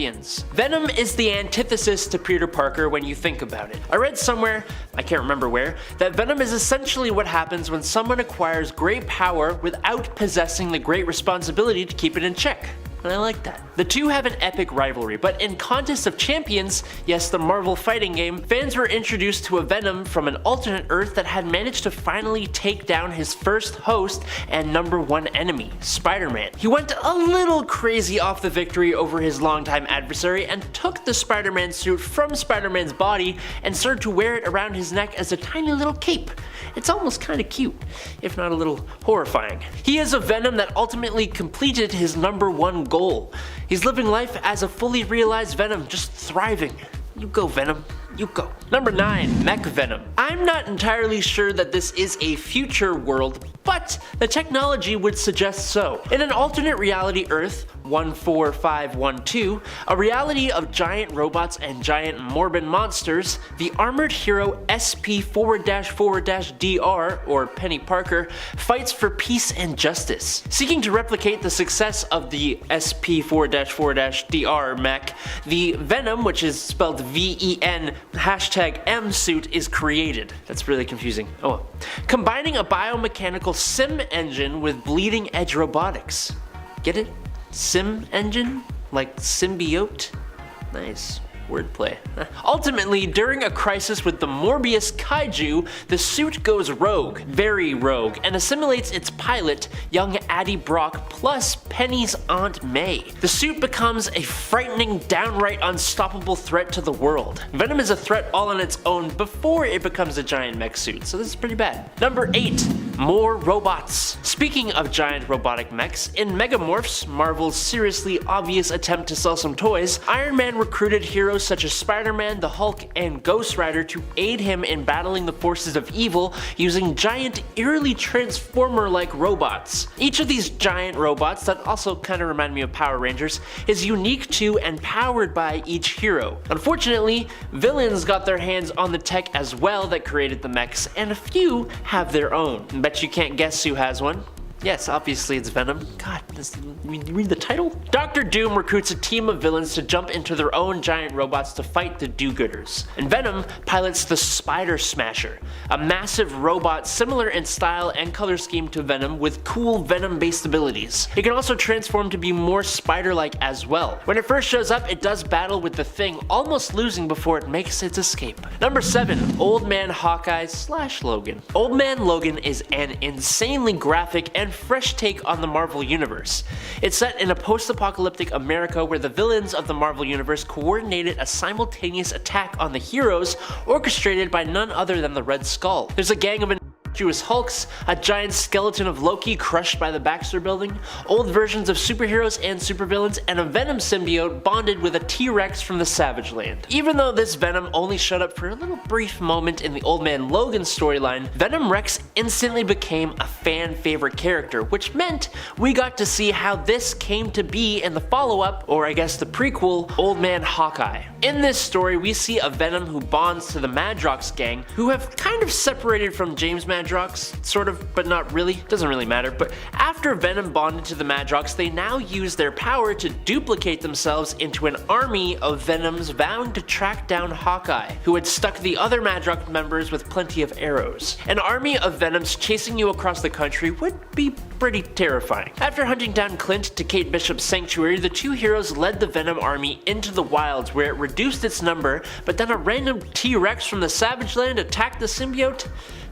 Venom is the antithesis to Peter Parker when you think about it. I read somewhere, I can't remember where, that Venom is essentially what happens when someone acquires great power without possessing the great responsibility to keep it in check. And I like that. The two have an epic rivalry, but in Contest of Champions, yes, the Marvel fighting game, fans were introduced to a Venom from an alternate Earth that had managed to finally take down his first host and #1 enemy, Spider-Man. He went a little crazy off the victory over his longtime adversary and took the Spider-Man suit from Spider-Man's body and started to wear it around his neck as a tiny little cape. It's almost kinda cute, if not a little horrifying. He is a Venom that ultimately completed his #1 goal. He's living life as a fully realized Venom, just thriving. You go, Venom. You go. Number 9, Mech Venom. I'm not entirely sure that this is a future world, but the technology would suggest so. In an alternate reality Earth, 14512, a reality of giant robots and giant morbid monsters, the armored hero SP-4-4-DR, or Penny Parker, fights for peace and justice. Seeking to replicate the success of the SP-4-4-DR mech, the Venom, which is spelled VEN #M suit, is created. That's really confusing. Oh well. Combining a biomechanical sim engine with bleeding edge robotics. Get it? Sim engine? Like symbiote? Nice. Wordplay. Ultimately, during a crisis with the Morbius kaiju, the suit goes rogue, very rogue, and assimilates its pilot, young Addie Brock, plus Penny's Aunt May. The suit becomes a frightening, downright unstoppable threat to the world. Venom is a threat all on its own before it becomes a giant mech suit, so this is pretty bad. Number 8, more robots. Speaking of giant robotic mechs, in Megamorphs, Marvel's seriously obvious attempt to sell some toys, Iron Man recruited heroes such as Spider-Man, the Hulk, and Ghost Rider to aid him in battling the forces of evil using giant, eerily Transformer-like robots. Each of these giant robots, that also kind of remind me of Power Rangers, is unique to and powered by each hero. Unfortunately, villains got their hands on the tech as well that created the mechs, and a few have their own. Bet you can't guess who has one. Yes, obviously it's Venom. God, you read the title? Dr. Doom recruits a team of villains to jump into their own giant robots to fight the do-gooders. And Venom pilots the Spider Smasher, a massive robot similar in style and color scheme to Venom with cool Venom-based abilities. It can also transform to be more spider-like as well. When it first shows up, it does battle with the Thing, almost losing before it makes its escape. Number 7, Old Man Hawkeye / Logan. Old Man Logan is an insanely graphic and fresh take on the Marvel Universe. It's set in a post-apocalyptic America where the villains of the Marvel Universe coordinated a simultaneous attack on the heroes orchestrated by none other than the Red Skull. There's a gang of Jewish Hulks, a giant skeleton of Loki crushed by the Baxter Building, old versions of superheroes and supervillains, and a Venom symbiote bonded with a T-Rex from the Savage Land. Even though this Venom only showed up for a little brief moment in the Old Man Logan storyline, Venom Rex instantly became a fan favorite character, which meant we got to see how this came to be in the follow-up, or I guess the prequel, Old Man Hawkeye. In this story, we see a Venom who bonds to the Madrox gang, who have kind of separated from James Madrox, sort of, but not really. Doesn't really matter. But after Venom bonded to the Madrox, they now use their power to duplicate themselves into an army of Venoms bound to track down Hawkeye, who had stuck the other Madrox members with plenty of arrows. An army of Venoms chasing you across the country would be pretty terrifying. After hunting down Clint to Kate Bishop's sanctuary, the two heroes led the Venom army into the wilds where it reduced its number, but then a random T-Rex from the Savage Land attacked the symbiote?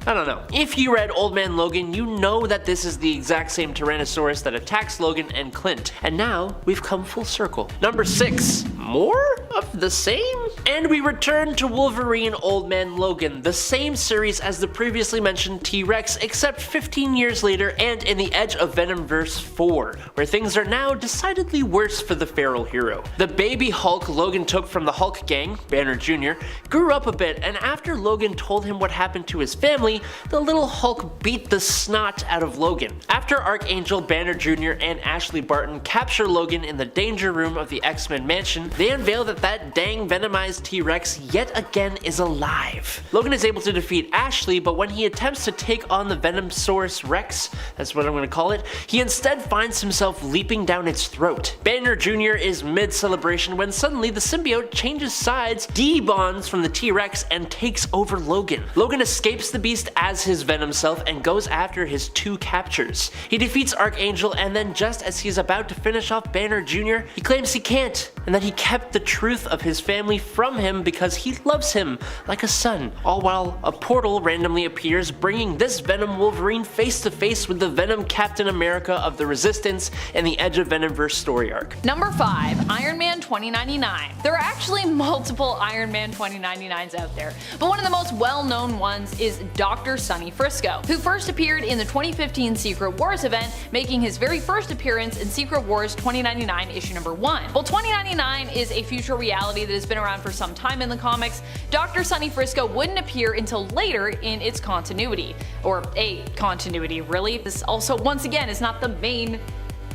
I don't know. If you read Old Man Logan, you know that this is the exact same Tyrannosaurus that attacks Logan and Clint. And now, we've come full circle. Number 6. More of the same? And we return to Wolverine Old Man Logan, the same series as the previously mentioned T-Rex, except 15 years later and in the Edge of Venomverse 4, where things are now decidedly worse for the feral hero. The baby Hulk Logan took from the Hulk gang, Banner Jr., grew up a bit, and after Logan told him what happened to his family, the little Hulk beat the snot out of Logan. After Archangel, Banner Jr., and Ashley Barton capture Logan in the danger room of the X-Men mansion, they unveil that dang venomized T-Rex yet again is alive. Logan is able to defeat Ashley, but when he attempts to take on the Venomsaurus Rex, that's what I'm gonna call it, he instead finds himself leaping down its throat. Banner Jr. is mid-celebration when suddenly the symbiote changes sides, de-bonds from the T-Rex, and takes over Logan. Logan escapes the beast as his Venom self and goes after his 2 captures. He defeats Archangel, and then just as he's about to finish off Banner Jr., he claims he can't, and that he kept the truth of his family from him because he loves him like a son, all while a portal randomly appears, bringing this Venom Wolverine face to face with the Venom Captain America of the Resistance in the Edge of Venomverse story arc. Number 5. Iron Man 2099. There are actually multiple Iron Man 2099s out there, but one of the most well-known ones is Dr. Sonny Frisco, who first appeared in the 2015 Secret Wars event, making his very first appearance in Secret Wars 2099 issue number 1. While 2099 is a future reality that has been around for some time in the comics, Dr. Sonny Frisco wouldn't appear until later in its continuity. Or a continuity, really. This also, once again, is not the main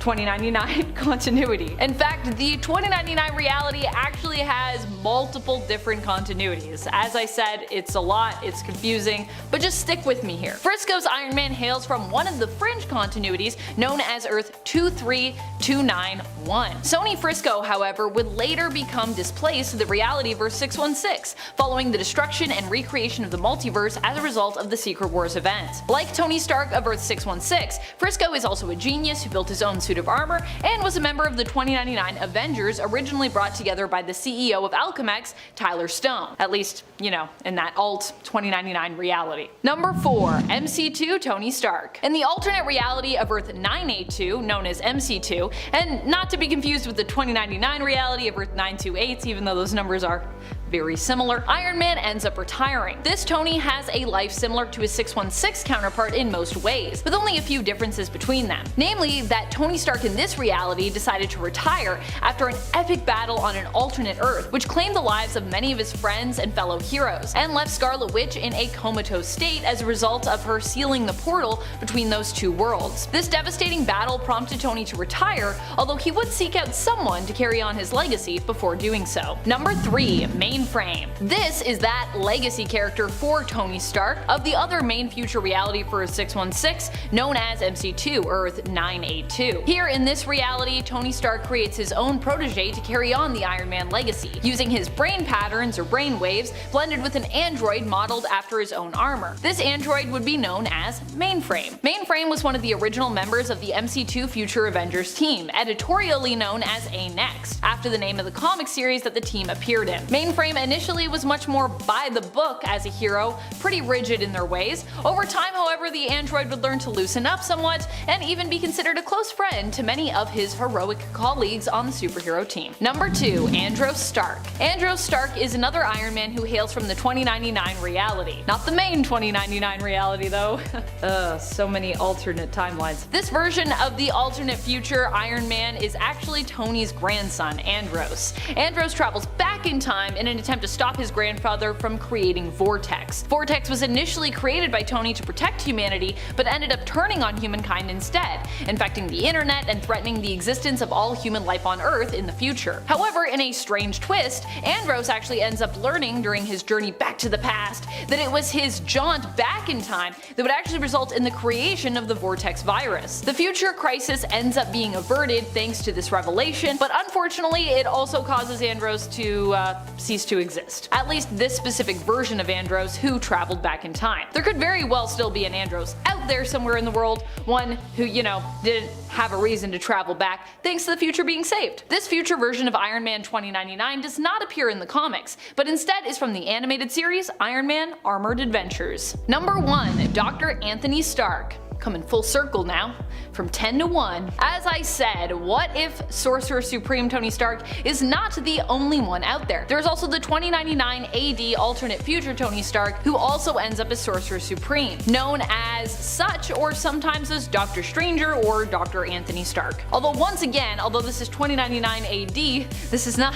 2099 continuity. In fact, the 2099 reality actually has multiple different continuities. As I said, it's a lot, it's confusing, but just stick with me here. Frisco's Iron Man hails from one of the fringe continuities known as Earth 23291. Sonny Frisco, however, would later become displaced to the Realityverse 616, following the destruction and recreation of the multiverse as a result of the Secret Wars event. Like Tony Stark of Earth 616, Frisco is also a genius who built his own suit of armor and was a member of the 2099 Avengers, originally brought together by the CEO of Alchemex, Tyler Stone. At least, you know, in that alt 2099 reality. Number 4. MC2 Tony Stark. In the alternate reality of Earth 982, known as MC2, and not to be confused with the 2099 reality of Earth 928, even though those numbers are very similar, Iron Man ends up retiring. This Tony has a life similar to his 616 counterpart in most ways, with only a few differences between them. Namely, that Tony Stark in this reality decided to retire after an epic battle on an alternate Earth, which claimed the lives of many of his friends and fellow heroes, and left Scarlet Witch in a comatose state as a result of her sealing the portal between those two worlds. This devastating battle prompted Tony to retire, although he would seek out someone to carry on his legacy before doing so. Number 3. Mainframe. This is that legacy character for Tony Stark of the other main future reality for 616, known as MC2 Earth 982. Here in this reality, Tony Stark creates his own protege to carry on the Iron Man legacy, using his brain patterns or brain waves blended with an android modeled after his own armor. This android would be known as Mainframe. Mainframe was one of the original members of the MC2 Future Avengers team, editorially known as A-Next, after the name of the comic series that the team appeared in. Mainframe initially was much more by the book as a hero, pretty rigid in their ways. Over time, however, the android would learn to loosen up somewhat and even be considered a close friend to many of his heroic colleagues on the superhero team. Number 2. Andros Stark. Andros Stark is another Iron Man who hails from the 2099 reality. Not the main 2099 reality though. So many alternate timelines. This version of the alternate future Iron Man is actually Tony's grandson, Andros. Andros travels back in time in an attempt to stop his grandfather from creating Vortex. Vortex was initially created by Tony to protect humanity, but ended up turning on humankind instead, infecting the internet and threatening the existence of all human life on Earth in the future. However, in a strange twist, Andros actually ends up learning during his journey back to the past that it was his jaunt back in time that would actually result in the creation of the Vortex virus. The future crisis ends up being averted thanks to this revelation, but unfortunately it also causes Andros to cease to exist. At least this specific version of Andros who traveled back in time. There could very well still be an Andros out there somewhere in the world, one who, didn't have a reason to travel back thanks to the future being saved. This future version of Iron Man 2099 does not appear in the comics, but instead is from the animated series Iron Man Armored Adventures. Number 1. Dr. Anthony Stark. Coming full circle now, from 10 to 1. As I said, what if Sorcerer Supreme Tony Stark is not the only one out there? There's also the 2099 AD alternate future Tony Stark, who also ends up as Sorcerer Supreme, known as such or sometimes as Doctor Stranger or Dr. Anthony Stark. Although once again, although this is 2099 AD, this is not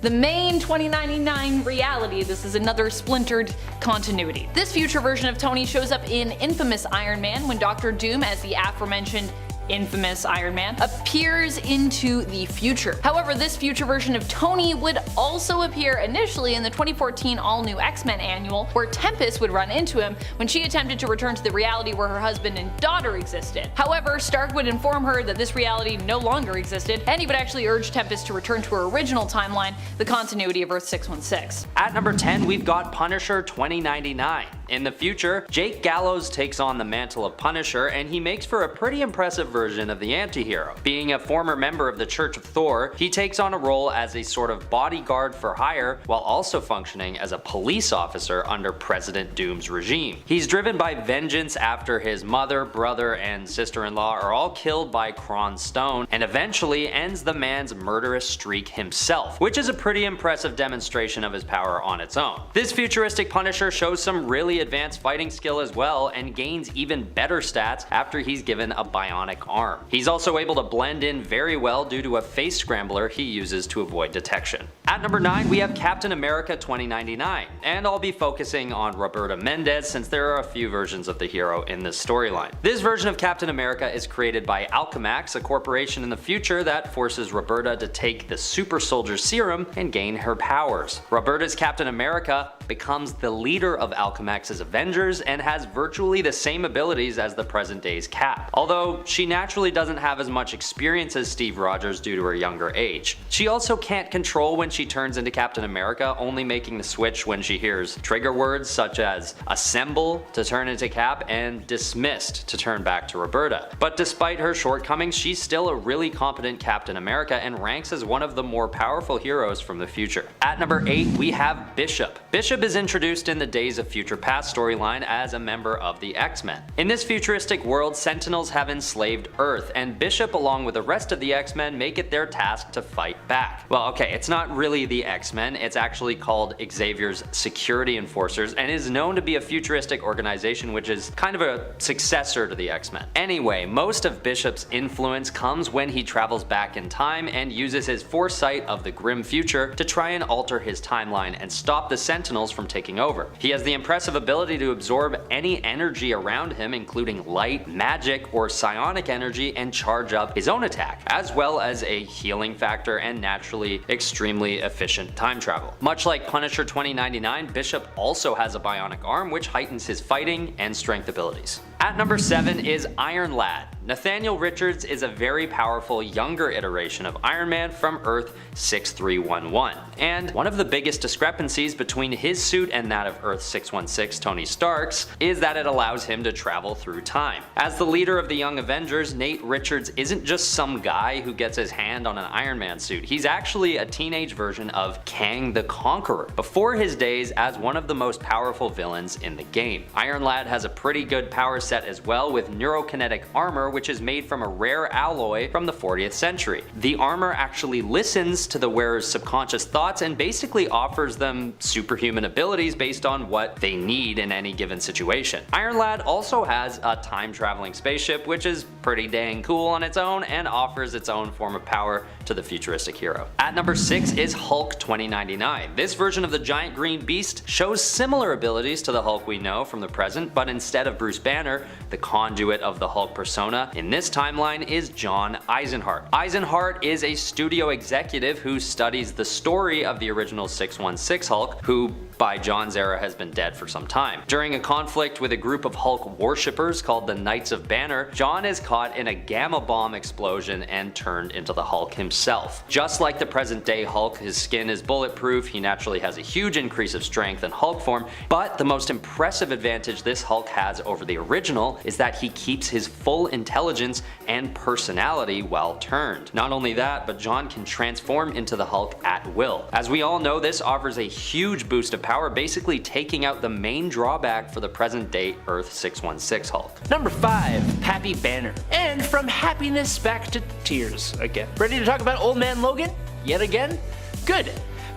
the main 2099 reality. This is another splintered continuity. This future version of Tony shows up in Infamous Iron Man when Doctor Doom, as the aforementioned infamous Iron Man, appears into the future. However, this future version of Tony would also appear initially in the 2014 all-new X-Men annual, where Tempest would run into him when she attempted to return to the reality where her husband and daughter existed. However, Stark would inform her that this reality no longer existed, and he would actually urge Tempest to return to her original timeline, the continuity of Earth 616. At number 10, we've got Punisher 2099. In the future, Jake Gallows takes on the mantle of Punisher, and he makes for a pretty impressive version of the anti-hero. Being a former member of the Church of Thor, he takes on a role as a sort of bodyguard for hire while also functioning as a police officer under President Doom's regime. He's driven by vengeance after his mother, brother, and sister-in-law are all killed by Kron Stone, and eventually ends the man's murderous streak himself, which is a pretty impressive demonstration of his power on its own. This futuristic Punisher shows some really advanced fighting skill as well, and gains even better stats after he's given a bionic arm. He's also able to blend in very well due to a face scrambler he uses to avoid detection. At number 9, we have Captain America 2099, and I'll be focusing on Roberta Mendez since there are a few versions of the hero in this storyline. This version of Captain America is created by Alchemax, a corporation in the future that forces Roberta to take the super soldier serum and gain her powers. Roberta's Captain America becomes the leader of Alchemax's Avengers and has virtually the same abilities as the present day's Cap, although she naturally doesn't have as much experience as Steve Rogers due to her younger age. She also can't control when she turns into Captain America, only making the switch when she hears trigger words such as assemble to turn into Cap and dismissed to turn back to Roberta. But despite her shortcomings, she's still a really competent Captain America and ranks as one of the more powerful heroes from the future. At number 8, we have Bishop. Bishop is introduced in the Days of Future Past storyline as a member of the X-Men. In this futuristic world, Sentinels have enslaved Earth, and Bishop along with the rest of the X-Men make it their task to fight back. Well, okay, it's not really the X-Men, it's actually called Xavier's Security Enforcers, and is known to be a futuristic organization which is kind of a successor to the X-Men. Anyway, most of Bishop's influence comes when he travels back in time and uses his foresight of the grim future to try and alter his timeline and stop the Sentinels from taking over. He has the impressive ability to absorb any energy around him, including light, magic, or psionic energy, and charge up his own attack, as well as a healing factor and naturally extremely efficient time travel. Much like Punisher 2099, Bishop also has a bionic arm which heightens his fighting and strength abilities. At number 7 is Iron Lad. Nathaniel Richards is a very powerful younger iteration of Iron Man from Earth 6311, and one of the biggest discrepancies between his suit and that of Earth 616, Tony Stark's, is that it allows him to travel through time. As the leader of the Young Avengers, Nate Richards isn't just some guy who gets his hand on an Iron Man suit. He's actually a teenage version of Kang the Conqueror, before his days as one of the most powerful villains in the game. Iron Lad has a pretty good power set as well, with neurokinetic armor which is made from a rare alloy from the 40th century. The armor actually listens to the wearer's subconscious thoughts and basically offers them superhuman abilities based on what they need in any given situation. Iron Lad also has a time-traveling spaceship which is pretty dang cool on its own and offers its own form of power to the futuristic hero. At number 6 is Hulk 2099. This version of the giant green beast shows similar abilities to the Hulk we know from the present, but instead of Bruce Banner, Banner, the conduit of the Hulk persona in this timeline is John Eisenhart. Eisenhart is a studio executive who studies the story of the original 616 Hulk, who by John's era has been dead for some time. During a conflict with a group of Hulk worshippers called the Knights of Banner, John is caught in a gamma bomb explosion and turned into the Hulk himself. Just like the present day Hulk, his skin is bulletproof, he naturally has a huge increase of strength and Hulk form, but the most impressive advantage this Hulk has over the original is that he keeps his full intelligence and personality while turned. Not only that, but John can transform into the Hulk at will. As we all know, this offers a huge boost of power, basically taking out the main drawback for the present day Earth 616 Hulk. Number 5, Pappy Banner. And from happiness back to tears again. Ready to talk about Old Man Logan? Yet again? Good.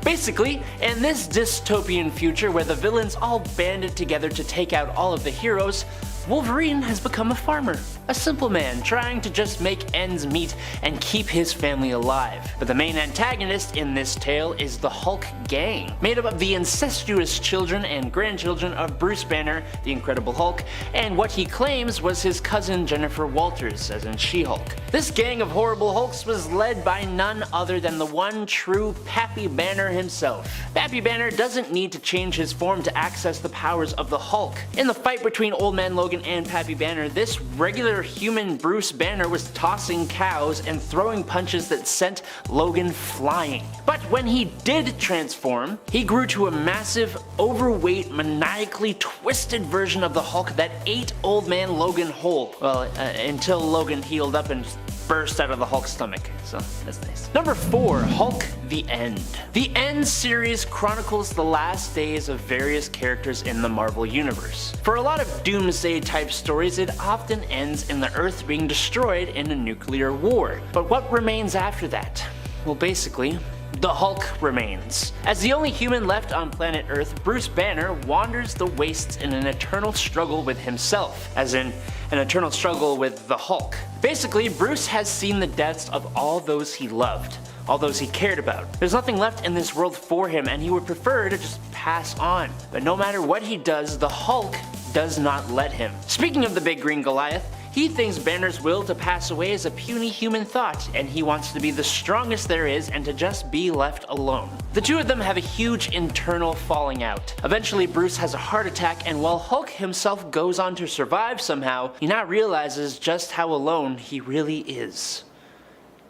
Basically, in this dystopian future where the villains all banded together to take out all of the heroes, Wolverine has become a farmer, a simple man trying to just make ends meet and keep his family alive. But the main antagonist in this tale is the Hulk gang, made up of the incestuous children and grandchildren of Bruce Banner, the Incredible Hulk, and what he claims was his cousin Jennifer Walters, as in She-Hulk. This gang of horrible Hulks was led by none other than the one true Pappy Banner himself. Pappy Banner doesn't need to change his form to access the powers of the Hulk. In the fight between Old Man Logan and Pappy Banner, this regular human Bruce Banner was tossing cows and throwing punches that sent Logan flying. But when he did transform, he grew to a massive, overweight, maniacally twisted version of the Hulk that ate Old Man Logan whole. Well, until Logan healed up and burst out of the Hulk's stomach, so that's nice. Number 4, Hulk The End. The End series chronicles the last days of various characters in the Marvel Universe. For a lot of doomsday type stories, it often ends in the Earth being destroyed in a nuclear war. But what remains after that? Well, basically, the Hulk remains. As the only human left on planet Earth, Bruce Banner wanders the wastes in an eternal struggle with himself, as in an eternal struggle with the Hulk. Basically, Bruce has seen the deaths of all those he loved, all those he cared about. There's nothing left in this world for him, and he would prefer to just pass on. But no matter what he does, the Hulk does not let him. Speaking of the big green Goliath, he thinks Banner's will to pass away is a puny human thought, and he wants to be the strongest there is and to just be left alone. The two of them have a huge internal falling out. Eventually, Bruce has a heart attack, and while Hulk himself goes on to survive somehow, he now realizes just how alone he really is.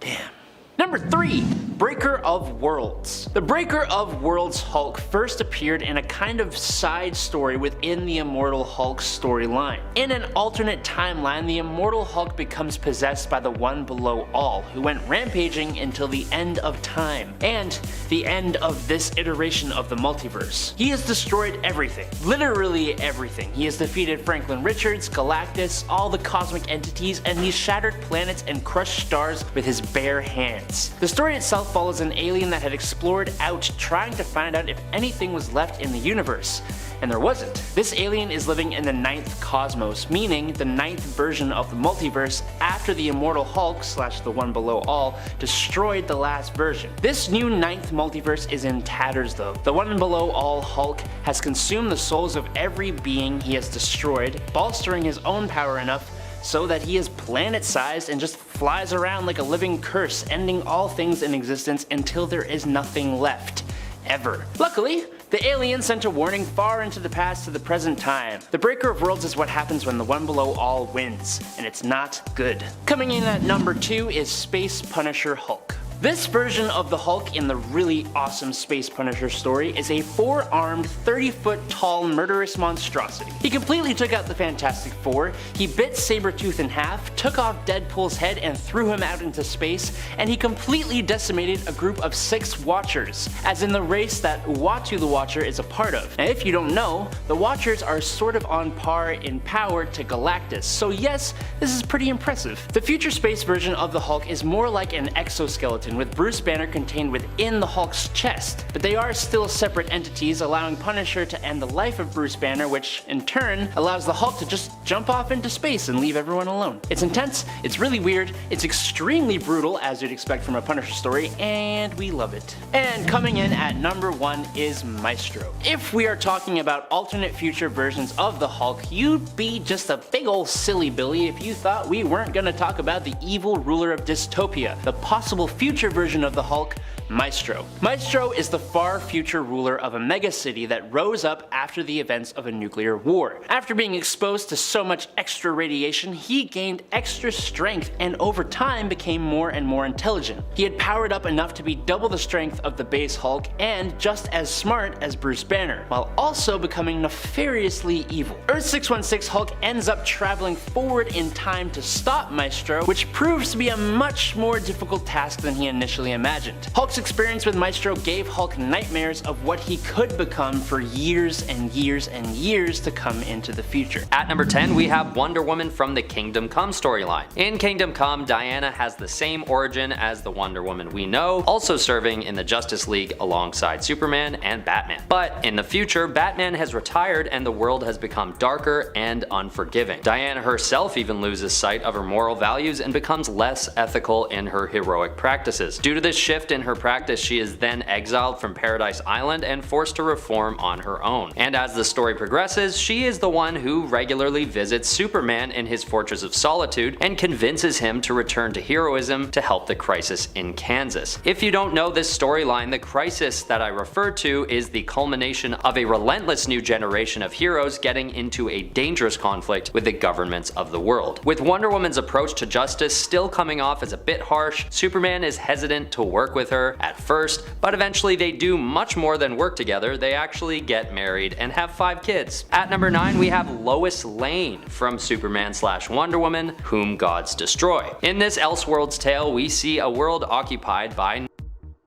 Damn. Number 3, Breaker of Worlds. The Breaker of Worlds Hulk first appeared in a kind of side story within the Immortal Hulk storyline. In an alternate timeline, the Immortal Hulk becomes possessed by the One Below All, who went rampaging until the end of time, and the end of this iteration of the multiverse. He has destroyed everything, literally everything. He has defeated Franklin Richards, Galactus, all the cosmic entities, and he's shattered planets and crushed stars with his bare hands. The story itself follows an alien that had explored out trying to find out if anything was left in the universe, and there wasn't. This alien is living in the 9th cosmos, meaning the 9th version of the multiverse after the Immortal Hulk / the One Below All destroyed the last version. This new 9th multiverse is in tatters though. The One Below All Hulk has consumed the souls of every being he has destroyed, bolstering his own power enough so that he is planet-sized and just flies around like a living curse, ending all things in existence until there is nothing left. Ever. Luckily, the alien sent a warning far into the past to the present time. The Breaker of Worlds is what happens when the One Below All wins, and it's not good. Coming in at number 2 is Space Punisher Hulk. This version of the Hulk in the really awesome Space Punisher story is a 4-armed, 30-foot tall murderous monstrosity. He completely took out the Fantastic Four, he bit Sabretooth in half, took off Deadpool's head and threw him out into space, and he completely decimated a group of 6 Watchers, as in the race that Uatu the Watcher is a part of. Now if you don't know, the Watchers are sort of on par in power to Galactus, so yes, this is pretty impressive. The future space version of the Hulk is more like an exoskeleton version, with Bruce Banner contained within the Hulk's chest, but they are still separate entities, allowing Punisher to end the life of Bruce Banner, which in turn allows the Hulk to just jump off into space and leave everyone alone. It's intense, it's really weird, it's extremely brutal as you'd expect from a Punisher story, and we love it. And coming in at number 1 is Maestro. If we are talking about alternate future versions of the Hulk, you'd be just a big ol' silly Billy if you thought we weren't gonna talk about the evil ruler of dystopia, the possible future version of the Hulk, Maestro. Maestro is the far future ruler of a megacity that rose up after the events of a nuclear war. After being exposed to so much extra radiation, he gained extra strength and over time became more and more intelligent. He had powered up enough to be double the strength of the base Hulk and just as smart as Bruce Banner, while also becoming nefariously evil. Earth 616 Hulk ends up traveling forward in time to stop Maestro, which proves to be a much more difficult task than he initially imagined. Hulk's experience with Maestro gave Hulk nightmares of what he could become for years and years and years to come into the future. At number 10, we have Wonder Woman from the Kingdom Come storyline. In Kingdom Come, Diana has the same origin as the Wonder Woman we know, also serving in the Justice League alongside Superman and Batman. But in the future, Batman has retired and the world has become darker and unforgiving. Diana herself even loses sight of her moral values and becomes less ethical in her heroic practices. Due to this shift in her practice, she is then exiled from Paradise Island and forced to reform on her own. And as the story progresses, she is the one who regularly visits Superman in his Fortress of Solitude and convinces him to return to heroism to help the crisis in Kansas. If you don't know this storyline, the crisis that I refer to is the culmination of a relentless new generation of heroes getting into a dangerous conflict with the governments of the world. With Wonder Woman's approach to justice still coming off as a bit harsh, Superman is hesitant to work with her at first, but eventually they do much more than work together. They actually get married and have 5 kids. At number 9, we have Lois Lane from Superman/Wonder Woman, Whom Gods Destroy. In this Elseworlds tale, we see a world occupied by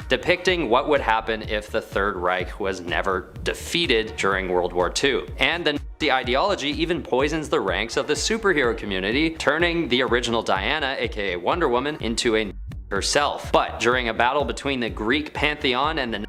depicting what would happen if the Third Reich was never defeated during World War II. And the ideology even poisons the ranks of the superhero community, turning the original Diana, aka Wonder Woman, into a herself. But during a battle between the Greek pantheon and the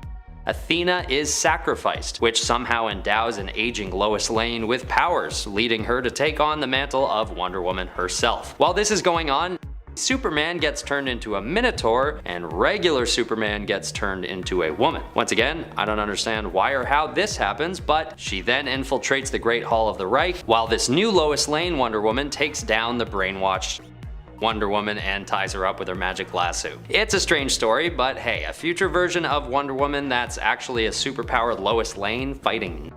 Athena is sacrificed, which somehow endows an aging Lois Lane with powers, leading her to take on the mantle of Wonder Woman herself. While this is going on, Superman gets turned into a Minotaur, and regular Superman gets turned into a woman. Once again, I don't understand why or how this happens, but she then infiltrates the Great Hall of the Reich, while this new Lois Lane Wonder Woman takes down the brainwashed Wonder Woman and ties her up with her magic lasso. It's a strange story, but hey, a future version of Wonder Woman that's actually a superpowered Lois Lane fighting.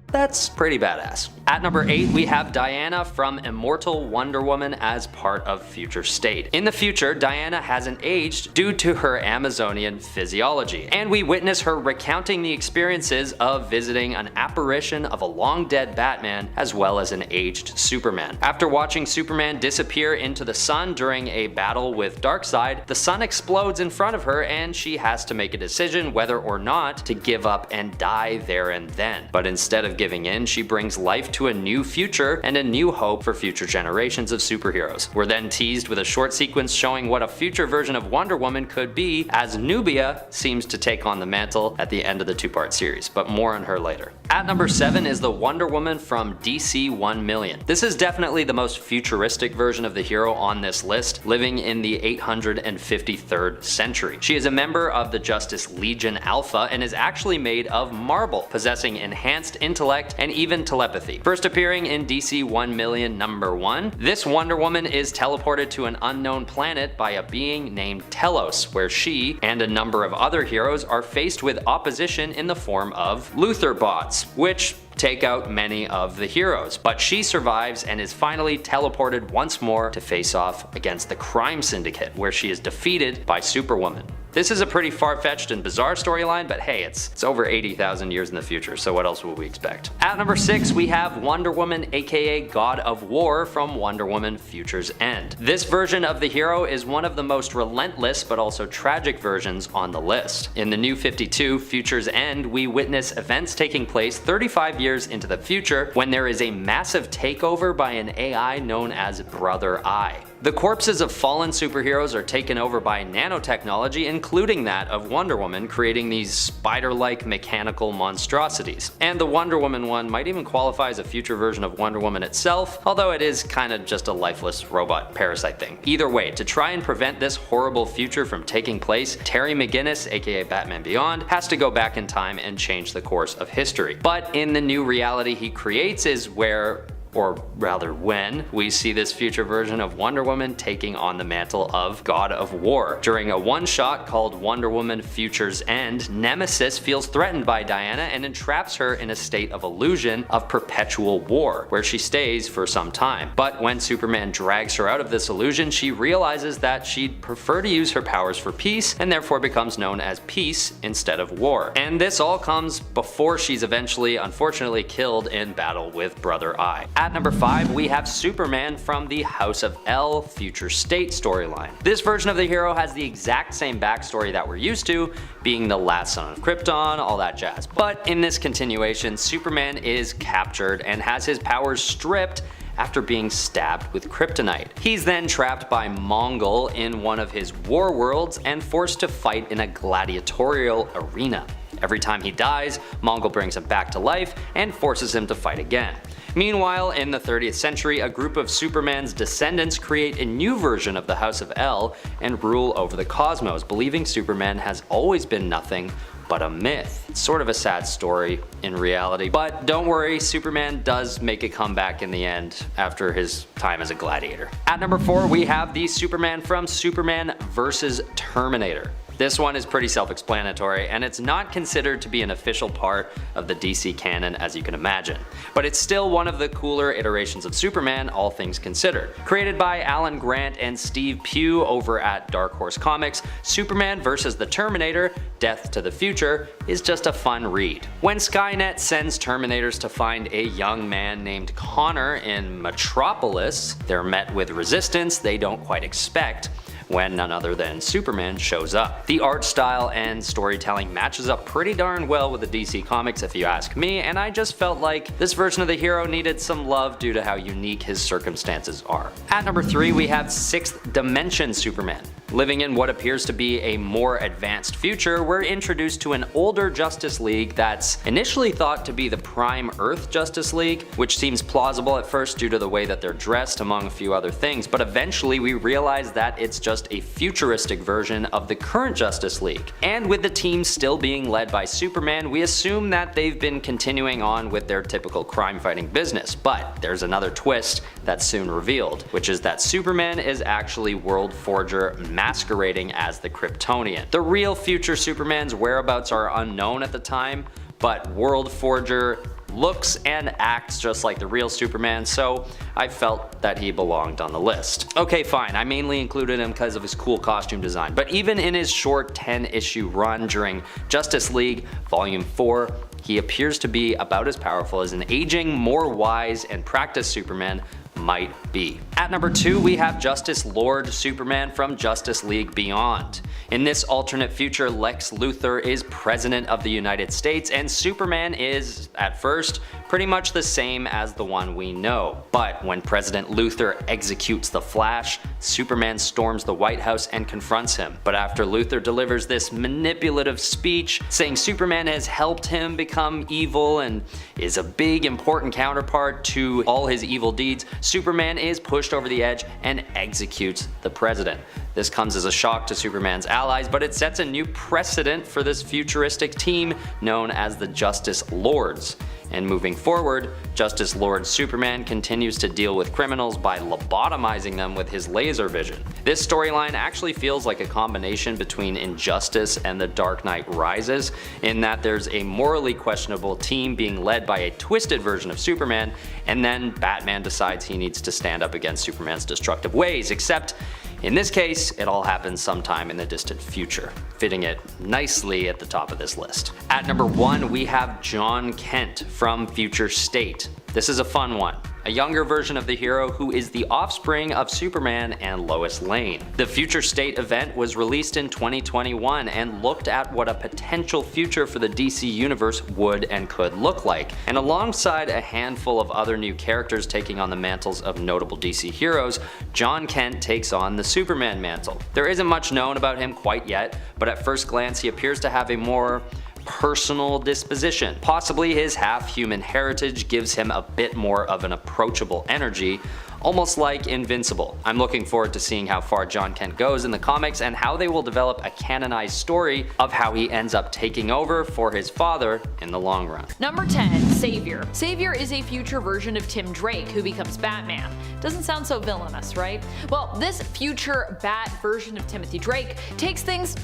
That's pretty badass. At number 8, we have Diana from Immortal Wonder Woman as part of Future State. In the future, Diana hasn't aged due to her Amazonian physiology, and we witness her recounting the experiences of visiting an apparition of a long-dead Batman as well as an aged Superman. After watching Superman disappear into the sun during a battle with Darkseid, the sun explodes in front of her and she has to make a decision whether or not to give up and die there and then. But instead of giving in, she brings life to a new future and a new hope for future generations of superheroes. We're then teased with a short sequence showing what a future version of Wonder Woman could be, as Nubia seems to take on the mantle at the end of the 2-part series, but more on her later. At number 7 is the Wonder Woman from DC 1 Million. This is definitely the most futuristic version of the hero on this list, living in the 853rd century. She is a member of the Justice Legion Alpha and is actually made of marble, possessing enhanced intellect and even telepathy. First appearing in DC 1 Million number 1, this Wonder Woman is teleported to an unknown planet by a being named Telos, where she and a number of other heroes are faced with opposition in the form of Luthor bots, which take out many of the heroes. But she survives and is finally teleported once more to face off against the Crime Syndicate, where she is defeated by Superwoman. This is a pretty far-fetched and bizarre storyline, but hey, it's over 80,000 years in the future, so what else will we expect? At number 6, we have Wonder Woman, aka God of War, from Wonder Woman Future's End. This version of the hero is one of the most relentless but also tragic versions on the list. In the New 52, Future's End, we witness events taking place 35 years into the future when there is a massive takeover by an AI known as Brother Eye. The corpses of fallen superheroes are taken over by nanotechnology, including that of Wonder Woman, creating these spider-like mechanical monstrosities. And the Wonder Woman one might even qualify as a future version of Wonder Woman itself, although it is kind of just a lifeless robot parasite thing. Either way, to try and prevent this horrible future from taking place, Terry McGinnis, aka Batman Beyond, has to go back in time and change the course of history. But in the new reality he creates is where, or rather when, we see this future version of Wonder Woman taking on the mantle of God of War. During a one-shot called Wonder Woman Future's End, Nemesis feels threatened by Diana and entraps her in a state of illusion of perpetual war, where she stays for some time. But when Superman drags her out of this illusion, she realizes that she'd prefer to use her powers for peace, and therefore becomes known as Peace instead of War. And this all comes before she's eventually, unfortunately, killed in battle with Brother Eye. At number 5, we have Superman from the House of L Future State storyline. This version of the hero has the exact same backstory that we're used to, being the last son of Krypton, all that jazz. But in this continuation, Superman is captured and has his powers stripped after being stabbed with kryptonite. He's then trapped by Mongol in one of his war worlds and forced to fight in a gladiatorial arena. Every time he dies, Mongol brings him back to life and forces him to fight again. Meanwhile, in the 30th century, a group of Superman's descendants create a new version of the House of L and rule over the cosmos, believing Superman has always been nothing but a myth. It's sort of a sad story in reality, but don't worry, Superman does make a comeback in the end after his time as a gladiator. At number 4, we have the Superman from Superman vs. Terminator. This one is pretty self-explanatory, and it's not considered to be an official part of the DC canon as you can imagine. But it's still one of the cooler iterations of Superman, all things considered. Created by Alan Grant and Steve Pugh over at Dark Horse Comics, Superman vs. the Terminator, Death to the Future, is just a fun read. When Skynet sends Terminators to find a young man named Connor in Metropolis, they're met with resistance they don't quite expect, when none other than Superman shows up. The art style and storytelling matches up pretty darn well with the DC Comics if you ask me, and I just felt like this version of the hero needed some love due to how unique his circumstances are. At number 3, we have 6th Dimension Superman. Living in what appears to be a more advanced future, we're introduced to an older Justice League that's initially thought to be the Prime Earth Justice League, which seems plausible at first due to the way that they're dressed among a few other things, but eventually we realize that it's just a futuristic version of the current Justice League. And with the team still being led by Superman, we assume that they've been continuing on with their typical crime-fighting business, but there's another twist that's soon revealed, which is that Superman is actually World Forger masquerading as the Kryptonian. The real future Superman's whereabouts are unknown at the time, but World Forger looks and acts just like the real Superman, so I felt that he belonged on the list. Okay, fine, I mainly included him because of his cool costume design, but even in his short 10-issue run during Justice League Volume 4, he appears to be about as powerful as an aging, more wise, and practiced Superman might be. At number 2, we have Justice Lord Superman from Justice League Beyond. In this alternate future, Lex Luthor is President of the United States, and Superman is, at first, pretty much the same as the one we know. But when President Luthor executes the Flash, Superman storms the White House and confronts him. But after Luthor delivers this manipulative speech saying Superman has helped him become evil and is a big important counterpart to all his evil deeds, Superman is pushed over the edge and executes the president. This comes as a shock to Superman's allies, but it sets a new precedent for this futuristic team known as the Justice Lords. And moving forward, Justice Lord Superman continues to deal with criminals by lobotomizing them with his laser vision. This storyline actually feels like a combination between Injustice and The Dark Knight Rises, in that there's a morally questionable team being led by a twisted version of Superman, and then Batman decides he needs to stand up against Superman's destructive ways, except in this case, it all happens sometime in the distant future, fitting it nicely at the top of this list. At number 1, we have John Kent from Future State. This is a fun one. a younger version of the hero who is the offspring of Superman and Lois Lane. The Future State event was released in 2021 and looked at what a potential future for the DC universe would and could look like, and alongside a handful of other new characters taking on the mantles of notable DC heroes, John Kent takes on the Superman mantle. There isn't much known about him quite yet, but at first glance he appears to have a more personal disposition. Possibly his half-human heritage gives him a bit more of an approachable energy, almost like Invincible. I'm looking forward to seeing how far John Kent goes in the comics and how they will develop a canonized story of how he ends up taking over for his father in the long run. Number 10. Savior. Savior is a future version of Tim Drake who becomes Batman. Doesn't sound so villainous, right? Well, this future Bat version of Timothy Drake takes things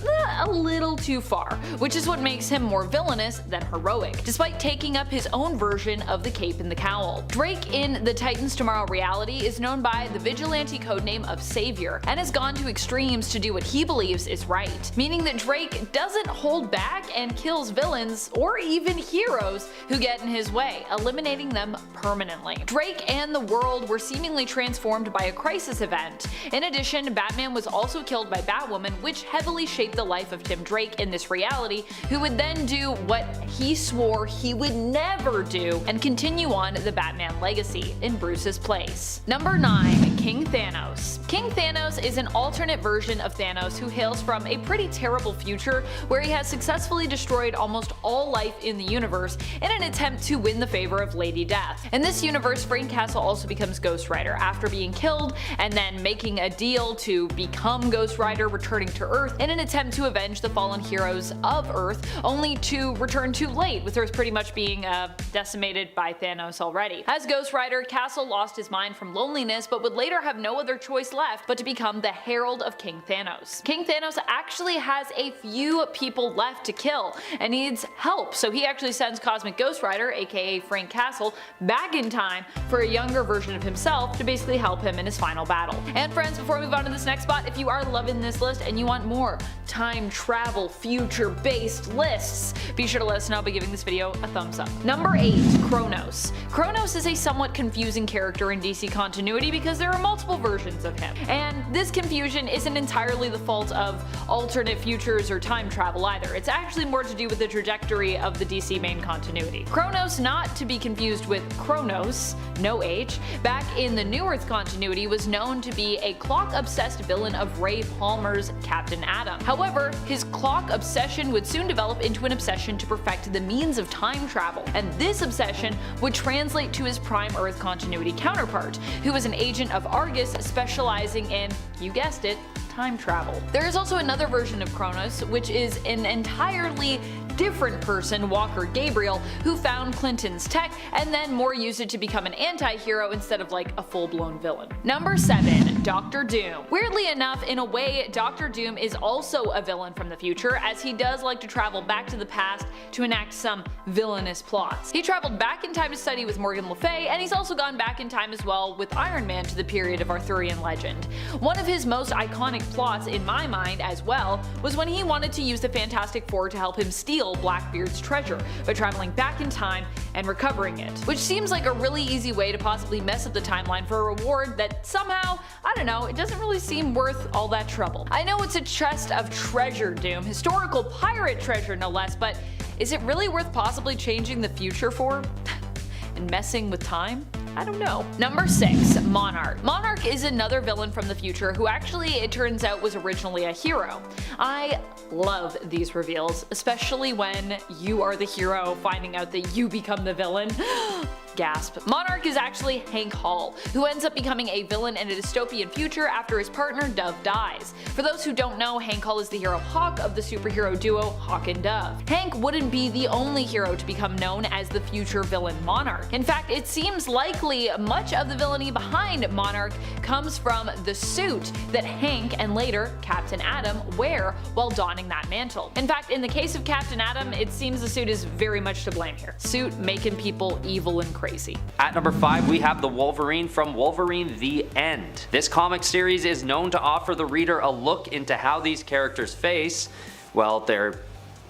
a little too far, which is what makes him more villainous than heroic, despite taking up his own version of the cape and the cowl. Drake in the Titans Tomorrow reality is known by the vigilante codename of Savior, and has gone to extremes to do what he believes is right, meaning that Drake doesn't hold back and kills villains or even heroes who get in his way, eliminating them permanently. Drake and the world were seemingly transformed by a crisis event. In addition, Batman was also killed by Batwoman, which heavily shaped the life of Tim Drake in this reality, who would then do what he swore he would never do and continue on the Batman legacy in Bruce's place. Number 9. King Thanos. King Thanos is an alternate version of Thanos who hails from a pretty terrible future where he has successfully destroyed almost all life in the universe in an attempt to win the favor of Lady Death. In this universe, Frank Castle also becomes Ghost Rider after being killed and then making a deal to become Ghost Rider, returning to Earth in an attempt to avenge the fallen heroes of Earth, only to return too late, with Earth pretty much being decimated by Thanos already. As Ghost Rider, Castle lost his mind from loneliness, but would later have no other choice left but to become the Herald of King Thanos. King Thanos actually has a few people left to kill and needs help, so he actually sends Cosmic Ghost Rider, aka Frank Castle, back in time for a younger version of himself to basically help him in his final battle. And friends, before we move on to this next spot, if you are loving this list and you want more time travel future-based lists, be sure to let us know by giving this video a thumbs up. Number 8. Kronos. Kronos is a somewhat confusing character in DC continuity because there are multiple versions of him, and this confusion isn't entirely the fault of alternate futures or time travel either. It's actually more to do with the trajectory of the DC main continuity. Kronos, not to be confused with Kronos, no H, back in the New Earth continuity was known to be a clock-obsessed villain of Ray Palmer's Captain Atom. However, his clock obsession would soon develop into an obsession to perfect the means of time travel, and this obsession would translate to his Prime Earth continuity counterpart, who was an agent of Argus specializing in, you guessed it, time travel. There is also another version of Kronos, which is an entirely different person, Walker Gabriel, who found Clinton's tech and then more used it to become an anti-hero instead of like a full-blown villain. Number 7. Doctor Doom. Weirdly enough, in a way, Doctor Doom is also a villain from the future, as he does like to travel back to the past to enact some villainous plots. He traveled back in time to study with Morgan Le Fay, and he's also gone back in time as well with Iron Man to the period of Arthurian legend. One of his most iconic plots in my mind as well was when he wanted to use the Fantastic Four to help him steal Blackbeard's treasure by traveling back in time and recovering it, which seems like a really easy way to possibly mess up the timeline for a reward that somehow, I don't know, it doesn't really seem worth all that trouble. I know it's a chest of treasure, Doom, historical pirate treasure no less, but is it really worth possibly changing the future for? And messing with time? I don't know. Number 6. Monarch. Monarch is another villain from the future who actually, it turns out, was originally a hero. I love these reveals, especially when you are the hero finding out that you become the villain. Gasp. Monarch is actually Hank Hall, who ends up becoming a villain in a dystopian future after his partner Dove dies. For those who don't know, Hank Hall is the hero Hawk of the superhero duo Hawk and Dove. Hank wouldn't be the only hero to become known as the future villain Monarch. In fact, it seems likely much of the villainy behind Monarch comes from the suit that Hank and later Captain Atom wear while donning that mantle. In fact, in the case of Captain Atom, it seems the suit is very much to blame here. Suit making people evil and crazy. At number 5, we have the Wolverine from Wolverine The End. This comic series is known to offer the reader a look into how these characters face, well, their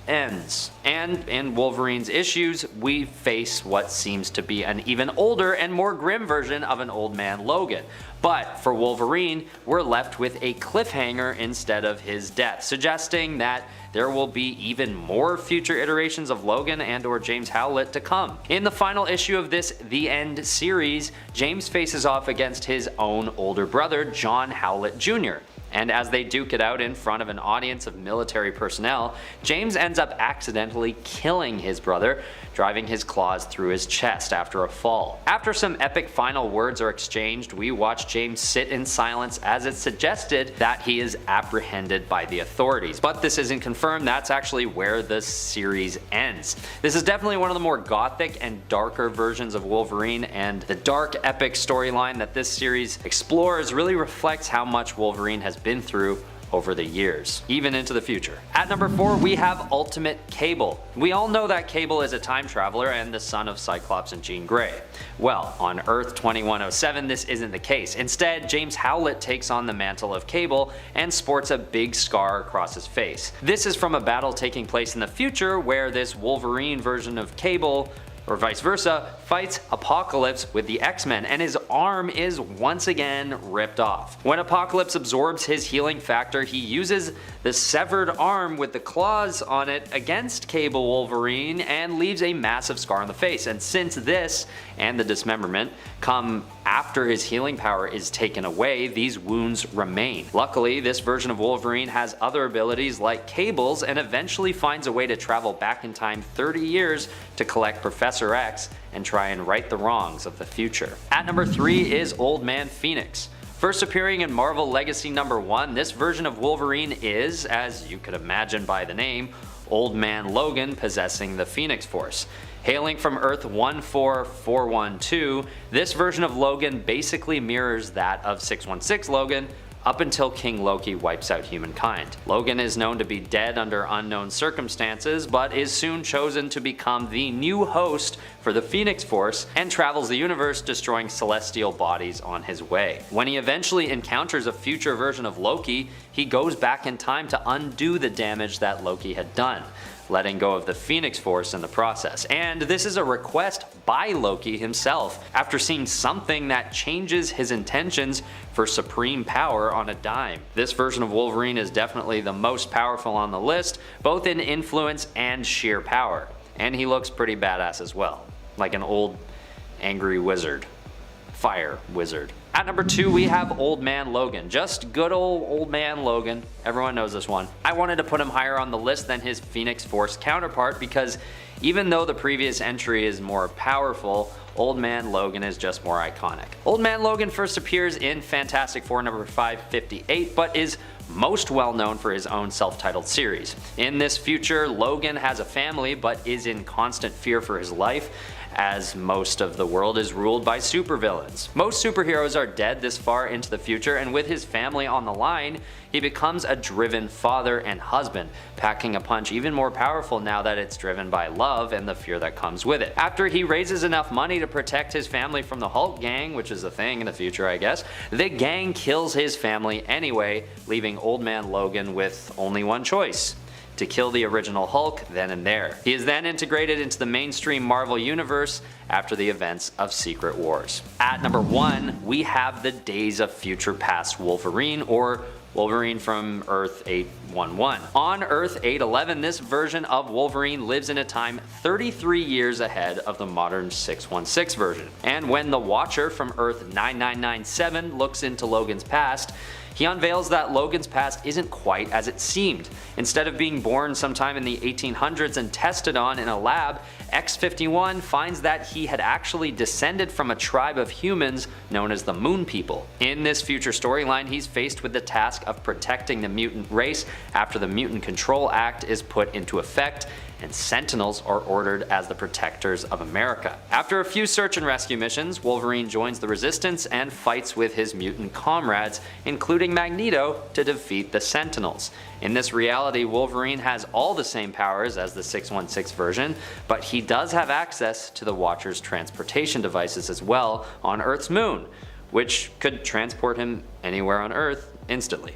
ends. And in Wolverine's issues, we face what seems to be an even older and more grim version of an old man Logan. But for Wolverine, we're left with a cliffhanger instead of his death, suggesting that there will be even more future iterations of Logan and or James Howlett to come. In the final issue of this The End series, James faces off against his own older brother, John Howlett Jr. And as they duke it out in front of an audience of military personnel, James ends up accidentally killing his brother, driving his claws through his chest after a fall. After some epic final words are exchanged, we watch James sit in silence as it's suggested that he is apprehended by the authorities. But this isn't confirmed, that's actually where the series ends. This is definitely one of the more gothic and darker versions of Wolverine, and the dark epic storyline that this series explores really reflects how much Wolverine has been through over the years, even into the future. At number 4, we have Ultimate Cable. We all know that Cable is a time traveler and the son of Cyclops and Jean Grey. Well, on Earth 2107 this isn't the case. Instead, James Howlett takes on the mantle of Cable and sports a big scar across his face. This is from a battle taking place in the future where this Wolverine version of Cable, or vice versa, fights Apocalypse with the X-Men, and his arm is once again ripped off. When Apocalypse absorbs his healing factor, he uses the severed arm with the claws on it against Cable Wolverine and leaves a massive scar on the face. And since this and the dismemberment come after his healing power is taken away, these wounds remain. Luckily, this version of Wolverine has other abilities like Cable's and eventually finds a way to travel back in time 30 years to collect Professor X and try and right the wrongs of the future. At number 3 is Old Man Phoenix. First appearing in Marvel Legacy number 1, this version of Wolverine is, as you could imagine by the name, Old Man Logan possessing the Phoenix Force. Hailing from Earth 14412, this version of Logan basically mirrors that of 616 Logan, up until King Loki wipes out humankind. Logan is known to be dead under unknown circumstances, but is soon chosen to become the new host for the Phoenix Force and travels the universe destroying celestial bodies on his way. When he eventually encounters a future version of Loki, he goes back in time to undo the damage that Loki had done, letting go of the Phoenix Force in the process. And this is a request by Loki himself after seeing something that changes his intentions for supreme power on a dime. This version of Wolverine is definitely the most powerful on the list, both in influence and sheer power. And he looks pretty badass as well, like an old angry wizard. Fire wizard. At number 2 we have Old Man Logan. Just good old man Logan. Everyone knows this one. I wanted to put him higher on the list than his Phoenix Force counterpart because even though the previous entry is more powerful, Old Man Logan is just more iconic. Old Man Logan first appears in Fantastic Four number 558, but is most well known for his own self-titled series. In this future, Logan has a family but is in constant fear for his life, as most of the world is ruled by supervillains. Most superheroes are dead this far into the future, and with his family on the line, he becomes a driven father and husband, packing a punch even more powerful now that it's driven by love and the fear that comes with it. After he raises enough money to protect his family from the Hulk gang, which is a thing in the future I guess, the gang kills his family anyway, leaving Old Man Logan with only one choice: to kill the original Hulk then and there. He is then integrated into the mainstream Marvel universe after the events of Secret Wars. At number 1, we have the Days of Future Past Wolverine, or Wolverine from Earth 811. On Earth 811, this version of Wolverine lives in a time 33 years ahead of the modern 616 version. And when the Watcher from Earth 9997 looks into Logan's past, he unveils that Logan's past isn't quite as it seemed. Instead of being born sometime in the 1800s and tested on in a lab, X-51 finds that he had actually descended from a tribe of humans known as the Moon People. In this future storyline, he's faced with the task of protecting the mutant race after the Mutant Control Act is put into effect, and Sentinels are ordered as the protectors of America. After a few search and rescue missions, Wolverine joins the Resistance and fights with his mutant comrades, including Magneto, to defeat the Sentinels. In this reality, Wolverine has all the same powers as the 616 version, but he does have access to the Watcher's transportation devices as well on Earth's moon, which could transport him anywhere on Earth instantly.